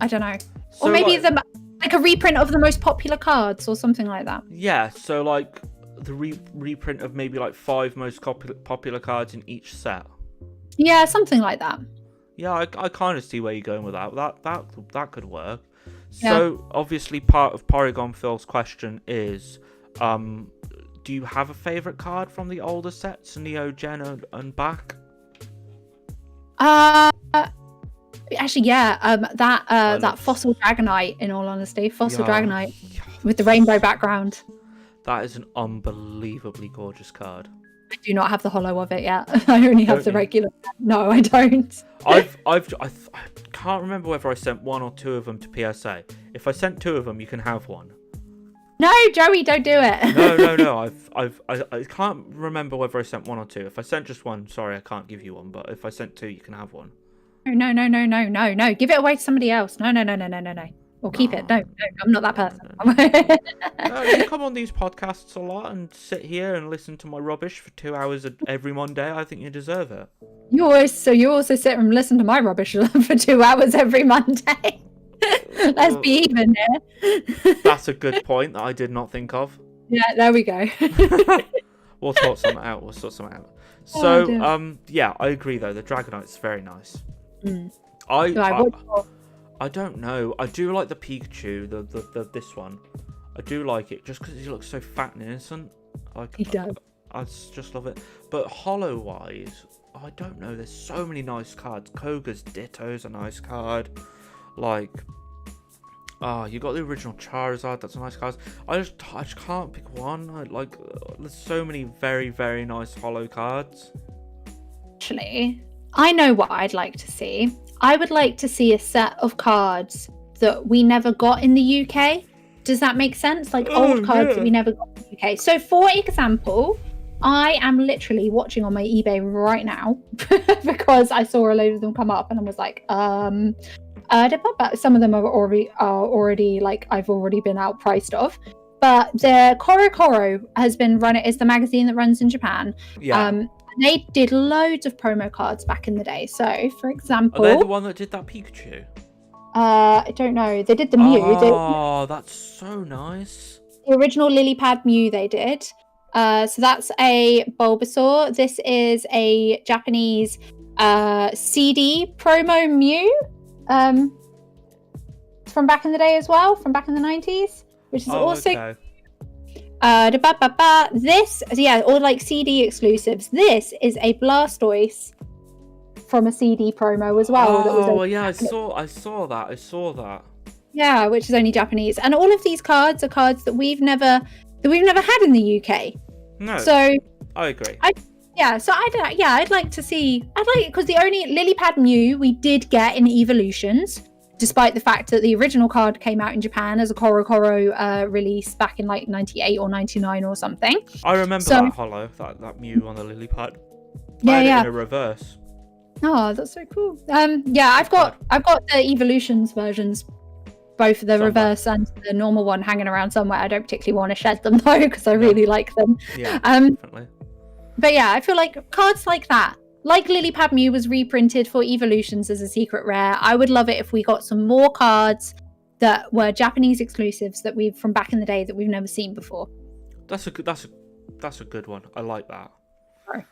don't know. So or maybe a reprint of the most popular cards or something like that. Yeah, so the reprint of maybe 5 most popular cards in each set. Yeah, something like that. Yeah, I kind of see where you're going with that. That could work. Yeah. So obviously part of Porygon Phil's question is, do you have a favourite card from the older sets, Neo Gen and back? Actually, yeah. That Fossil Dragonite. In all honesty, Dragonite with the rainbow background. That is an unbelievably gorgeous card. I do not have the holo of it yet. I only have the regular. No, I don't. I can't remember whether I sent 1 or 2 of them to PSA. If I sent 2 of them, you can have one. No, Joey, don't do it. No. I can't remember whether I sent 1 or 2. If I sent just 1, sorry, I can't give you one. But if I sent 2, you can have one. No. Give it away to somebody else. No. Or keep it. No, I'm not that person. No, you come on these podcasts a lot and sit here and listen to my rubbish for 2 hours every Monday. I think you deserve it. You also sit and listen to my rubbish for 2 hours every Monday. Let's be even here. That's a good point that I did not think of. Yeah, there we go. We'll sort something out. So, yeah, I agree though. The Dragonite's very nice. I don't know. I do like the Pikachu, the this one. I do like it just because he looks so fat and innocent. He does. I just love it. But holo wise, I don't know. There's so many nice cards. Koga's Ditto's a nice card. Like, you got the original Charizard. That's a nice card. I just can't pick one. There's so many very, very nice holo cards. Actually, I know what I'd like to see. I would like to see a set of cards that we never got in the UK. Does that make sense? Like old cards that we never got in the UK. So, for example, I am literally watching on my eBay right now because I saw a load of them come up and I was like, some of them are already like I've already been outpriced of. But the Koro has been run. It is the magazine that runs in Japan. Yeah. They did loads of promo cards back in the day. So, for example... Are they the one that did that Pikachu? I don't know. They did the Mew. Oh, that's so nice. The original Lily Pad Mew they did. So that's a Bulbasaur. This is a Japanese CD promo Mew from back in the day as well, from back in the 90s, which is also... Okay. This, or like CD exclusives. This is a Blastoise from a CD promo as well. I saw that. Yeah, which is only Japanese, and all of these cards are cards that we've never had in the UK. No. So I agree. I'd like to see. Because the only Lily Pad Mew we did get in Evolutions. Despite the fact that the original card came out in Japan as a Koro release back in like 98 or 99 or something. I remember that holo, that Mew on the Lily Pad. Yeah, I had it in a reverse. Oh, that's so cool. I've got the Evolutions versions, both the reverse and the normal one, hanging around somewhere. I don't particularly want to shed them though because I really like them. Yeah, definitely. But yeah, I feel like cards like that. Like Lily Pad Mew was reprinted for Evolutions as a secret rare. I would love it if we got some more cards that were Japanese exclusives that we've from back in the day that we've never seen before. That's a good one. I like that. Sorry.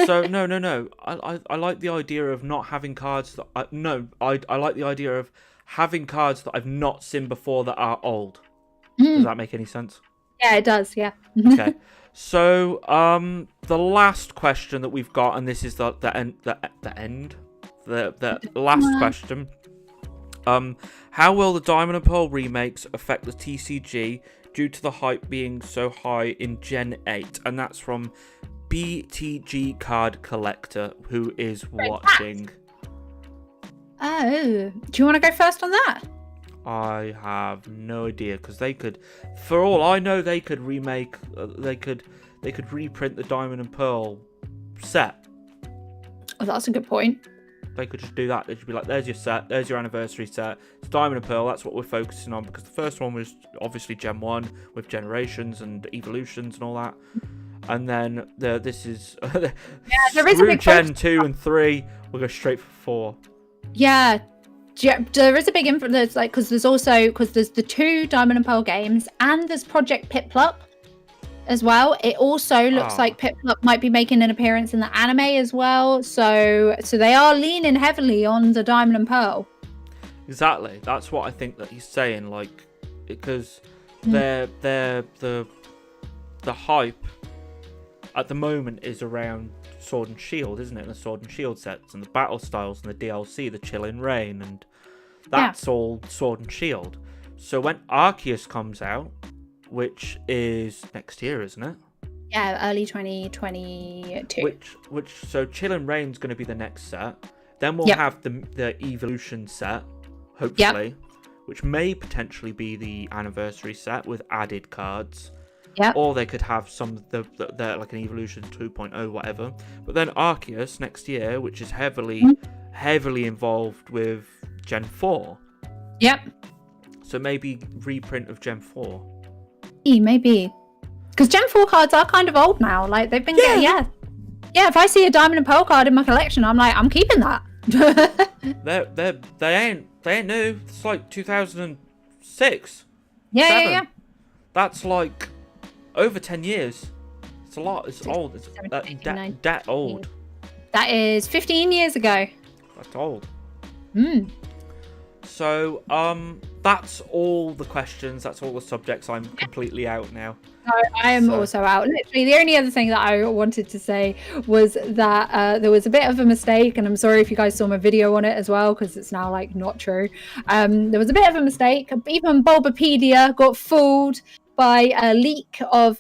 So no. I like the idea of not having cards that I like the idea of having cards that I've not seen before that are old. Does that make any sense? Yeah, it does. Yeah. Okay. So, the last question that we've got, and this is the last question. How will the Diamond and Pearl remakes affect the TCG due to the hype being so high in Gen 8? And that's from BTG Card Collector, who is watching. Oh, do you want to go first on that? I have no idea, because they could, for all I know, they could remake, they could reprint the Diamond and Pearl set. Oh, that's a good point. They could just do that. They should be like, there's your set, there's your anniversary set. It's Diamond and Pearl, that's what we're focusing on, because the first one was obviously Gen 1 with Generations and Evolutions and all that. And then this is there is a big Gen 2 and 3, we'll go straight for 4. Yeah. There is a big influence, like, because there's the 2 Diamond and Pearl games, and there's Project Piplup as well. It also looks like Piplup might be making an appearance in the anime as well. So they are leaning heavily on the Diamond and Pearl. Exactly. That's what I think that he's saying, like, because the hype at the moment is around Sword and Shield, isn't it? The Sword and Shield sets and the battle styles and the DLC, the Chilling Reign, and that's all Sword and Shield. So when Arceus comes out, which is next year, isn't it? Yeah, early 2022. So Chill and Rain's going to be the next set. Then we'll Yep. have the Evolution set, hopefully, which may potentially be the anniversary set with added cards. Yep. Or they could have some the like an Evolution 2.0, whatever. But then Arceus next year, which is heavily involved with Gen 4. Yep. So maybe reprint of Gen 4. Maybe. Because Gen 4 cards are kind of old now. Like, they've been getting, yeah, if I see a Diamond and Pearl card in my collection, I'm like, I'm keeping that. They ain't new. It's like 2006. Yeah. That's like over 10 years. It's a lot. It's old. It's that old. That is 15 years ago. That's old. So, that's all the questions. That's all the subjects. I'm completely out now. No, I am also out. Literally, the only other thing that I wanted to say was that there was a bit of a mistake, and I'm sorry if you guys saw my video on it as well, because it's now like not true. There was a bit of a mistake. Even Bulbapedia got fooled by a leak of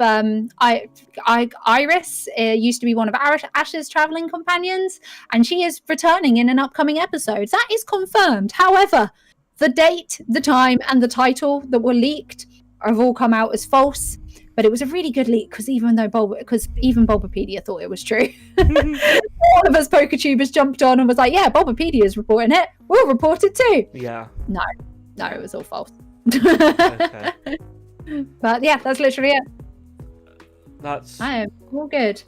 Iris. Used to be one of Ash's traveling companions, and she is returning in an upcoming episode. That is confirmed. However, the date, the time, and the title that were leaked have all come out as false. But it was a really good leak because even Bulbapedia thought it was true. All of us Poketubers jumped on and was like, "Yeah, Bulbapedia is reporting it. We'll report it too." Yeah. No, it was all false. Okay. But yeah, that's literally it. That's. I am all good.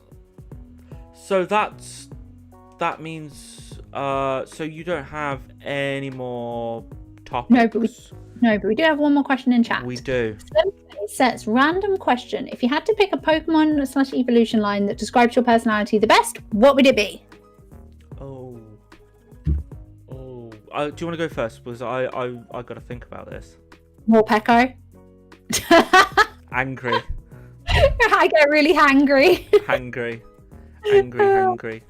So that means so you don't have any more topics. No, but we do have one more question in chat. We do. It says, random question. If you had to pick a Pokemon/evolution line that describes your personality the best, what would it be? Oh. Do you want to go first? Because I got to think about this. Morpeko. Angry. I get really hangry. Angry. Angry.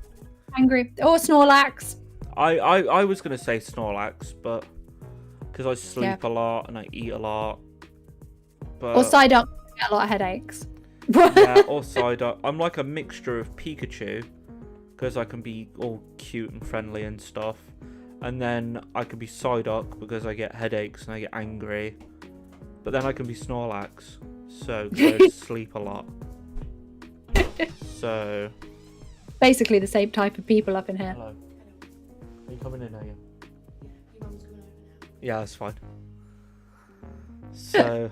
Or Snorlax. I was going to say Snorlax, but because I sleep a lot and I eat a lot. But... Or Psyduck. I get a lot of headaches. Yeah, or Psyduck. I'm like a mixture of Pikachu, because I can be all cute and friendly and stuff. And then I can be Psyduck because I get headaches and I get angry. But then I can be Snorlax, so I sleep a lot. So... Basically the same type of people up in here. Hello. Are you coming in, are you? Yeah, that's fine. So...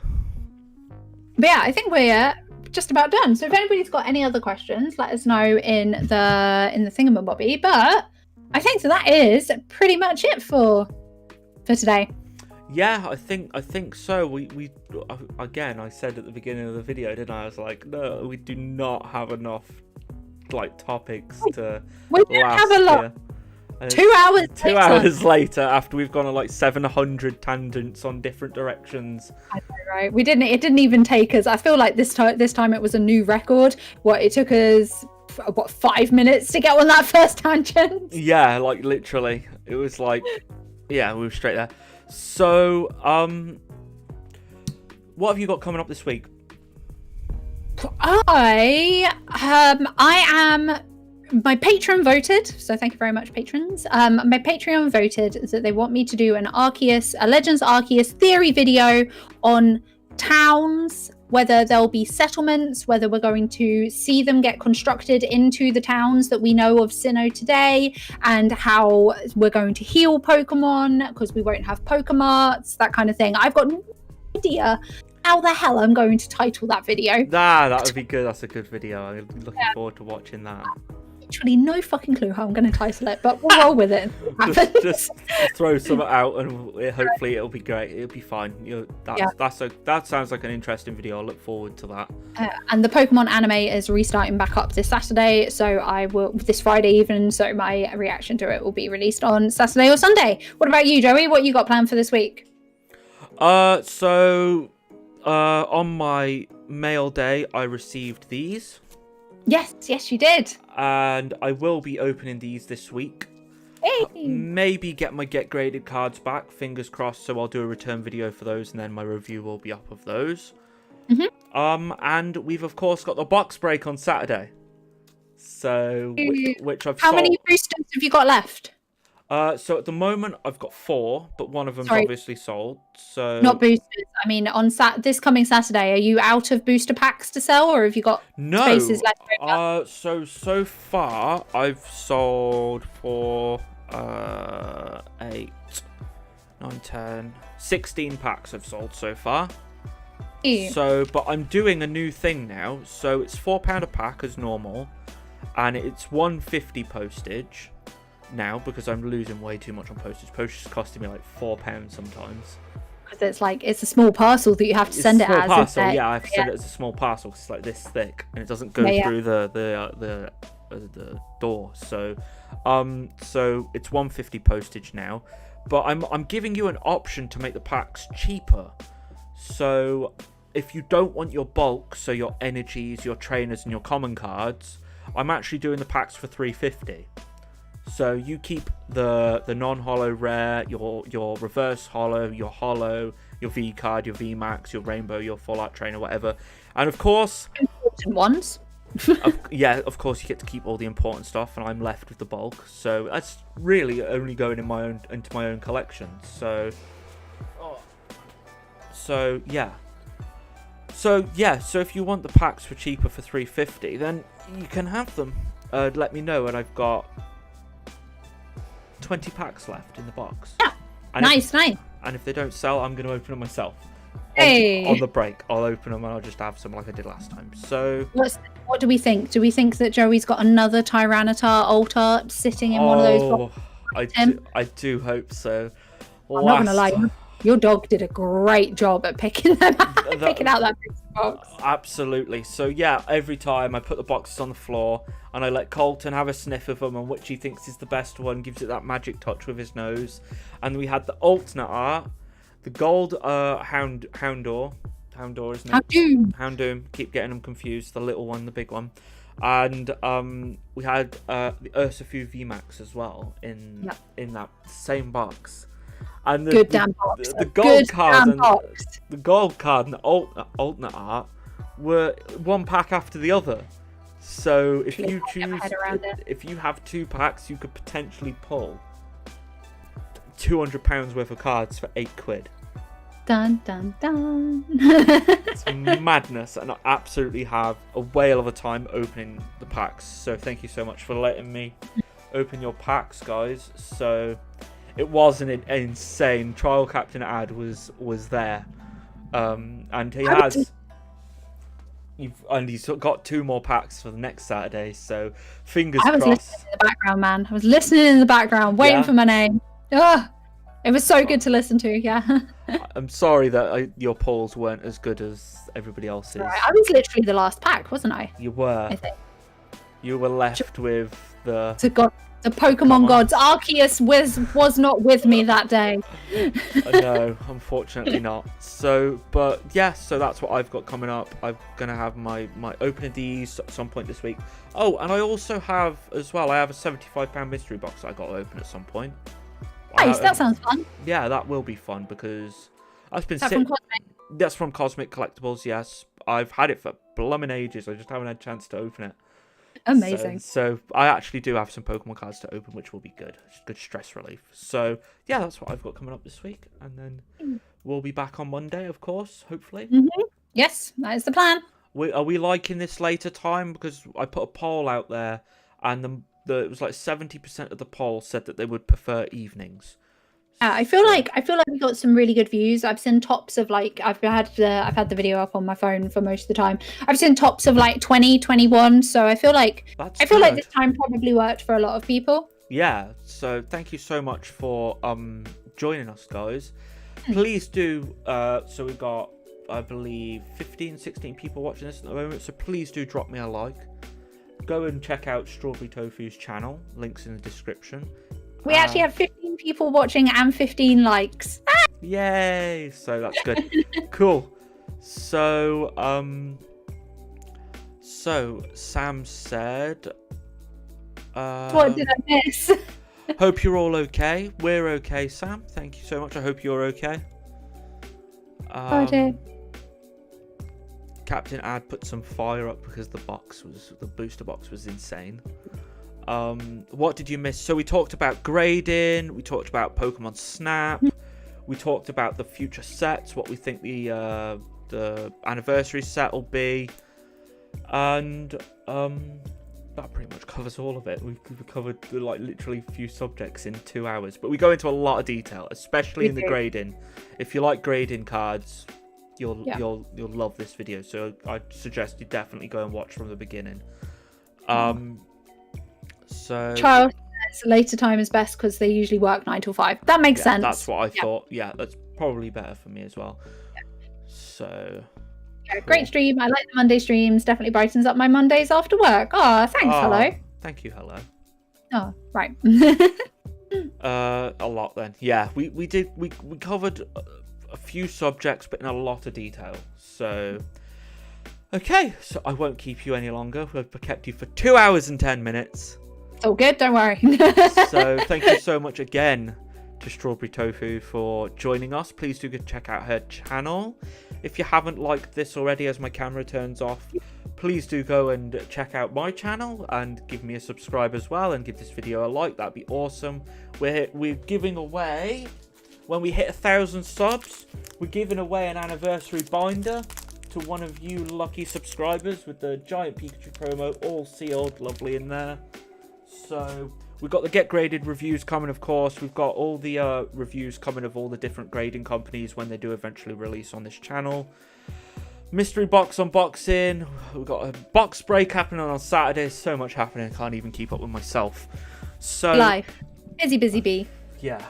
But yeah, I think we're just about done. So if anybody's got any other questions, let us know in the thingamabobby. But I think that is pretty much it for today. Yeah, I think so. We again, I said at the beginning of the video, didn't I? I was like, no, we do not have enough like topics to we don't last have a lot. Here. 2 hours. 2 hours later, after we've gone on like 700 tangents on different directions. I know, right? It didn't even take us. I feel like this time it was a new record. It took us 5 minutes to get on that first tangent. Yeah, like literally, it was like, yeah, we were straight there. So, what have you got coming up this week? My Patreon voted, so thank you very much, patrons. My Patreon voted that they want me to do a Legends Arceus theory video on towns, whether there'll be settlements, whether we're going to see them get constructed into the towns that we know of Sinnoh today, and how we're going to heal Pokemon, because we won't have Pokemarts, that kind of thing. I've got no idea how the hell I'm going to title that video. That would be good. That's a good video. I'm looking forward to watching that. Literally no fucking clue how I'm going to title it, but we'll roll with it. just throw something out, and hopefully it'll be great. It'll be fine. That sounds like an interesting video. I'll look forward to that. And the Pokemon anime is restarting back up this Saturday, so I will this Friday even. So my reaction to it will be released on Saturday or Sunday. What about you, Joey? What you got planned for this week? On my mail day, I received these. Yes, you did. And I will be opening these this week. Hey. Maybe get my get graded cards back, fingers crossed. So I'll do a return video for those, and then my review will be up of those. And we've of course got the box break on Saturday. So which I've How sold. many boosters have you got left? So at the moment I've got 4, but one of them's Sorry. obviously sold. So Not boosters. I mean, on this coming Saturday, are you out of booster packs to sell, or have you got spaces left over? So far I've sold for 8, 9, 10, 16 packs I've sold so far. So, but I'm doing a new thing now. So it's £4 a pack as normal, and it's £1.50 postage now because I'm losing way too much on postage. Postage is costing me like £4 sometimes. Because it's a small parcel that you have to send it as. Parcel, yeah, I have to send it as a small parcel because it's like this thick and it doesn't go through the door. So, so it's £1.50 postage now, but I'm giving you an option to make the packs cheaper. So if you don't want your bulk, so your energies, your trainers, and your common cards, I'm actually doing the packs for £3.50. So you keep the non-holo rare, your reverse holo, your holo, your V card, your V Max, your rainbow, your full art trainer, whatever. And of course, important ones. of course you get to keep all the important stuff, and I'm left with the bulk. So that's really only going into my own collection. So yeah. So if you want the packs for cheaper for £3.50, then you can have them. Let me know, and I've got 20 packs left in the box. Yeah. Nice. And if they don't sell, I'm going to open them myself. Hey. On the break, I'll open them and I'll just have some like I did last time. So what do we think? Do we think that Joey's got another Tyranitar Altar sitting in one of those boxes? I do hope so. I'm not going to lie. Your dog did a great job at picking out that box. Absolutely. So yeah, every time I put the boxes on the floor and I let Colton have a sniff of them and which he thinks is the best one, gives it that magic touch with his nose. And we had the alternate art, the gold Houndour, isn't it? Houndoom. Keep getting them confused. The little one, the big one. And we had the Urshifu VMAX as well in that same box. And good damn box. The gold card and the alternate art were one pack after the other. So if you choose, if you have 2 packs, you could potentially pull £200 worth of cards for £8. Dun dun dun. It's madness, and I absolutely have a whale of a time opening the packs. So thank you so much for letting me open your packs, guys. So it was an insane trial captain ad was there, and he's got 2 more packs for the next Saturday. So fingers crossed. I was listening in the background, man. I was listening in the background, waiting for my name. Ugh. It was so good to listen to. Yeah. I'm sorry that your polls weren't as good as everybody else's. Right. I was literally the last pack, wasn't I? You were. I think. You were left with the Pokemon gods. Arceus was not with me that day. No, unfortunately not. So, but yeah, so that's what I've got coming up. I'm gonna have my opening these at some point this week. Oh, and I also have as well. I have a £75 mystery box I got to open at some point. Nice, that sounds fun. Yeah, that will be fun because I've been from Cosmic? That's from Cosmic Collectibles. Yes, I've had it for blooming ages. I just haven't had a chance to open it. Amazing. So I actually do have some Pokemon cards to open, which will be good. Good stress relief. So yeah, that's what I've got coming up this week, and then we'll be back on Monday, of course, hopefully. Yes, that is the plan. Are we liking this later time? Because I put a poll out there, and it was like 70% of the poll said that they would prefer evenings. I feel like we got some really good views. I've seen tops of like I've had the video up on my phone for most of the time. I've seen tops of like 20, 21. So I feel like this time probably worked for a lot of people. Yeah. So thank you so much for joining us, guys. Please do. So we've got, I believe, 15, 16 people watching this at the moment. So please do drop me a like. Go and check out Strawberry Tofu's channel. Links in the description. We actually have 15 people watching and 15 likes. Yay! So that's good. Cool. So, Sam said... what did I miss? Hope you're all okay. We're okay, Sam. Thank you so much. I hope you're okay. Oh dear. Captain Ad put some fire up because the booster box was insane. What did you miss? So we talked about grading, we talked about Pokemon Snap, we talked about the future sets, what we think the anniversary set will be, and that pretty much covers all of it. We've covered like literally a few subjects in 2 hours, but we go into a lot of detail, especially in the grading. If you like grading cards, you'll love this video. So I suggest you definitely go and watch from the beginning. So Trial sets, later time is best because they usually work 9 till 5. That makes sense. That's what I thought. Yeah, that's probably better for me as well. So yeah, great stream. I like the Monday streams. Definitely brightens up my Mondays after work. Oh, thanks. Hello. Thank you. Hello. Oh, right. A lot then. Yeah, we covered a few subjects, but in a lot of detail. So, okay, so I won't keep you any longer. We've kept you for 2 hours and 10 minutes. It's all good, don't worry. So, thank you so much again to Strawberry Tofu for joining us. Please do go check out her channel. If you haven't liked this already as my camera turns off, please do go and check out my channel and give me a subscribe as well and give this video a like. That'd be awesome. We're giving away, when we hit 1,000 subs, we're giving away an anniversary binder to one of you lucky subscribers with the giant Pikachu promo all sealed, lovely in there. So we've got the Get Graded reviews coming, of course. We've got all the reviews coming of all the different grading companies when they do eventually release on this channel. Mystery box unboxing. We've got a box break happening on Saturday. So much happening, I can't even keep up with myself. So life. Busy bee. Yeah,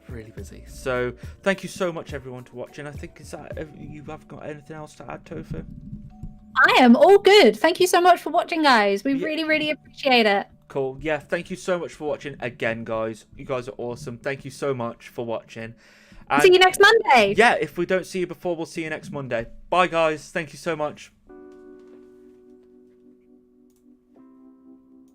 really busy. So thank you so much everyone for watching. I think you have got anything else to add, Tofu? I am all good. Thank you so much for watching, guys. We really appreciate it. Cool. Yeah, thank you so much for watching again, guys. You guys are awesome. Thank you so much for watching. And see you next Monday. Yeah, if we don't see you before, we'll see you next Monday. Bye, guys. Thank you so much.